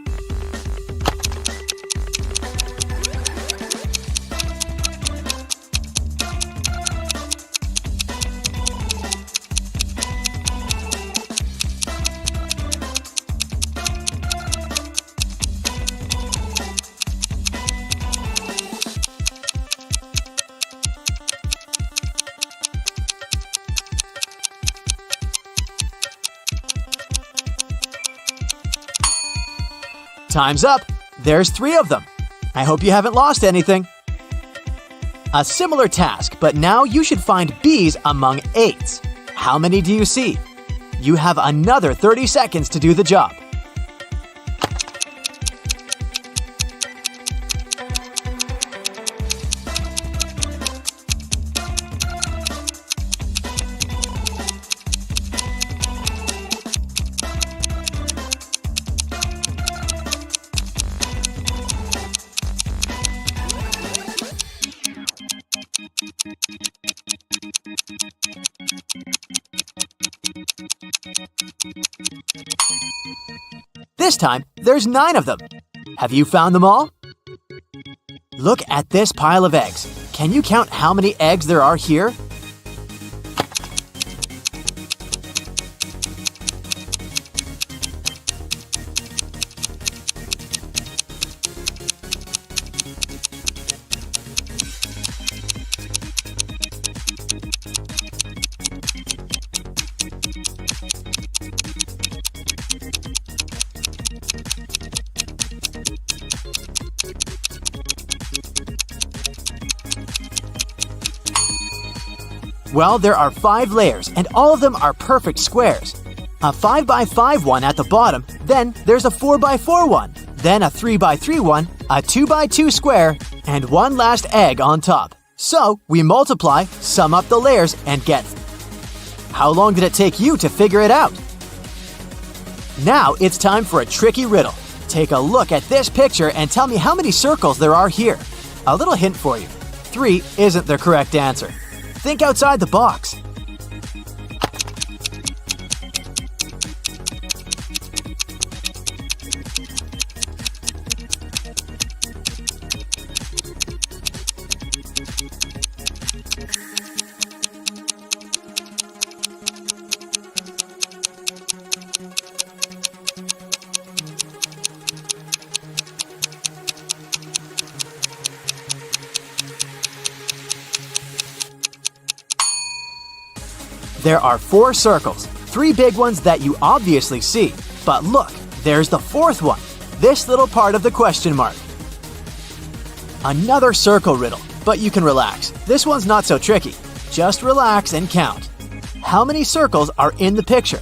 Time's up. There's 3 of them. I hope you haven't lost anything. A similar task, but now you should find B's among 8s. How many do you see? You have another 30 seconds to do the job. This time, there's 9 of them. Have you found them all? Look at this pile of eggs. Can you count how many eggs there are here? Well, there are 5 layers, and all of them are perfect squares. A 5x5 one at the bottom, then there's a 4x4 one, then a 3x3 one, a 2x2 square, and one last egg on top. So, we multiply, sum up the layers, and get. How long did it take you to figure it out? Now it's time for a tricky riddle. Take a look at this picture and tell me how many circles there are here. A little hint for you. 3 isn't the correct answer. Think outside the box. There are 4 circles, 3 big ones that you obviously see. But look, there's the 4th one, this little part of the question mark. Another circle riddle, but you can relax. This one's not so tricky. Just relax and count. How many circles are in the picture?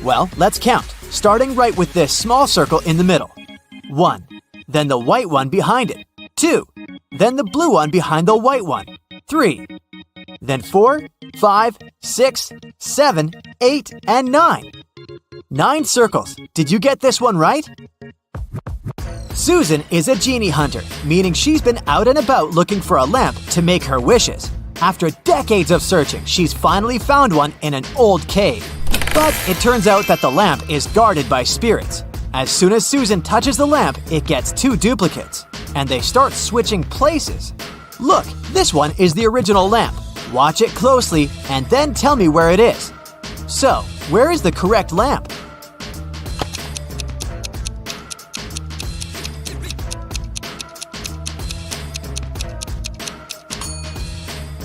Well, let's count, starting right with this small circle in the middle. 1. Then the white one behind it. 2. Then the blue one behind the white one. 3. Then 4, 5, 6, 7, 8, and 9. 9 circles. Did you get this one right? Susan is a genie hunter, meaning she's been out and about looking for a lamp to make her wishes. After decades of searching, she's finally found one in an old cave. But it turns out that the lamp is guarded by spirits. As soon as Susan touches the lamp, it gets 2 duplicates, and they start switching places. Look, this one is the original lamp. Watch it closely, and then tell me where it is. So, where is the correct lamp?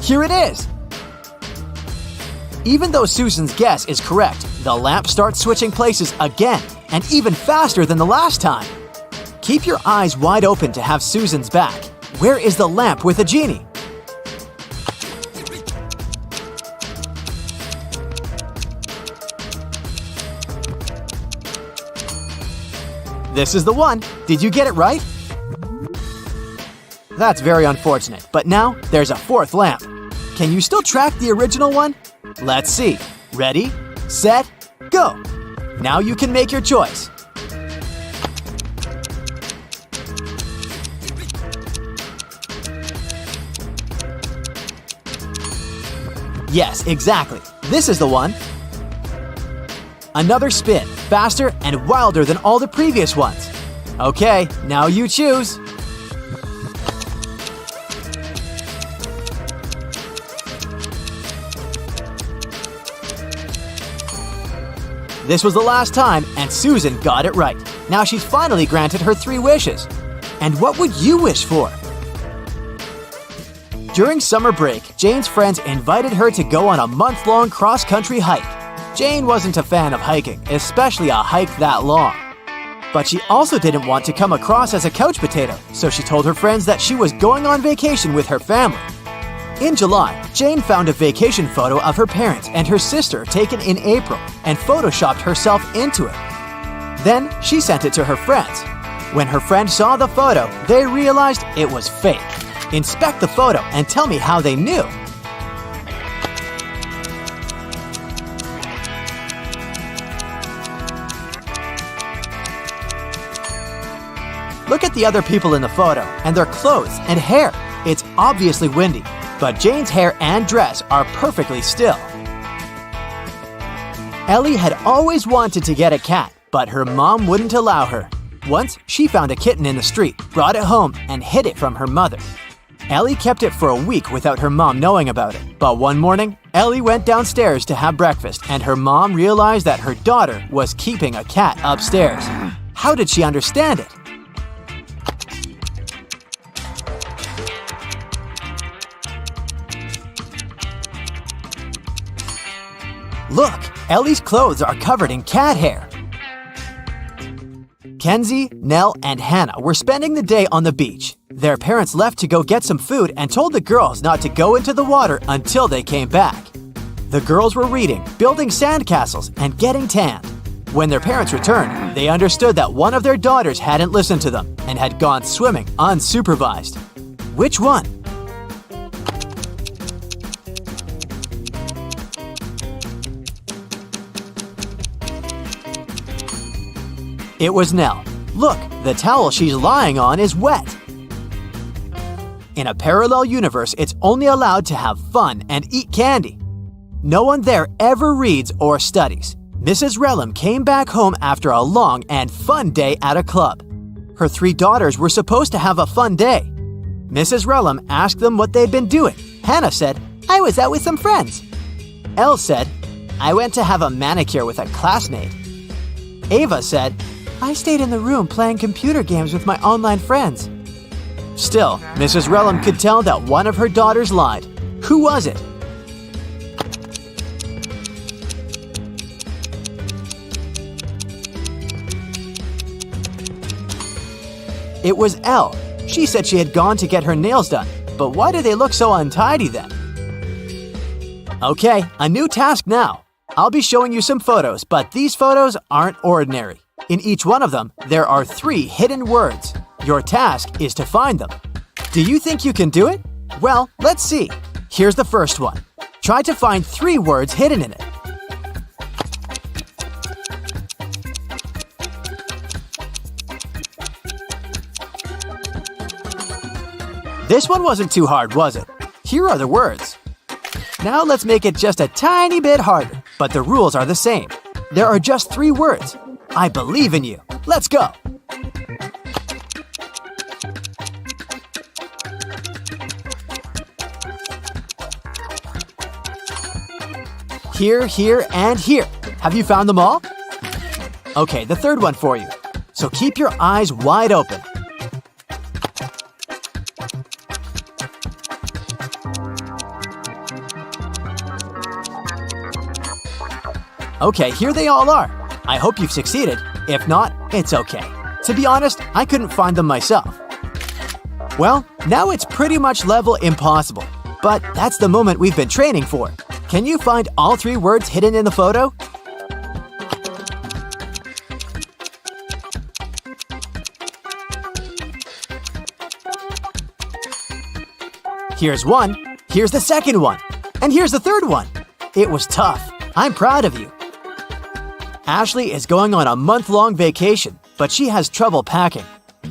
Here it is! Even though Susan's guess is correct, the lamp starts switching places again, and even faster than the last time. Keep your eyes wide open to have Susan's back. Where is the lamp with a genie? This is the one. Did you get it right? That's very unfortunate, but now there's a fourth lamp. Can you still track the original one? Let's see. Ready, set, go. Now you can make your choice. Yes, exactly. This is the one. Another spin, faster and wilder than all the previous ones. Okay, now you choose. This was the last time, and Susan got it right. Now she's finally granted her 3 wishes. And what would you wish for? During summer break, Jane's friends invited her to go on a month-long cross-country hike. Jane wasn't a fan of hiking, especially a hike that long. But she also didn't want to come across as a couch potato, so she told her friends that she was going on vacation with her family. In July, Jane found a vacation photo of her parents and her sister taken in April and photoshopped herself into it. Then she sent it to her friends. When her friends saw the photo, they realized it was fake. Inspect the photo and tell me how they knew. Look at the other people in the photo and their clothes and hair. It's obviously windy, but Jane's hair and dress are perfectly still. Ellie had always wanted to get a cat, but her mom wouldn't allow her. Once, she found a kitten in the street, brought it home, and hid it from her mother. Ellie kept it for a week without her mom knowing about it. But one morning, Ellie went downstairs to have breakfast, and her mom realized that her daughter was keeping a cat upstairs. How did she understand it? Look, Ellie's clothes are covered in cat hair. Kenzie, Nell, and Hannah were spending the day on the beach. Their parents left to go get some food and told the girls not to go into the water until they came back. The girls were reading, building sandcastles, and getting tanned. When their parents returned, they understood that one of their daughters hadn't listened to them and had gone swimming unsupervised. Which one? It was Nell. Look, the towel she's lying on is wet. In a parallel universe, it's only allowed to have fun and eat candy. No one there ever reads or studies. Mrs. Relham came back home after a long and fun day at a club. Her 3 daughters were supposed to have a fun day. Mrs. Relham asked them what they'd been doing. Hannah said, "I was out with some friends." Elle said, "I went to have a manicure with a classmate." Ava said, "I stayed in the room playing computer games with my online friends." Still, Mrs. Relham could tell that one of her daughters lied. Who was it? It was Elle. She said she had gone to get her nails done, but why do they look so untidy then? Okay, a new task now. I'll be showing you some photos, but these photos aren't ordinary. In each one of them, there are 3 hidden words. Your task is to find them. Do you think you can do it? Well, let's see. Here's the first one. Try to find 3 words hidden in it. This one wasn't too hard, was it? Here are the words. Now let's make it just a tiny bit harder, but the rules are the same. There are just 3 words. I believe in you. Let's go. Here, here, and here. Have you found them all? Okay, the third one for you. So keep your eyes wide open. Okay, here they all are. I hope you've succeeded. If not, it's okay. To be honest, I couldn't find them myself. Well, now it's pretty much level impossible. But that's the moment we've been training for. Can you find all 3 words hidden in the photo? Here's one, here's the second one, and here's the third one. It was tough. I'm proud of you. Ashley is going on a month-long vacation, but she has trouble packing.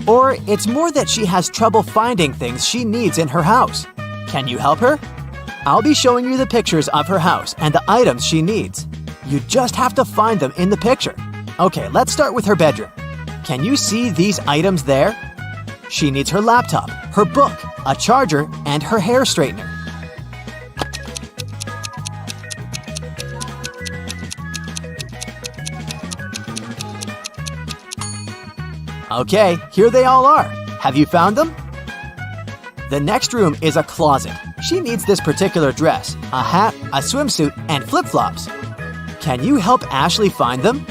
Or it's more that she has trouble finding things she needs in her house. Can you help her? I'll be showing you the pictures of her house and the items she needs. You just have to find them in the picture. Okay, let's start with her bedroom. Can you see these items there? She needs her laptop, her book, a charger, and her hair straightener. Okay, here they all are. Have you found them? The next room is a closet. She needs this particular dress, a hat, a swimsuit, and flip-flops. Can you help Ashley find them?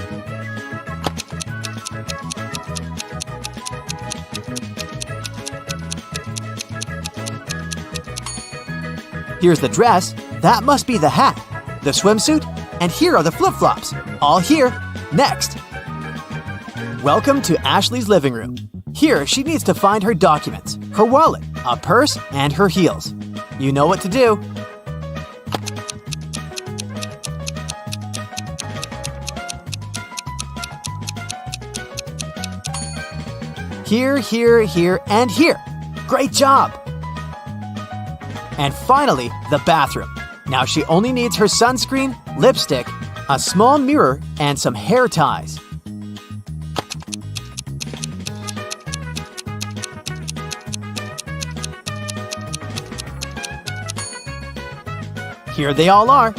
Here's the dress. That must be the hat. The swimsuit. And here are the flip-flops. All here. Next. Welcome to Ashley's living room. Here, she needs to find her documents, her wallet, a purse, and her heels. You know what to do. Here, here, here, and here. Great job! And finally, the bathroom. Now she only needs her sunscreen, lipstick, a small mirror, and some hair ties. Here they all are.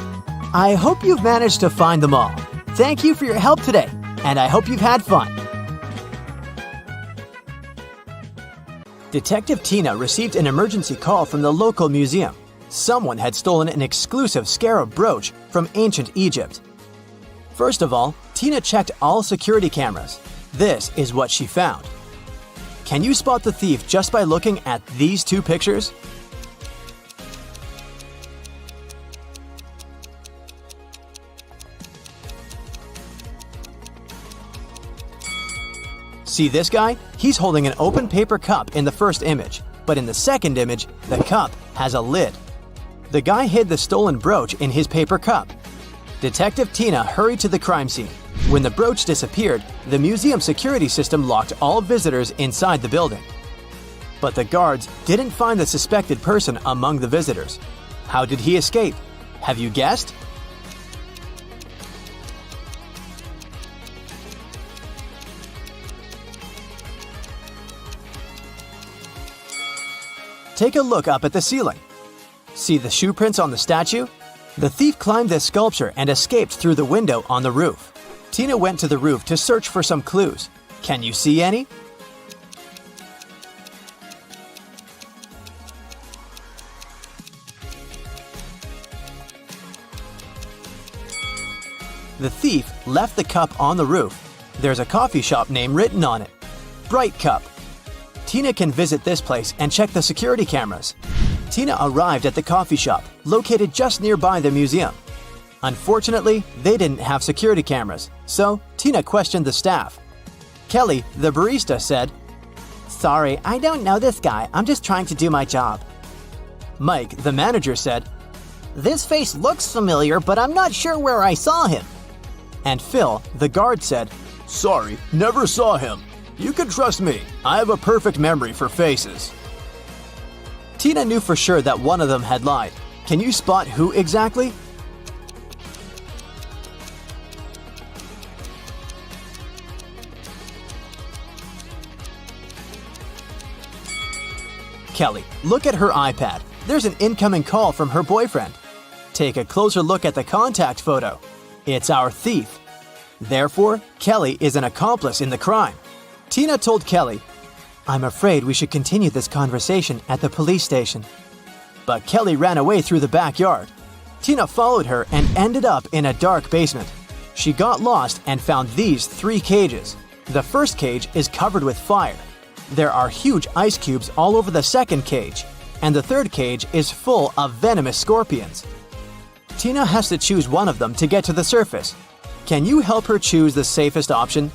I hope you've managed to find them all. Thank you for your help today, and I hope you've had fun. Detective Tina received an emergency call from the local museum. Someone had stolen an exclusive scarab brooch from ancient Egypt. First of all, Tina checked all security cameras. This is what she found. Can you spot the thief just by looking at these 2 pictures? See this guy? He's holding an open paper cup in the first image, but in the second image, the cup has a lid. The guy hid the stolen brooch in his paper cup. Detective Tina hurried to the crime scene. When the brooch disappeared, the museum security system locked all visitors inside the building. But the guards didn't find the suspected person among the visitors. How did he escape? Have you guessed? Take a look up at the ceiling. See the shoe prints on the statue? The thief climbed this sculpture and escaped through the window on the roof. Tina went to the roof to search for some clues. Can you see any? The thief left the cup on the roof. There's a coffee shop name written on it. Bright Cup. Tina can visit this place and check the security cameras. Tina arrived at the coffee shop, located just nearby the museum. Unfortunately, they didn't have security cameras, so Tina questioned the staff. Kelly, the barista, said, "Sorry, I don't know this guy. I'm just trying to do my job." Mike, the manager, said, This face looks familiar, but I'm not sure where I saw him. and Phil, the guard, said, Sorry, never saw him. You can trust me. I have a perfect memory for faces. Tina knew for sure that one of them had lied. Can you spot who exactly? Kelly, look at her iPad. There's an incoming call from her boyfriend. Take a closer look at the contact photo. It's our thief. Therefore, Kelly is an accomplice in the crime. Tina told Kelly, "I'm afraid we should continue this conversation at the police station." But Kelly ran away through the backyard. Tina followed her and ended up in a dark basement. She got lost and found these 3 cages. The first cage is covered with fire. There are huge ice cubes all over the second cage, and the third cage is full of venomous scorpions. Tina has to choose one of them to get to the surface. Can you help her choose the safest option?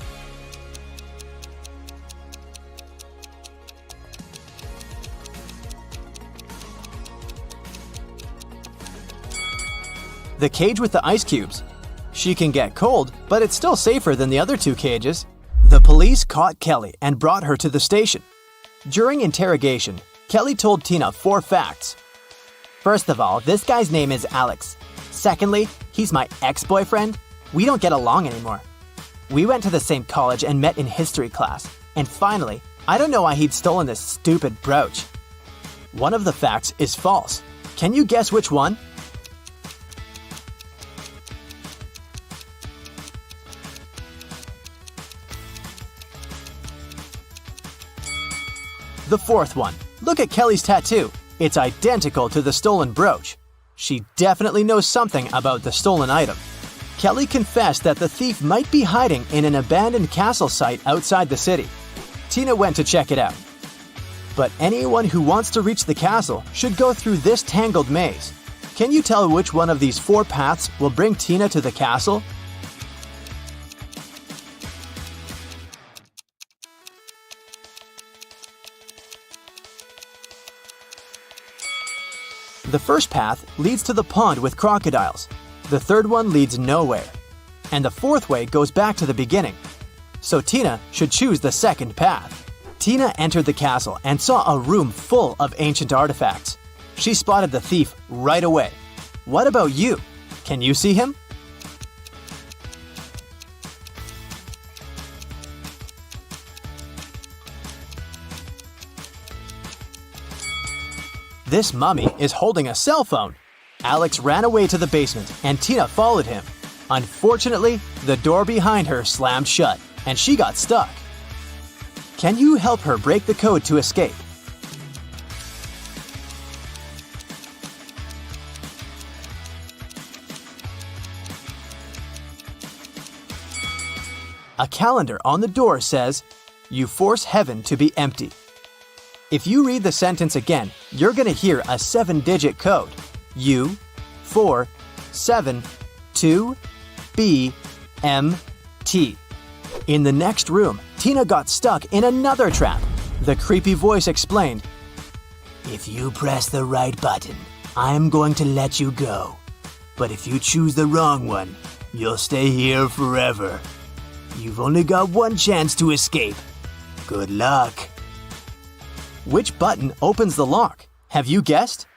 The cage with the ice cubes. She can get cold, but it's still safer than the other 2 cages. The police caught Kelly and brought her to the station. During interrogation, Kelly told Tina 4 facts. First of all, this guy's name is Alex. Secondly, he's my ex-boyfriend. We don't get along anymore. We went to the same college and met in history class. And finally, I don't know why he'd stolen this stupid brooch. One of the facts is false. Can you guess which one? The 4th one. Look at Kelly's tattoo. It's identical to the stolen brooch. She definitely knows something about the stolen item. Kelly confessed that the thief might be hiding in an abandoned castle site outside the city. Tina went to check it out. But anyone who wants to reach the castle should go through this tangled maze. Can you tell which one of these 4 paths will bring Tina to the castle? The first path leads to the pond with crocodiles. The third one leads nowhere. And the 4th way goes back to the beginning. So Tina should choose the second path. Tina entered the castle and saw a room full of ancient artifacts. She spotted the thief right away. What about you? Can you see him? This mummy is holding a cell phone. Alex ran away to the basement and Tina followed him. Unfortunately, the door behind her slammed shut and she got stuck. Can you help her break the code to escape? A calendar on the door says, "You force heaven to be empty." If you read the sentence again, you're going to hear a 7-digit code. U, 4, 7, 2, B, M, T. In the next room, Tina got stuck in another trap. The creepy voice explained, If you press the right button, I'm going to let you go. But if you choose the wrong one, you'll stay here forever. You've only got one chance to escape. Good luck. Which button opens the lock? Have you guessed?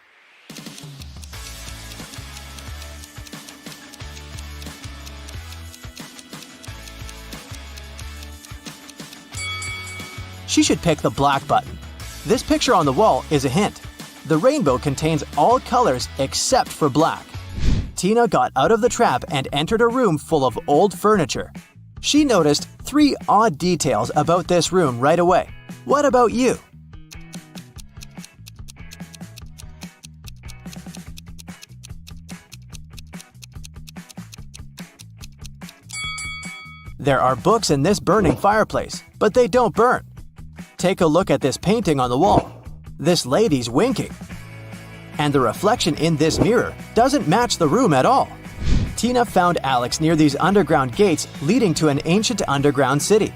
She should pick the black button. This picture on the wall is a hint. The rainbow contains all colors except for black. Tina got out of the trap and entered a room full of old furniture. She noticed 3 odd details about this room right away. What about you? There are books in this burning fireplace, but they don't burn. Take a look at this painting on the wall. This lady's winking. And the reflection in this mirror doesn't match the room at all. Tina found Alex near these underground gates leading to an ancient underground city.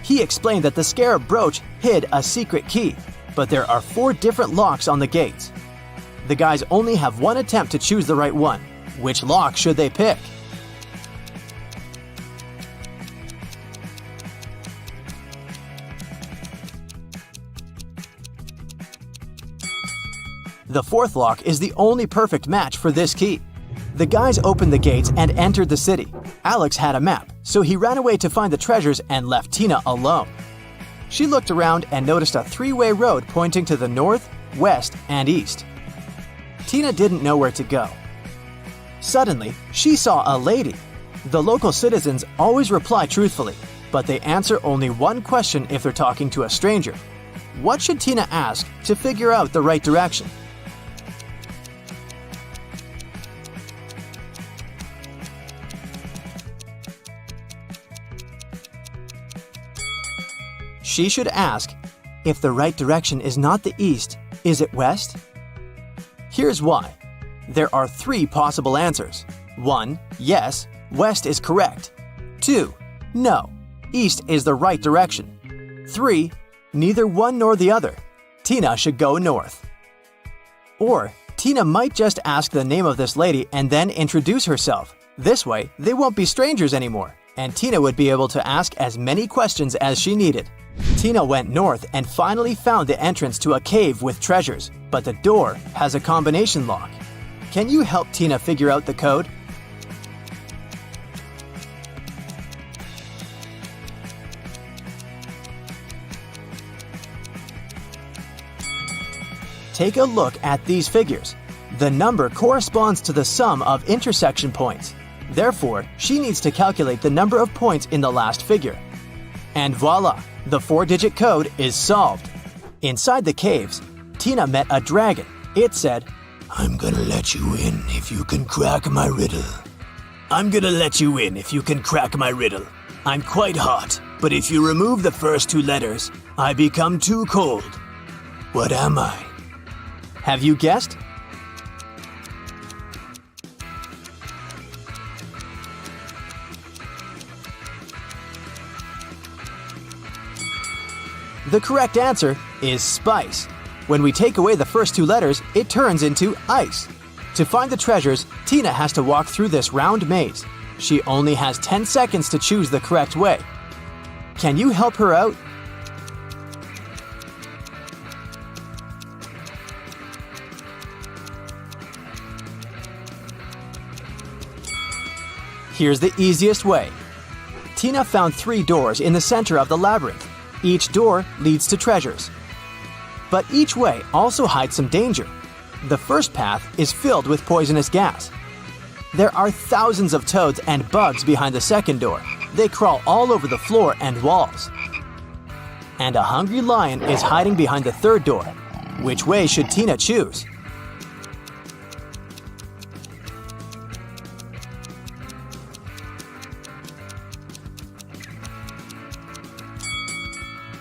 He explained that the scarab brooch hid a secret key, but there are 4 different locks on the gates. The guys only have one attempt to choose the right one. Which lock should they pick? The 4th lock is the only perfect match for this key. The guys opened the gates and entered the city. Alex had a map, so he ran away to find the treasures and left Tina alone. She looked around and noticed a 3-way road pointing to the north, west, and east. Tina didn't know where to go. Suddenly, she saw a lady. The local citizens always reply truthfully, but they answer only one question if they're talking to a stranger. What should Tina ask to figure out the right direction? she should ask, if the right direction is not the east, is it west? Here's why. There are 3 possible answers. 1. Yes, west is correct. 2. No, east is the right direction. 3. Neither one nor the other. Tina should go north. Or, Tina might just ask the name of this lady and then introduce herself. This way, they won't be strangers anymore, and Tina would be able to ask as many questions as she needed. Tina went north and finally found the entrance to a cave with treasures, but the door has a combination lock. Can you help Tina figure out the code? Take a look at these figures. The number corresponds to the sum of intersection points. Therefore, she needs to calculate the number of points in the last figure. And voila, the 4-digit code is solved. Inside the caves, Tina met a dragon. It said, I'm gonna let you in if you can crack my riddle. I'm gonna let you in if you can crack my riddle. I'm quite hot, but if you remove the first 2 letters, I become too cold. What am I? Have you guessed? The correct answer is spice. When we take away the first 2 letters, it turns into ice. To find the treasures, Tina has to walk through this round maze. She only has 10 seconds to choose the correct way. Can you help her out? Here's the easiest way. Tina found 3 doors in the center of the labyrinth. Each door leads to treasures. But each way also hides some danger. The first path is filled with poisonous gas. There are thousands of toads and bugs behind the second door. They crawl all over the floor and walls. And a hungry lion is hiding behind the third door. Which way should Tina choose?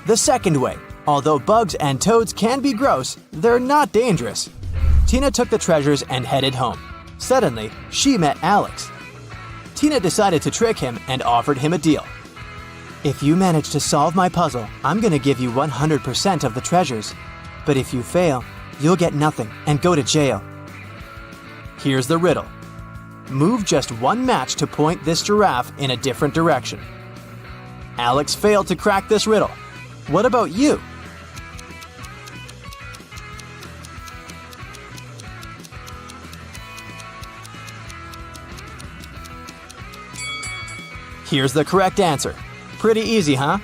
The second way. Although bugs and toads can be gross, they're not dangerous. Tina took the treasures and headed home. Suddenly, she met Alex. Tina decided to trick him and offered him a deal. If you manage to solve my puzzle, I'm going to give you 100% of the treasures. But if you fail, you'll get nothing and go to jail. Here's the riddle. Move just 1 match to point this giraffe in a different direction. Alex failed to crack this riddle. What about you? Here's the correct answer. Pretty easy, huh?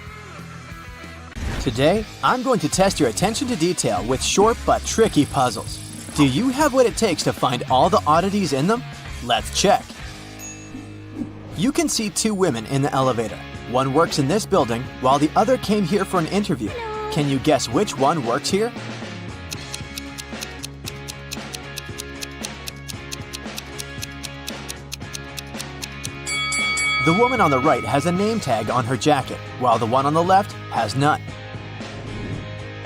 Today, I'm going to test your attention to detail with short but tricky puzzles. Do you have what it takes to find all the oddities in them? Let's check. You can see 2 women in the elevator. One works in this building, while the other came here for an interview. Can you guess which one works here? The woman on the right has a name tag on her jacket, while the one on the left has none.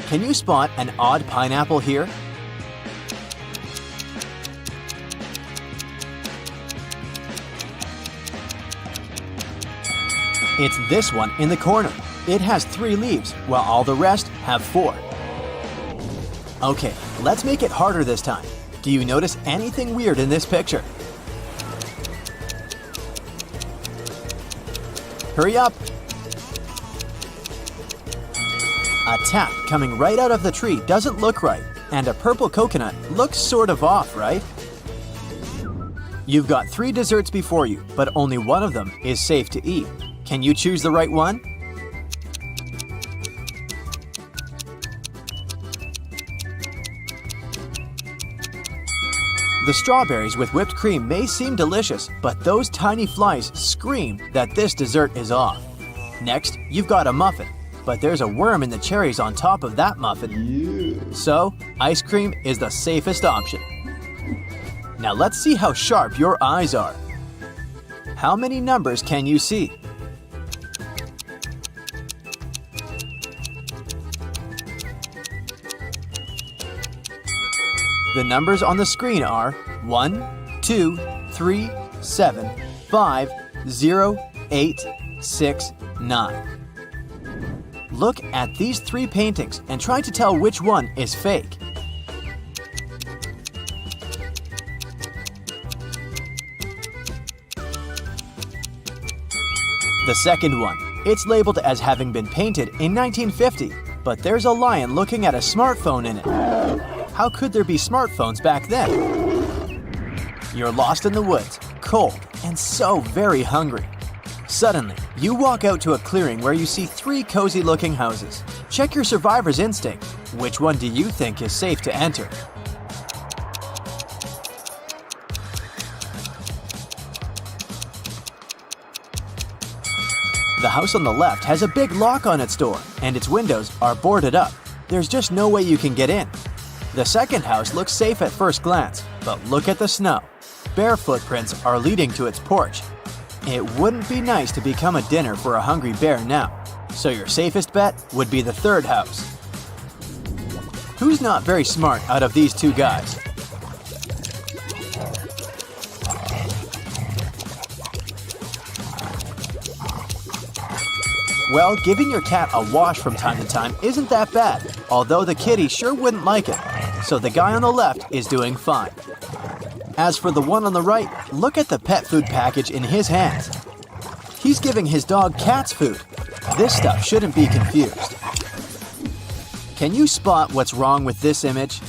Can you spot an odd pineapple here? It's this one in the corner. It has 3 leaves, while all the rest have 4. Okay, let's make it harder this time. Do you notice anything weird in this picture? Hurry up! A tap coming right out of the tree doesn't look right, and a purple coconut looks sort of off, right? You've got 3 desserts before you, but only one of them is safe to eat. Can you choose the right one? The strawberries with whipped cream may seem delicious, but those tiny flies scream that this dessert is off. Next, you've got a muffin, but there's a worm in the cherries on top of that muffin. So, ice cream is the safest option. Now let's see how sharp your eyes are. How many numbers can you see? The numbers on the screen are 1, 2, 3, 7, 5, 0, 8, 6, 9. Look at these 3 paintings and try to tell which one is fake. The second one, it's labeled as having been painted in 1950, but there's a lion looking at a smartphone in it. How could there be smartphones back then? You're lost in the woods, cold, and so very hungry. Suddenly, you walk out to a clearing where you see 3 cozy-looking houses. Check your survivor's instinct. Which one do you think is safe to enter? The house on the left has a big lock on its door, and its windows are boarded up. There's just no way you can get in. The second house looks safe at first glance, but look at the snow. Bare footprints are leading to its porch. It wouldn't be nice to become a dinner for a hungry bear now, so your safest bet would be the third house. Who's not very smart out of these 2 guys? Well, giving your cat a wash from time to time isn't that bad, although the kitty sure wouldn't like it, so the guy on the left is doing fine. As for the one on the right, look at the pet food package in his hands. He's giving his dog cat's food. This stuff shouldn't be confused. Can you spot what's wrong with this image?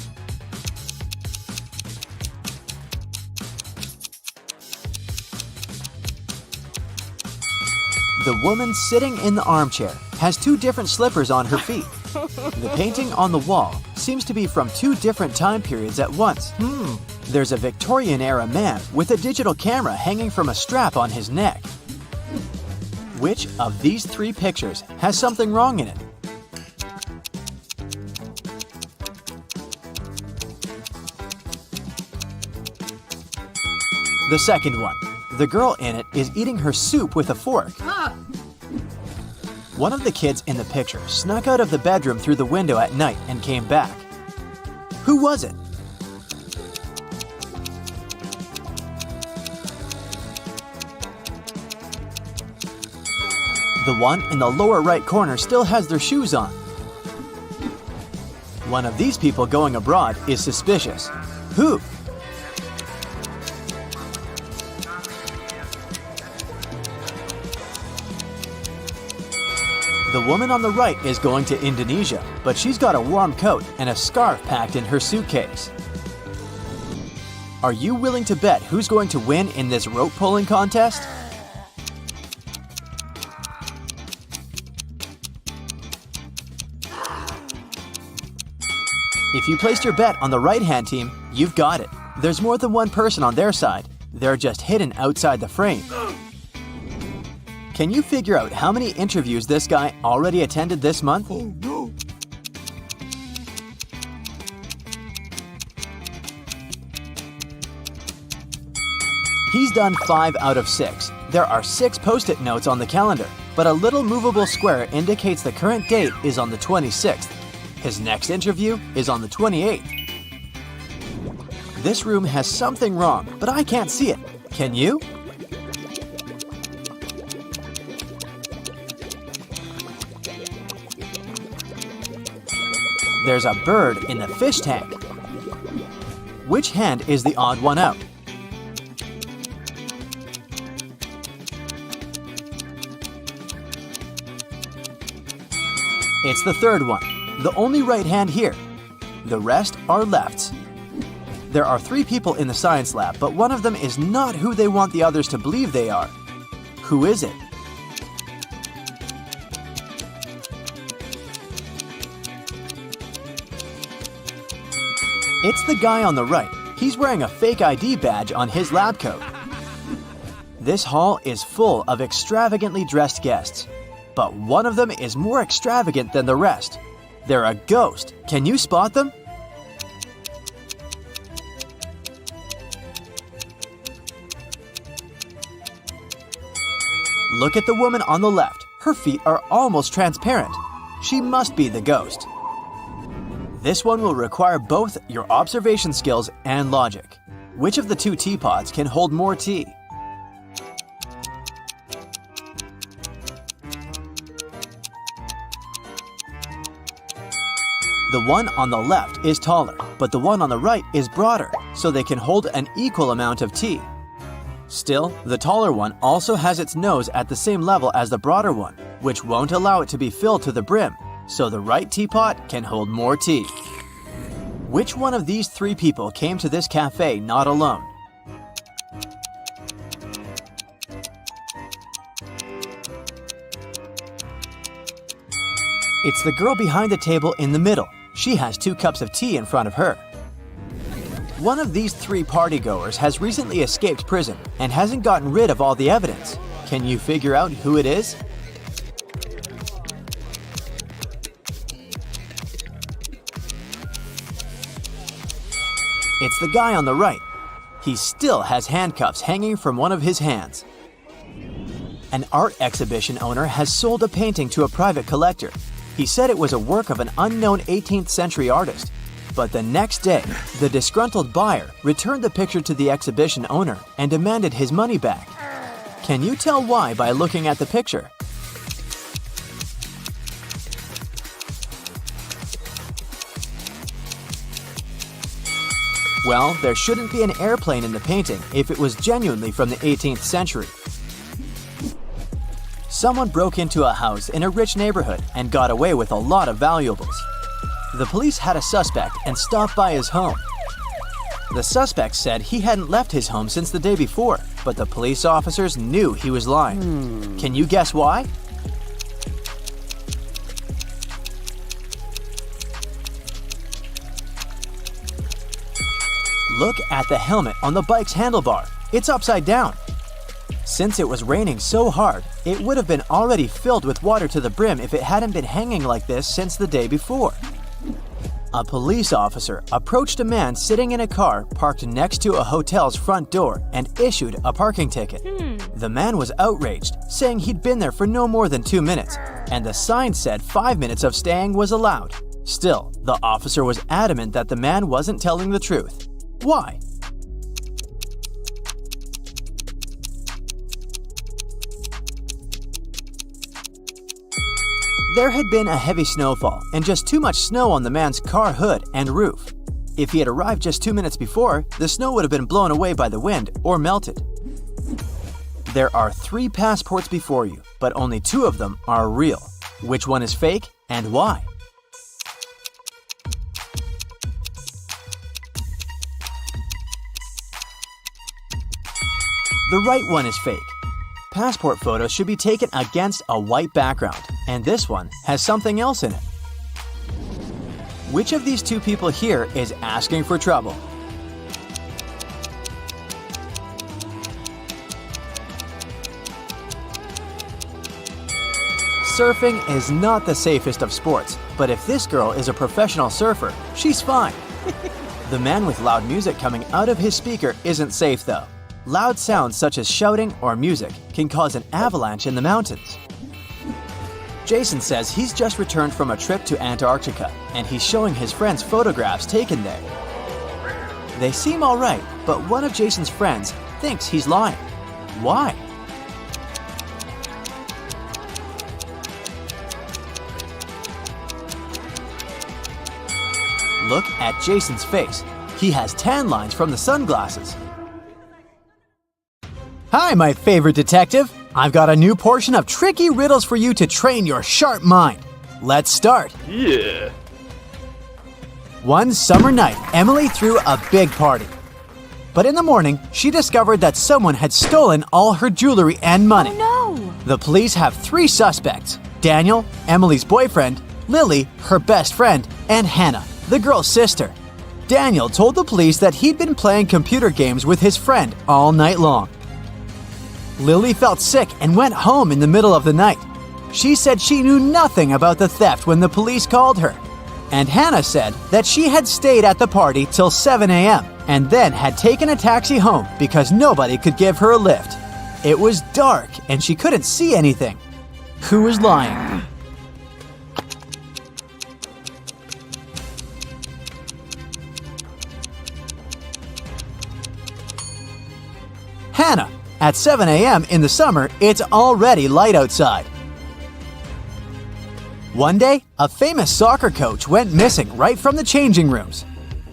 The woman sitting in the armchair has 2 different slippers on her feet. The painting on the wall seems to be from 2 different time periods at once. There's a Victorian-era man with a digital camera hanging from a strap on his neck. Which of these 3 pictures has something wrong in it? The second one. The girl in it is eating her soup with a fork. One of the kids in the picture snuck out of the bedroom through the window at night and came back. Who was it? The one in the lower right corner still has their shoes on. One of these people going abroad is suspicious. Who? The woman on the right is going to Indonesia, but she's got a warm coat and a scarf packed in her suitcase. Are you willing to bet who's going to win in this rope pulling contest? If you placed your bet on the right-hand team, you've got it. There's more than one person on their side. They're just hidden outside the frame. Can you figure out how many interviews this guy already attended this month? Oh, no. He's done 5 out of 6. There are 6 post-it notes on the calendar, but a little movable square indicates the current date is on the 26th. His next interview is on the 28th. This room has something wrong, but I can't see it. Can you? There's a bird in the fish tank. Which hand is the odd one out? It's the third one, the only right hand here. The rest are lefts. There are 3 people in the science lab, but one of them is not who they want the others to believe they are. Who is it? It's the guy on the right. He's wearing a fake ID badge on his lab coat. This hall is full of extravagantly dressed guests, but one of them is more extravagant than the rest. They're a ghost. Can you spot them? Look at the woman on the left. Her feet are almost transparent. She must be the ghost. This one will require both your observation skills and logic. Which of the two teapots can hold more tea? The one on the left is taller, but the one on the right is broader, so they can hold an equal amount of tea. Still, the taller one also has its nose at the same level as the broader one, which won't allow it to be filled to the brim, so the right teapot can hold more tea. Which one of these three people came to this cafe not alone? It's the girl behind the table in the middle. She has 2 cups of tea in front of her. One of these 3 partygoers has recently escaped prison and hasn't gotten rid of all the evidence. Can you figure out who it is? It's the guy on the right. He still has handcuffs hanging from one of his hands. An art exhibition owner has sold a painting to a private collector. He said it was a work of an unknown 18th century artist. But the next day, the disgruntled buyer returned the picture to the exhibition owner and demanded his money back. Can you tell why by looking at the picture? Well, there shouldn't be an airplane in the painting if it was genuinely from the 18th century. Someone broke into a house in a rich neighborhood and got away with a lot of valuables. The police had a suspect and stopped by his home. The suspect said he hadn't left his home since the day before, but the police officers knew he was lying. Can you guess why? Look at the helmet on the bike's handlebar. It's upside down. Since it was raining so hard, it would have been already filled with water to the brim if it hadn't been hanging like this since the day before. A police officer approached a man sitting in a car parked next to a hotel's front door and issued a parking ticket. The man was outraged, saying he'd been there for no more than 2 minutes, and the sign said 5 minutes of staying was allowed. Still, the officer was adamant that the man wasn't telling the truth. Why? There had been a heavy snowfall and just too much snow on the man's car hood and roof. If he had arrived just 2 minutes before, the snow would have been blown away by the wind or melted. There are 3 passports before you, but only 2 of them are real. Which one is fake and why? The right one is fake. Passport photos should be taken against a white background, and this one has something else in it. Which of these 2 people here is asking for trouble? Surfing is not the safest of sports, but if this girl is a professional surfer, she's fine. The man with loud music coming out of his speaker isn't safe though. Loud sounds such as shouting or music can cause an avalanche in the mountains. Jason says he's just returned from a trip to Antarctica and he's showing his friends photographs taken there. They seem alright, but one of Jason's friends thinks he's lying. Why? Look at Jason's face. He has tan lines from the sunglasses. Hi, my favorite detective. I've got a new portion of tricky riddles for you to train your sharp mind. Let's start. Yeah. One summer night, Emily threw a big party. But in the morning, she discovered that someone had stolen all her jewelry and money. Oh no! The police have 3 suspects: Daniel, Emily's boyfriend, Lily, her best friend, and Hannah, the girl's sister. Daniel told the police that he'd been playing computer games with his friend all night long. Lily felt sick and went home in the middle of the night. She said she knew nothing about the theft when the police called her. And Hannah said that she had stayed at the party till 7 a.m. and then had taken a taxi home because nobody could give her a lift. It was dark and she couldn't see anything. Who was lying? Hannah, at 7 a.m. in the summer, it's already light outside. One day, a famous soccer coach went missing right from the changing rooms.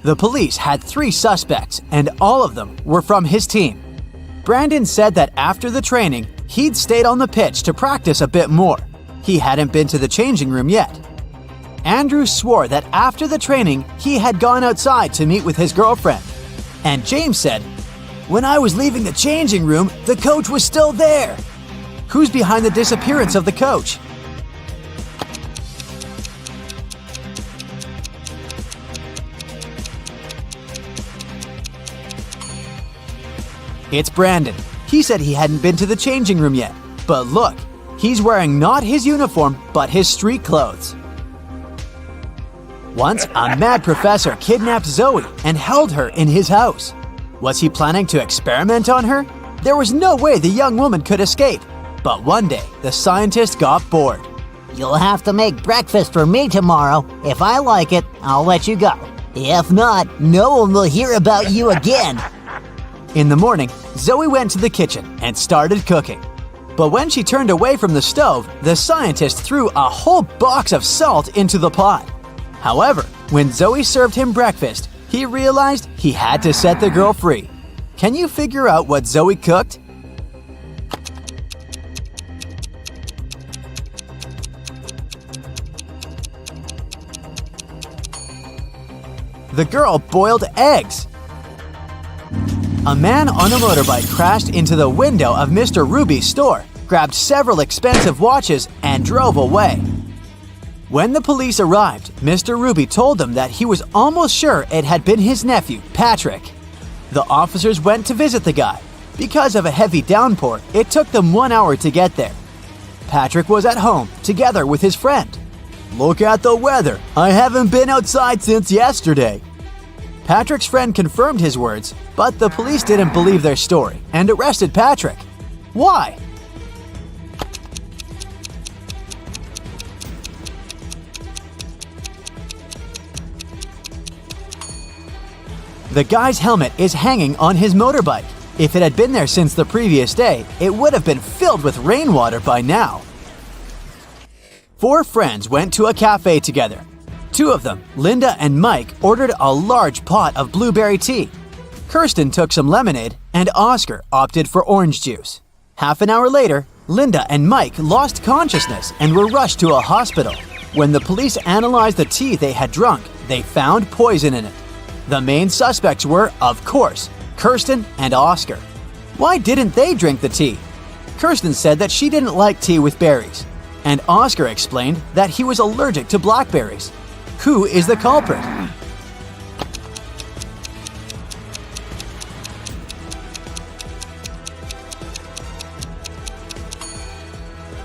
The police had 3 suspects, and all of them were from his team. Brandon said that after the training, he'd stayed on the pitch to practice a bit more. He hadn't been to the changing room yet. Andrew swore that after the training, he had gone outside to meet with his girlfriend. And James said, "When I was leaving the changing room, the coach was still there." Who's behind the disappearance of the coach? It's Brandon. He said he hadn't been to the changing room yet. But look, he's wearing not his uniform, but his street clothes. Once, a mad professor kidnapped Zoe and held her in his house. Was he planning to experiment on her? There was no way the young woman could escape. But one day, the scientist got bored. You'll have to make breakfast for me tomorrow. If I like it, I'll let you go. If not, no one will hear about you again. In the morning, Zoe went to the kitchen and started cooking. But when she turned away from the stove, the scientist threw a whole box of salt into the pot. However, when Zoe served him breakfast, he realized he had to set the girl free. Can you figure out what Zoe cooked? The girl boiled eggs. A man on a motorbike crashed into the window of Mr. Ruby's store, grabbed several expensive watches, and drove away. When the police arrived, Mr. Ruby told them that he was almost sure it had been his nephew, Patrick. The officers went to visit the guy. Because of a heavy downpour, it took them 1 hour to get there. Patrick was at home, together with his friend. "Look at the weather. I haven't been outside since yesterday." Patrick's friend confirmed his words, but the police didn't believe their story and arrested Patrick. Why? The guy's helmet is hanging on his motorbike. If it had been there since the previous day, it would have been filled with rainwater by now. 4 friends went to a cafe together. 2 of them, Linda and Mike, ordered a large pot of blueberry tea. Kirsten took some lemonade, and Oscar opted for orange juice. Half an hour later, Linda and Mike lost consciousness and were rushed to a hospital. When the police analyzed the tea they had drunk, they found poison in it. The main suspects were, of course, Kirsten and Oscar. Why didn't they drink the tea? Kirsten said that she didn't like tea with berries, and Oscar explained that he was allergic to blackberries. Who is the culprit?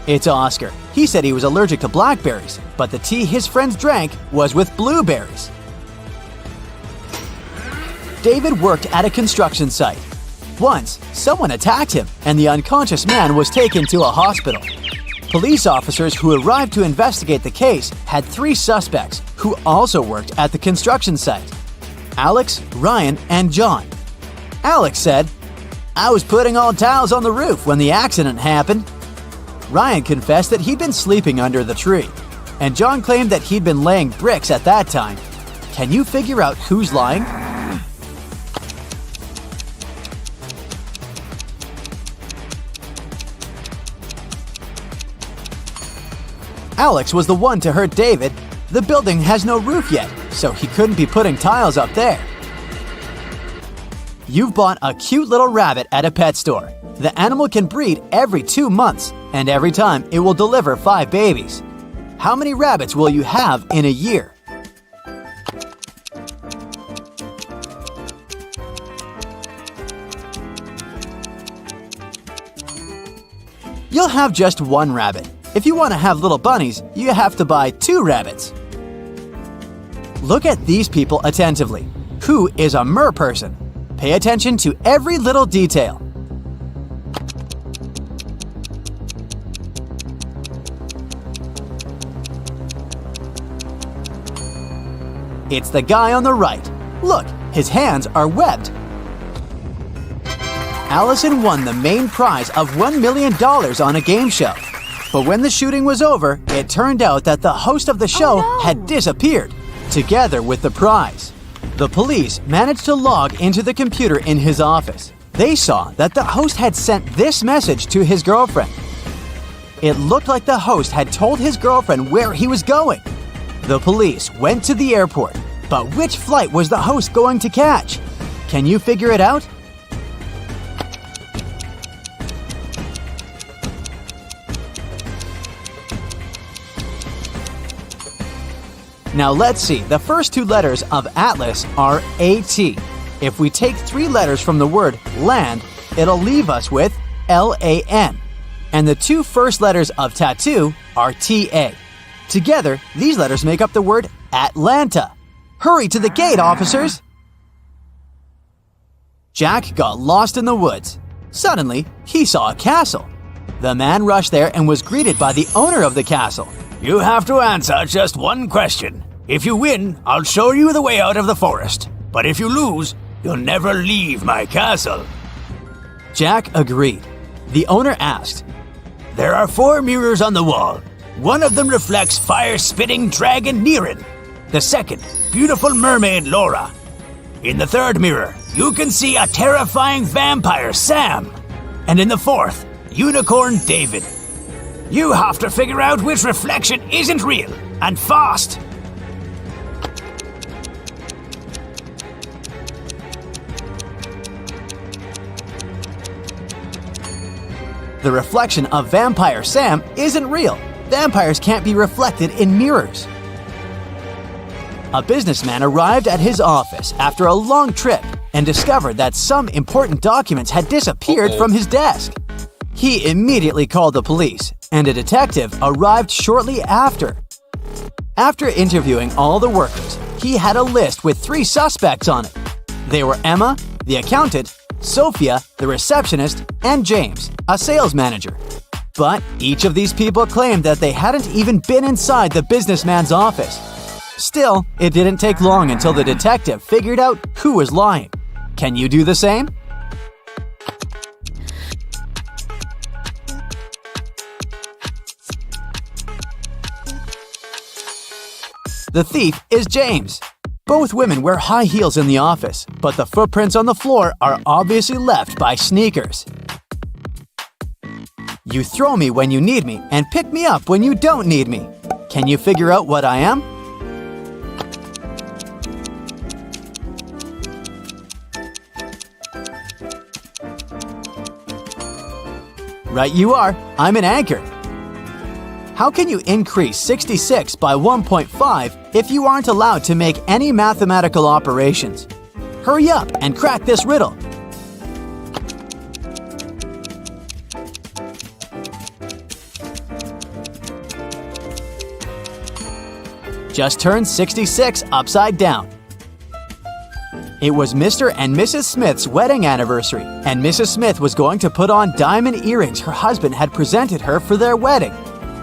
It's Oscar. He said he was allergic to blackberries, but the tea his friends drank was with blueberries. David worked at a construction site. Once, someone attacked him, and the unconscious man was taken to a hospital. Police officers who arrived to investigate the case had 3 suspects who also worked at the construction site: Alex, Ryan, and John. Alex said, "I was putting all towels on the roof when the accident happened." Ryan confessed that he'd been sleeping under the tree, and John claimed that he'd been laying bricks at that time. Can you figure out who's lying? Alex was the one to hurt David. The building has no roof yet, so he couldn't be putting tiles up there. You've bought a cute little rabbit at a pet store. The animal can breed every 2 months, and every time it will deliver 5 babies. How many rabbits will you have in a year? You'll have just 1 rabbit. If you want to have little bunnies, you have to buy 2 rabbits. Look at these people attentively. Who is a mer person? Pay attention to every little detail. It's the guy on the right. Look, his hands are webbed. Allison won the main prize of $1 million on a game show. But when the shooting was over, it turned out that the host of the show had disappeared, together with the prize. The police managed to log into the computer in his office. They saw that the host had sent this message to his girlfriend. It looked like the host had told his girlfriend where he was going. The police went to the airport, but which flight was the host going to catch? Can you figure it out? Now let's see, the first two letters of Atlas are AT. If we take three letters from the word land, it'll leave us with LAN. And the two first letters of tattoo are TA. Together, these letters make up the word Atlanta. Hurry to the gate, officers! Jack got lost in the woods. Suddenly, he saw a castle. The man rushed there and was greeted by the owner of the castle. You have to answer just one question. If you win, I'll show you the way out of the forest. But if you lose, you'll never leave my castle. Jack agreed. The owner asked, There are 4 mirrors on the wall. One of them reflects fire-spitting dragon Niren. The second, beautiful mermaid Laura. In the third mirror, you can see a terrifying vampire Sam. And in the fourth, unicorn David. You have to figure out which reflection isn't real, and fast. The reflection of Vampire Sam isn't real. Vampires can't be reflected in mirrors. A businessman arrived at his office after a long trip and discovered that some important documents had disappeared from his desk. He immediately called the police, and a detective arrived shortly after. After interviewing all the workers, he had a list with 3 suspects on it. They were Emma, the accountant, Sophia, the receptionist, and James, a sales manager. But each of these people claimed that they hadn't even been inside the businessman's office. Still, it didn't take long until the detective figured out who was lying. Can you do the same? The thief is James. Both women wear high heels in the office, but the footprints on the floor are obviously left by sneakers. You throw me when you need me and pick me up when you don't need me. Can you figure out what I am? Right you are. I'm an anchor. How can you increase 66 by 1.5 if you aren't allowed to make any mathematical operations? Hurry up and crack this riddle. Just turn 66 upside down. It was Mr. and Mrs. Smith's wedding anniversary, and Mrs. Smith was going to put on diamond earrings her husband had presented her for their wedding.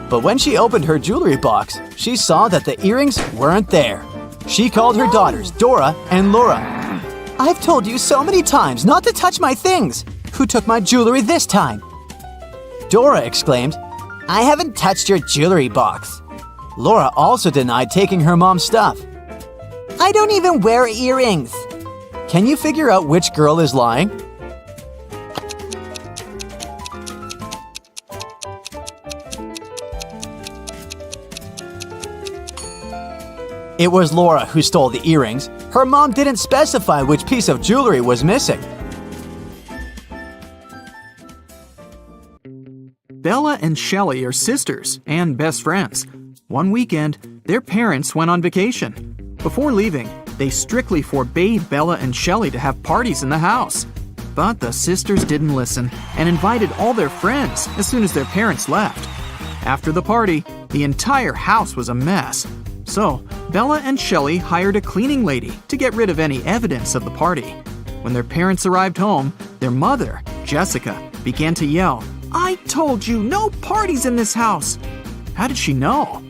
But when she opened her jewelry box, she saw that the earrings weren't there. She called her daughters, Dora and Laura. I've told you so many times not to touch my things. Who took my jewelry this time? Dora exclaimed, I haven't touched your jewelry box. Laura also denied taking her mom's stuff. I don't even wear earrings. Can you figure out which girl is lying? It was Laura who stole the earrings. Her mom didn't specify which piece of jewelry was missing. Bella and Shelley are sisters and best friends. One weekend, their parents went on vacation. Before leaving, they strictly forbade Bella and Shelley to have parties in the house. But the sisters didn't listen and invited all their friends as soon as their parents left. After the party, the entire house was a mess. So, Bella and Shelley hired a cleaning lady to get rid of any evidence of the party. When their parents arrived home, their mother, Jessica, began to yell, I told you, no parties in this house! How did she know?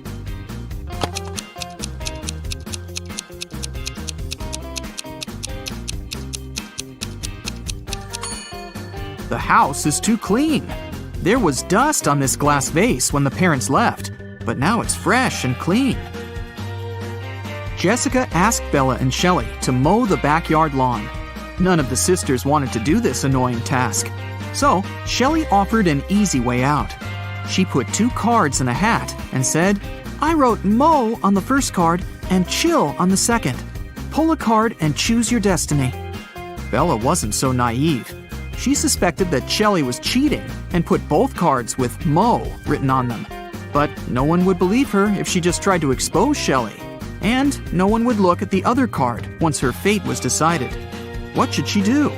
The house is too clean. There was dust on this glass vase when the parents left, but now it's fresh and clean. Jessica asked Bella and Shelley to mow the backyard lawn. None of the sisters wanted to do this annoying task, so Shelley offered an easy way out. She put 2 cards in a hat and said, "I wrote mow on the first card and chill on the second. Pull a card and choose your destiny." Bella wasn't so naive. She suspected that Shelley was cheating and put both cards with mow written on them. But no one would believe her if she just tried to expose Shelley. And no one would look at the other card once her fate was decided. What should she do?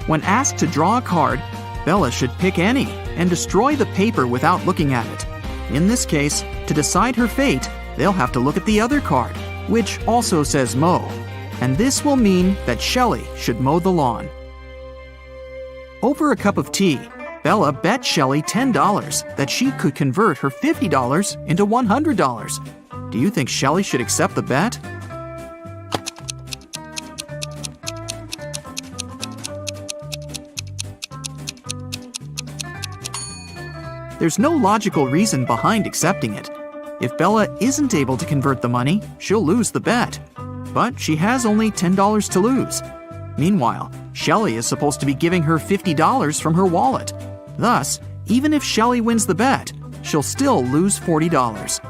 When asked to draw a card, Bella should pick any and destroy the paper without looking at it. In this case, to decide her fate, they'll have to look at the other card, which also says mow. And this will mean that Shelley should mow the lawn. Over a cup of tea, Bella bet Shelley $10 that she could convert her $50 into $100. Do you think Shelley should accept the bet? There's no logical reason behind accepting it. If Bella isn't able to convert the money, she'll lose the bet. But she has only $10 to lose. Meanwhile, Shelley is supposed to be giving her $50 from her wallet. Thus, even if Shelley wins the bet, she'll still lose $40.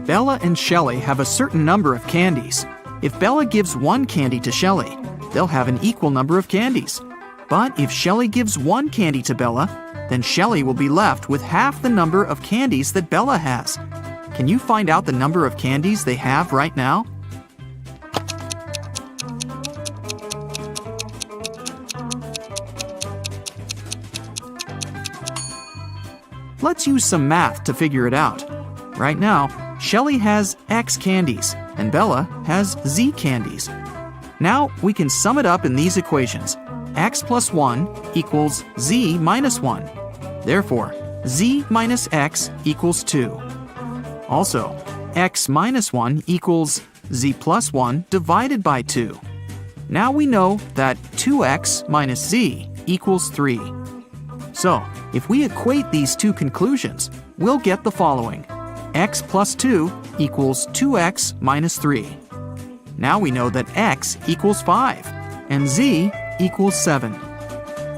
Bella and Shelley have a certain number of candies. If Bella gives 1 candy to Shelley, they'll have an equal number of candies. But if Shelley gives 1 candy to Bella, then Shelley will be left with half the number of candies that Bella has. Can you find out the number of candies they have right now? Let's use some math to figure it out. Right now, Shelley has X candies and Bella has Z candies. Now we can sum it up in these equations. X plus 1 equals Z minus 1. Therefore, Z minus X equals 2. Also, X minus 1 equals Z plus 1 divided by 2. Now we know that 2X minus Z equals 3. So, if we equate these two conclusions, we'll get the following. X plus 2 equals 2X minus 3. Now we know that X equals 5, and Z equals 7.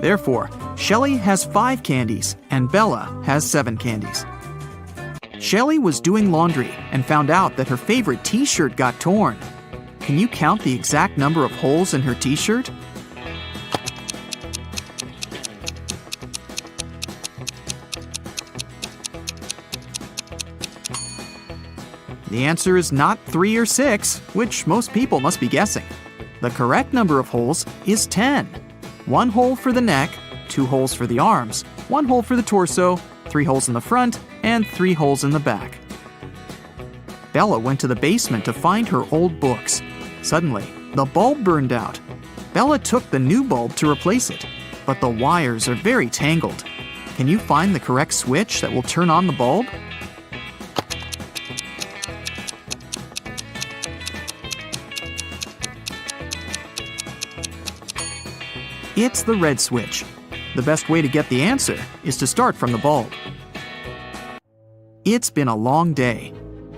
Therefore, Shelley has 5 candies, and Bella has 7 candies. Shelley was doing laundry and found out that her favorite t-shirt got torn. Can you count the exact number of holes in her t-shirt? The answer is not 3 or 6, which most people must be guessing. The correct number of holes is 10. 1 hole for the neck, 2 holes for the arms, 1 hole for the torso, 3 holes in the front, and 3 holes in the back. Bella went to the basement to find her old books. Suddenly, the bulb burned out. Bella took the new bulb to replace it, but the wires are very tangled. Can you find the correct switch that will turn on the bulb? It's the red switch. The best way to get the answer is to start from the bulb. It's been a long day.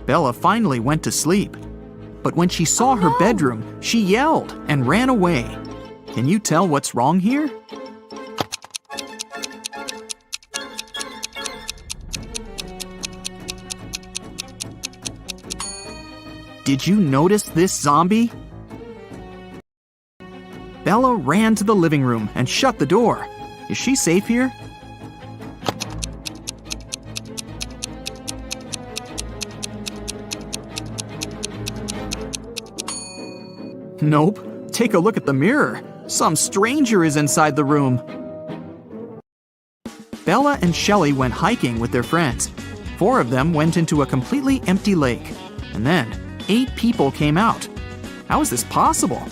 Bella finally went to sleep. But when she saw her bedroom, she yelled and ran away. Can you tell what's wrong here? Did you notice this zombie? Bella ran to the living room and shut the door. Is she safe here? Nope. Take a look at the mirror. Some stranger is inside the room. Bella and Shelley went hiking with their friends. 4 of them went into a completely empty lake. And then 8 people came out. How is this possible?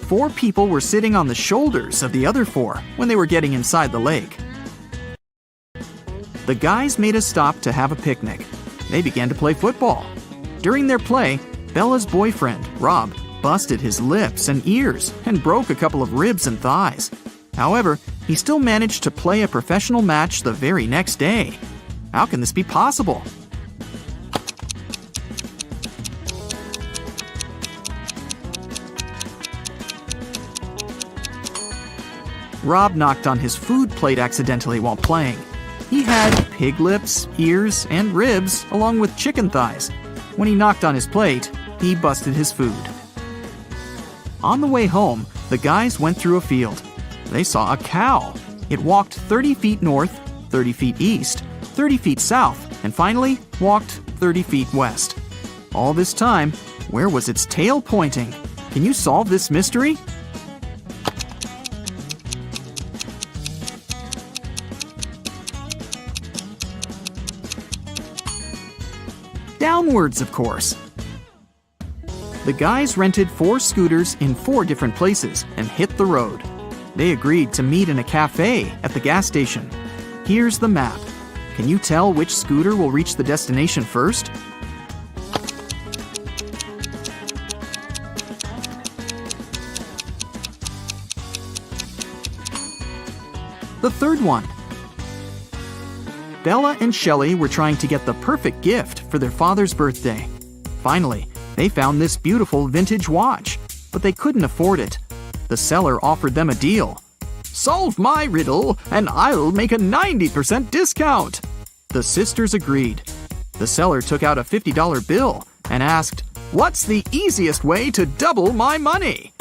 4 people were sitting on the shoulders of the other 4 when they were getting inside the lake. The guys made a stop to have a picnic. They began to play football. During their play, Bella's boyfriend, Rob, busted his lips and ears and broke a couple of ribs and thighs. However, he still managed to play a professional match the very next day. How can this be possible? Rob knocked on his food plate accidentally while playing. He had pig lips, ears, and ribs, along with chicken thighs. When he knocked on his plate, he busted his food. On the way home, the guys went through a field. They saw a cow. It walked 30 feet north, 30 feet east, 30 feet south, and finally walked 30 feet west. All this time, where was its tail pointing? Can you solve this mystery? Downwards, of course. The guys rented 4 scooters in 4 different places and hit the road. They agreed to meet in a cafe at the gas station. Here's the map. Can you tell which scooter will reach the destination first? The third one. Bella and Shelley were trying to get the perfect gift for their father's birthday. Finally, they found this beautiful vintage watch, but they couldn't afford it. The seller offered them a deal. "Solve my riddle, and I'll make a 90% discount." The sisters agreed. The seller took out a $50 bill and asked, "What's the easiest way to double my money?"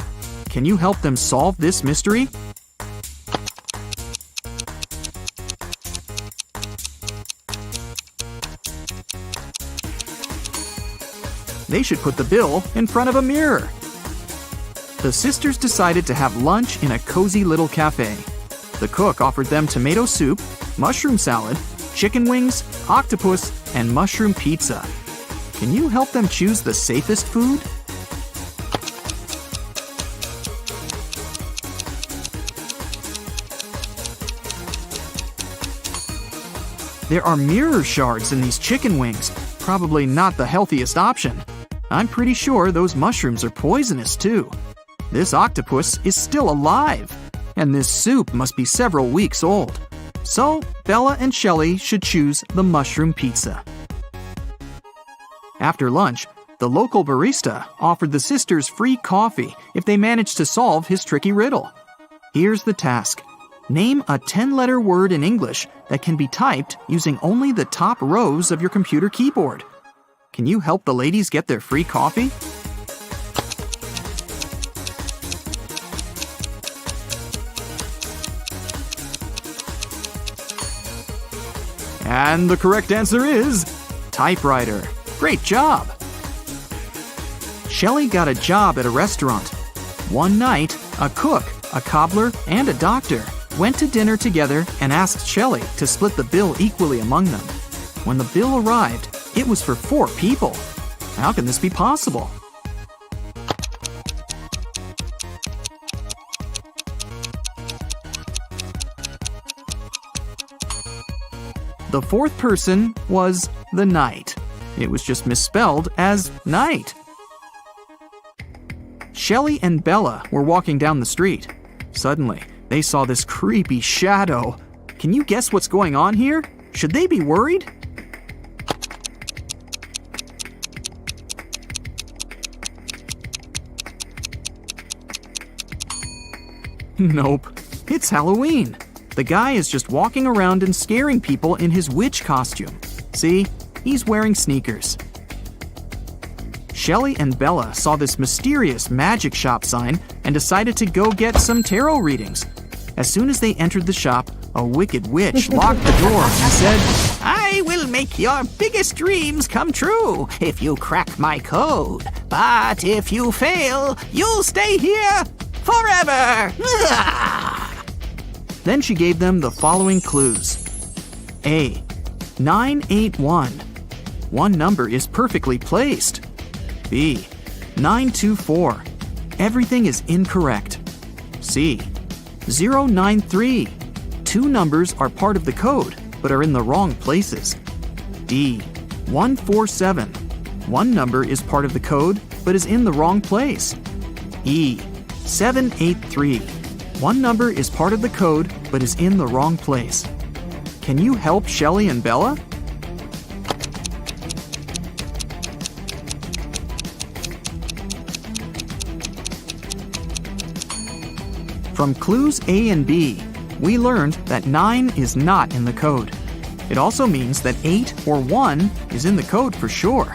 Can you help them solve this mystery? They should put the bill in front of a mirror. The sisters decided to have lunch in a cozy little cafe. The cook offered them tomato soup, mushroom salad, chicken wings, octopus, and mushroom pizza. Can you help them choose the safest food? There are mirror shards in these chicken wings. Probably not the healthiest option. I'm pretty sure those mushrooms are poisonous too. This octopus is still alive, and this soup must be several weeks old. So, Bella and Shelley should choose the mushroom pizza. After lunch, the local barista offered the sisters free coffee if they managed to solve his tricky riddle. Here's the task. Name a 10-letter word in English that can be typed using only the top rows of your computer keyboard. Can you help the ladies get their free coffee? And the correct answer is typewriter. Great job! Shelley got a job at a restaurant. One night, a cook, a cobbler, and a doctor went to dinner together and asked Shelley to split the bill equally among them. When the bill arrived, it was for 4 people. How can this be possible? The 4th person was the knight. It was just misspelled as night. Shelley and Bella were walking down the street. Suddenly, they saw this creepy shadow. Can you guess what's going on here? Should they be worried? Nope. It's Halloween. The guy is just walking around and scaring people in his witch costume. See? He's wearing sneakers. Shelley and Bella saw this mysterious magic shop sign and decided to go get some tarot readings. As soon as they entered the shop, a wicked witch locked the door and said, "I will make your biggest dreams come true if you crack my code. But if you fail, you'll stay here forever." Then she gave them the following clues. A. 981. One number is perfectly placed. B. 924. Everything is incorrect. C. 093. Two numbers are part of the code, but are in the wrong places. D. 147. One number is part of the code, but is in the wrong place. E. 783. One number is part of the code, but is in the wrong place. Can you help Shelly and Bella? From clues A and B, we learned that 9 is not in the code. It also means that 8 or 1 is in the code for sure.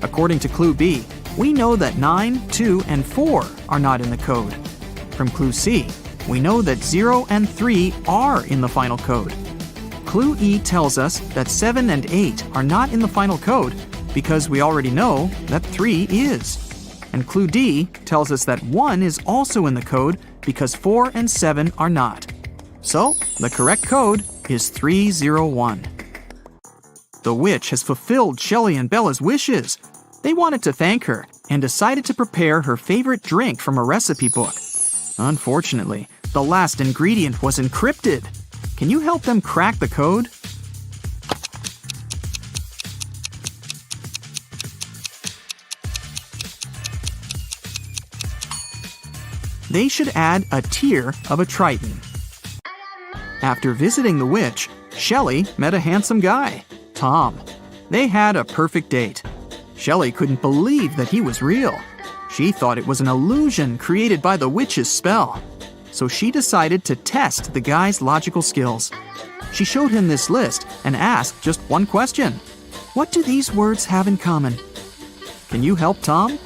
According to clue B, we know that 9, 2, and 4 are not in the code. From clue C, we know that 0 and 3 are in the final code. Clue E tells us that 7 and 8 are not in the final code because we already know that 3 is. And clue D tells us that 1 is also in the code because 4 and 7 are not. So, the correct code is 301. The witch has fulfilled Shelly and Bella's wishes. They wanted to thank her and decided to prepare her favorite drink from a recipe book. Unfortunately, the last ingredient was encrypted. Can you help them crack the code? They should add a tear of a Triton. After visiting the witch, Shelly met a handsome guy, Tom. They had a perfect date. Shelly couldn't believe that he was real. She thought it was an illusion created by the witch's spell. So she decided to test the guy's logical skills. She showed him this list and asked just one question. What do these words have in common? Can you help Tom?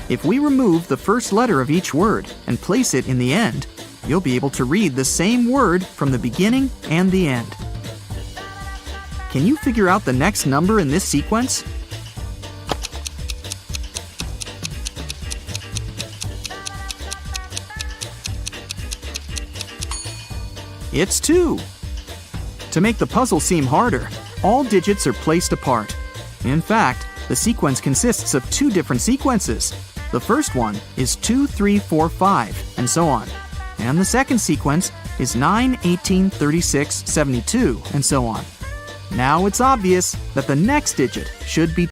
If we remove the first letter of each word and place it in the end, you'll be able to read the same word from the beginning and the end. Can you figure out the next number in this sequence? It's 2. To make the puzzle seem harder, all digits are placed apart. In fact, the sequence consists of 2 different sequences. The first one is 2, 3, 4, 5, and so on. And the second sequence is 9, 18, 36, 72, and so on. Now it's obvious that the next digit should be